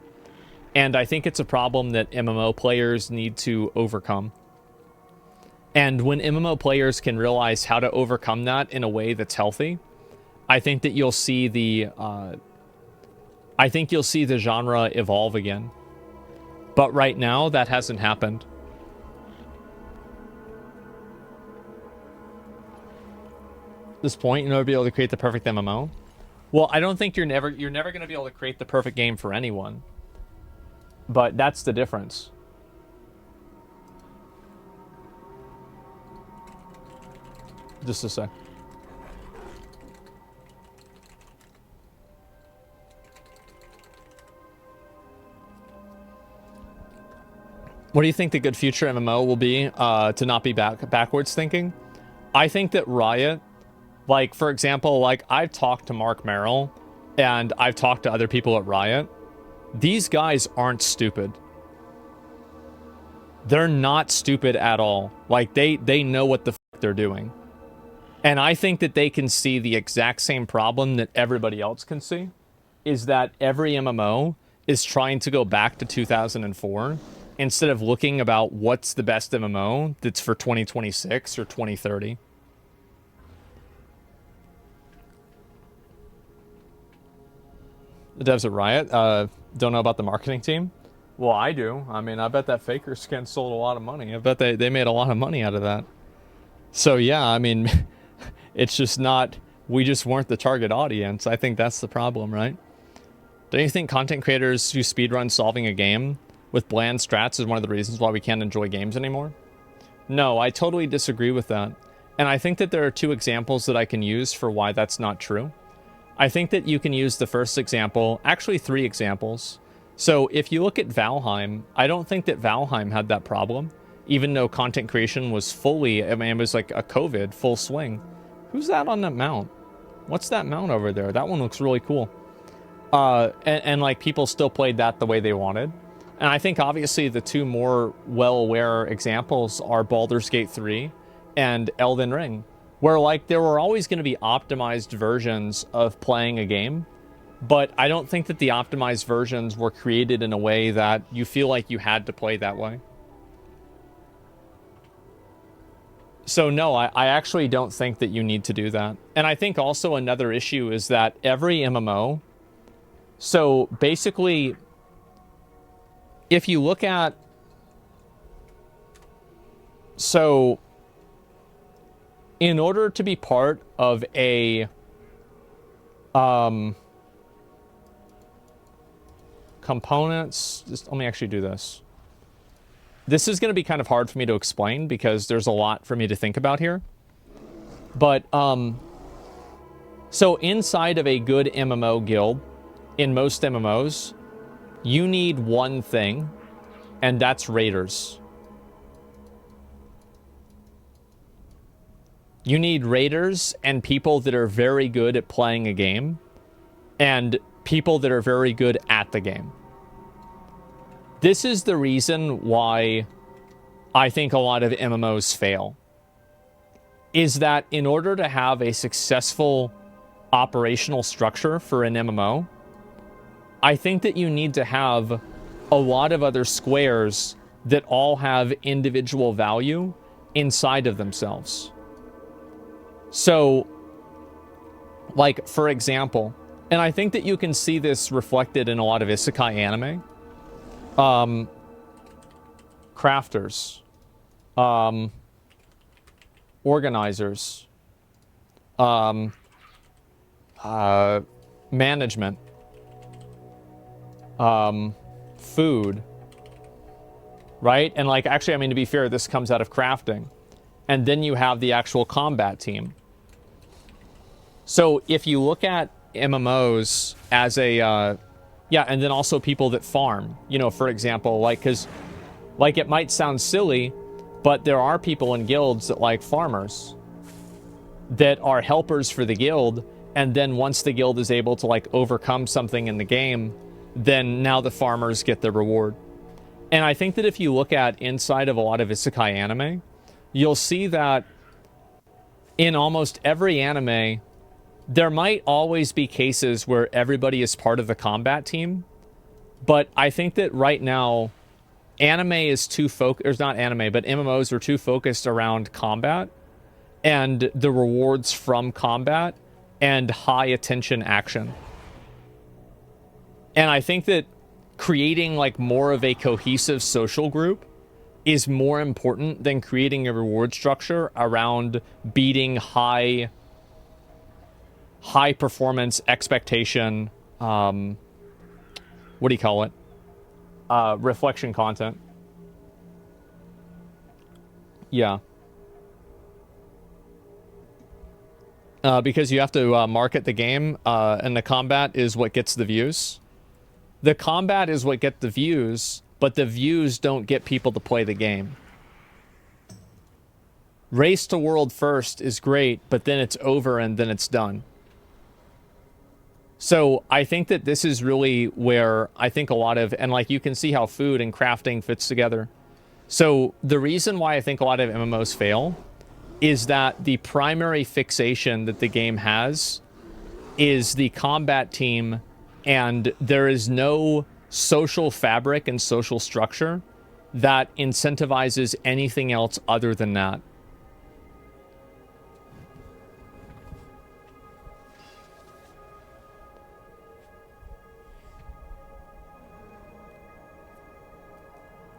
And I think it's a problem that MMO players need to overcome. And when MMO players can realize how to overcome that in a way that's healthy, I think that you'll see the genre evolve again. But right now, that hasn't happened. At this point, you'll never be able to create the perfect MMO. Well, I don't think you're never going to be able to create the perfect game for anyone. But that's the difference. Just a sec. What do you think the good future MMO will be to not be backwards thinking? I think that Riot, like, for example, like, I've talked to Mark Merrill and I've talked to other people at Riot. These guys aren't stupid. They're not stupid at all. Like, they know what the fuck they're doing. And I think that they can see the exact same problem that everybody else can see, is that every MMO is trying to go back to 2004 instead of looking about what's the best MMO that's for 2026 or 2030. The devs at Riot don't know about the marketing team. Well, I do. I mean, I bet that Faker skin sold a lot of money. I bet they made a lot of money out of that. So yeah, I mean, it's just not, we just weren't the target audience. I think that's the problem, right? Don't you think content creators who speedrun solving a game with bland strats is one of the reasons why we can't enjoy games anymore? No, I totally disagree with that. And I think that there are two examples that I can use for why that's not true. I think that you can use the first example, actually 3 examples. So if you look at Valheim, I don't think that Valheim had that problem, even though content creation was fully, I mean, it was like a COVID full swing. Who's that on that mount? What's that mount over there? That one looks really cool. And like people still played that the way they wanted. And I think obviously the two more well-aware examples are Baldur's Gate 3 and Elden Ring, where like there were always going to be optimized versions of playing a game, but I don't think that the optimized versions were created in a way that you feel like you had to play that way. So no, I actually don't think that you need to do that. And I think also another issue is that every MMO, so basically, if you look at, so in order to be part of a components, just let me actually do this. This is going to be kind of hard for me to explain because there's a lot for me to think about here. But so inside of a good MMO guild, in most MMOs, you need one thing, and that's raiders. You need raiders and people that are very good at playing a game, and people that are very good at the game. This is the reason why I think a lot of MMOs fail. Is that in order to have a successful operational structure for an MMO, I think that you need to have a lot of other squares that all have individual value inside of themselves. So, like, for example, and I think that you can see this reflected in a lot of isekai anime, crafters, organizers, management, food, right? And like, actually, I mean, to be fair, this comes out of crafting. And then you have the actual combat team. So if you look at MMOs as a, yeah, and then also people that farm, you know, for example, like, because, like, it might sound silly, but there are people in guilds that like farmers that are helpers for the guild, and then once the guild is able to, like, overcome something in the game, then now the farmers get the reward. And I think that if you look at inside of a lot of isekai anime, you'll see that in almost every anime, there might always be cases where everybody is part of the combat team, but I think that right now, anime is too there's not anime, but MMOs are too focused around combat and the rewards from combat and high attention action. And I think that creating like more of a cohesive social group is more important than creating a reward structure around beating high performance expectation, what do you call it? Reflection content. Yeah. Because you have to market the game, and the combat is what gets the views. The combat is what gets the views, but the views don't get people to play the game. Race to world first is great, but then it's over and then it's done. So I think that this is really where I think a lot of, and like you can see how food and crafting fits together. So the reason why I think a lot of MMOs fail is that the primary fixation that the game has is the combat team, and there is no social fabric and social structure that incentivizes anything else other than that.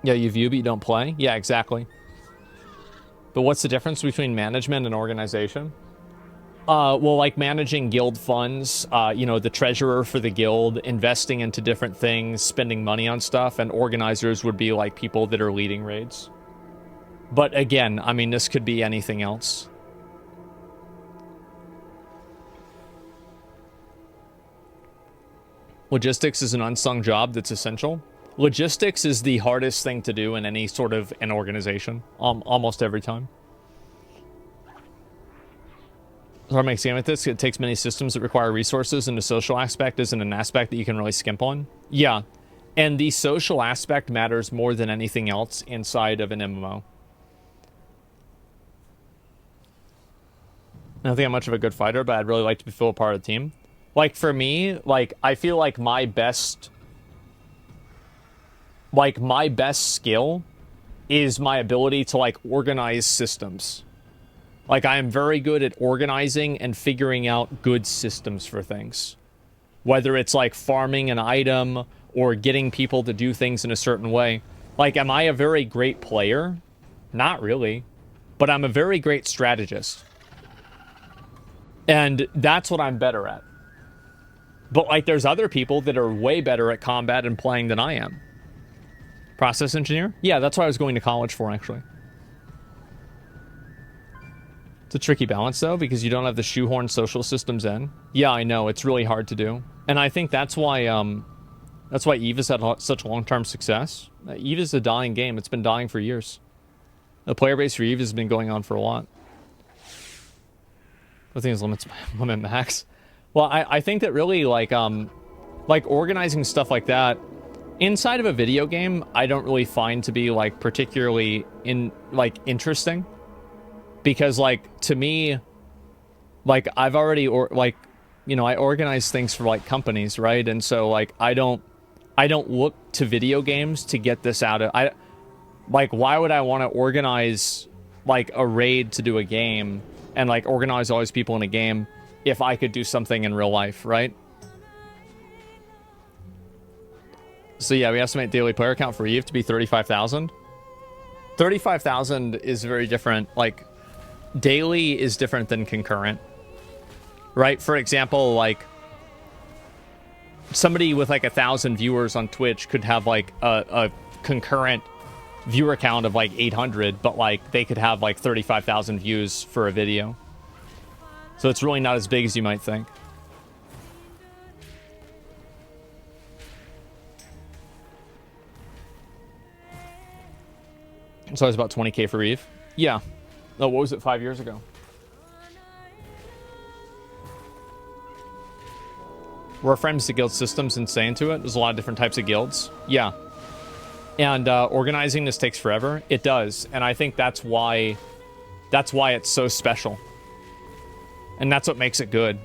Yeah, you view, but you don't play? Yeah, exactly. But what's the difference between management and organization? Well, like managing guild funds, you know, the treasurer for the guild, investing into different things, spending money on stuff, and organizers would be like people that are leading raids. But again, I mean, this could be anything else. Logistics is an unsung job that's essential. Logistics is the hardest thing to do in any sort of an organization, almost every time. Hard to make game with this. It takes many systems that require resources, and the social aspect isn't an aspect that you can really skimp on. Yeah, and the social aspect matters more than anything else inside of an MMO. I don't think I'm much of a good fighter, but I'd really like to feel a part of the team. Like for me, like I feel like my best skill is my ability to like organize systems. Like I am very good at organizing and figuring out good systems for things. Whether it's like farming an item or getting people to do things in a certain way. Like, am I a very great player? Not really. But I'm a very great strategist. And that's what I'm better at. But like there's other people that are way better at combat and playing than I am. Process engineer? Yeah, that's what I was going to college for, actually. It's a tricky balance, though, because you don't have the shoehorn social systems in. Yeah, I know. It's really hard to do. And I think that's why EVE has had such long-term success. EVE is a dying game. It's been dying for years. The player base for EVE has been going on for a lot. I think it's limit max. Well, I think that really, like organizing stuff like that, inside of a video game, I don't really find to be, like, particularly interesting. Because, like, to me, like, I've already, I organize things for, like, companies, right? And so, like, I don't look to video games to get this out of, why would I want to organize, like, a raid to do a game and, like, organize all these people in a game if I could do something in real life, right? So, yeah, we estimate daily player count for EVE to be 35,000. 35,000 is very different, like, daily is different than concurrent, right? For example, like somebody with like 1,000 viewers on Twitch could have like a concurrent viewer count of like 800, but like they could have like 35,000 views for a video. So it's really not as big as you might think. So it's about 20K for EVE. Yeah. Oh, what was it 5 years ago? Warframe's the guild system's insane to it. There's a lot of different types of guilds. Yeah. And organizing this takes forever. It does. And I think that's why it's so special. And that's what makes it good.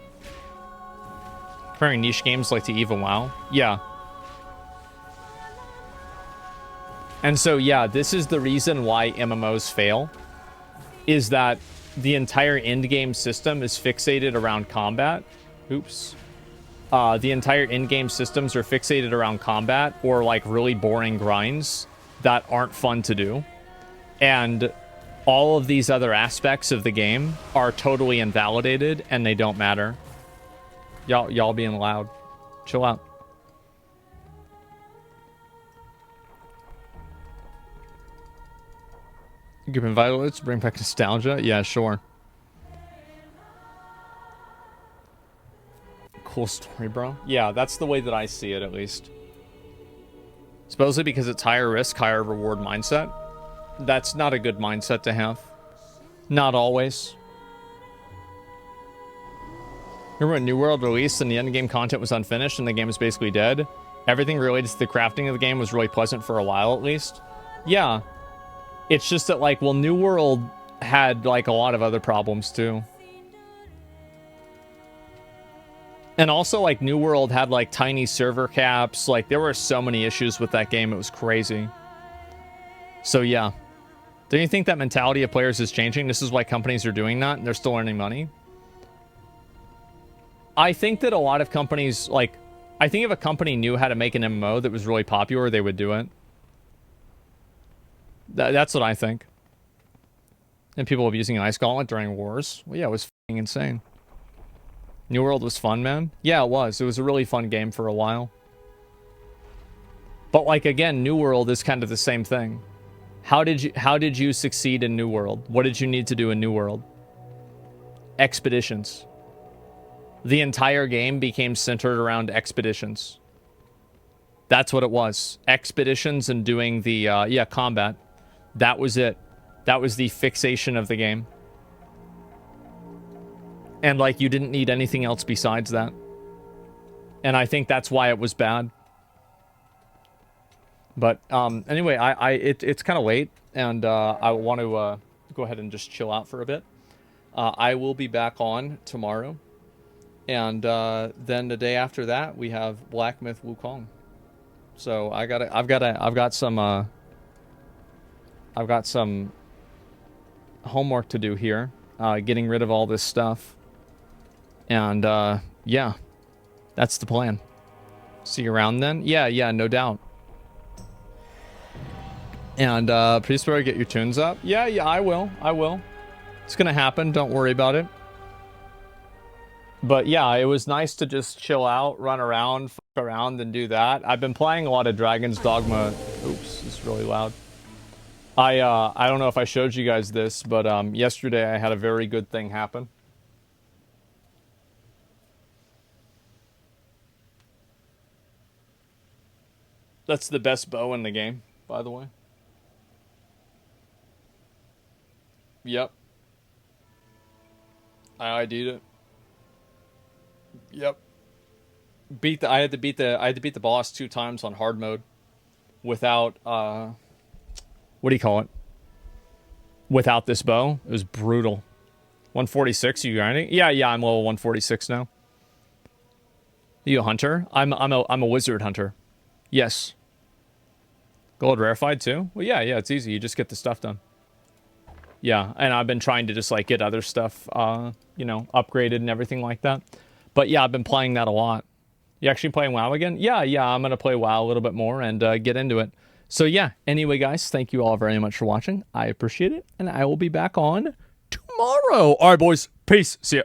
Comparing niche games like to EVE and WoW. Yeah. And so, yeah, this is the reason why MMOs fail, is that the entire in-game system is fixated around combat. Oops. The entire in-game systems are fixated around combat or, like, really boring grinds that aren't fun to do. And all of these other aspects of the game are totally invalidated, and they don't matter. Y'all being loud. Chill out. Give him violets, bring back nostalgia. Yeah, sure. Cool story, bro. Yeah, that's the way that I see it, at least. Supposedly because it's higher risk, higher reward mindset. That's not a good mindset to have. Not always. Remember when New World released and the endgame content was unfinished and the game was basically dead? Everything related to the crafting of the game was really pleasant for a while, at least. Yeah. It's just that, like, well, New World had, like, a lot of other problems, too. And also, like, New World had, like, tiny server caps. Like, there were so many issues with that game. It was crazy. So, yeah. Don't you think that mentality of players is changing? This is why companies are doing that, and they're still earning money? I think that a lot of companies, like, I think if a company knew how to make an MMO that was really popular, they would do it. That's what I think. And people were using Ice Gauntlet during wars. Well, yeah, it was f***ing insane. New World was fun, man. Yeah, it was. It was a really fun game for a while. But, like, again, New World is kind of the same thing. How did you succeed in New World? What did you need to do in New World? Expeditions. The entire game became centered around expeditions. That's what it was. Expeditions and doing the, yeah, combat. That was it. That was the fixation of the game. And, like, you didn't need anything else besides that. And I think that's why it was bad. But, anyway, it's kind of late, and, I want to, go ahead and just chill out for a bit. I will be back on tomorrow. And, then the day after that, we have Black Myth Wukong. So, I've got some homework to do here, getting rid of all this stuff. And, yeah, that's the plan. See you around then? Yeah, no doubt. And, please better get your tunes up. Yeah, I will. It's gonna happen, don't worry about it. But yeah, it was nice to just chill out, run around, fuck around, and do that. I've been playing a lot of Dragon's Dogma. Oops, it's really loud. I don't know if I showed you guys this, but yesterday I had a very good thing happen. That's the best bow in the game, by the way. Yep. I ID'd it. Yep. I had to beat the boss 2 times on hard mode without what do you call it? Without this bow. It was brutal. 146, you grinding? Yeah, I'm level 146 now. Are you a hunter? I'm a wizard hunter. Yes. Gold rarefied too? Well, yeah, it's easy. You just get the stuff done. Yeah, and I've been trying to just, like, get other stuff, you know, upgraded and everything like that. But yeah, I've been playing that a lot. You actually playing WoW again? Yeah, I'm going to play WoW a little bit more and get into it. So yeah, anyway, guys, thank you all very much for watching. I appreciate it, and I will be back on tomorrow. All right, boys. Peace. See ya.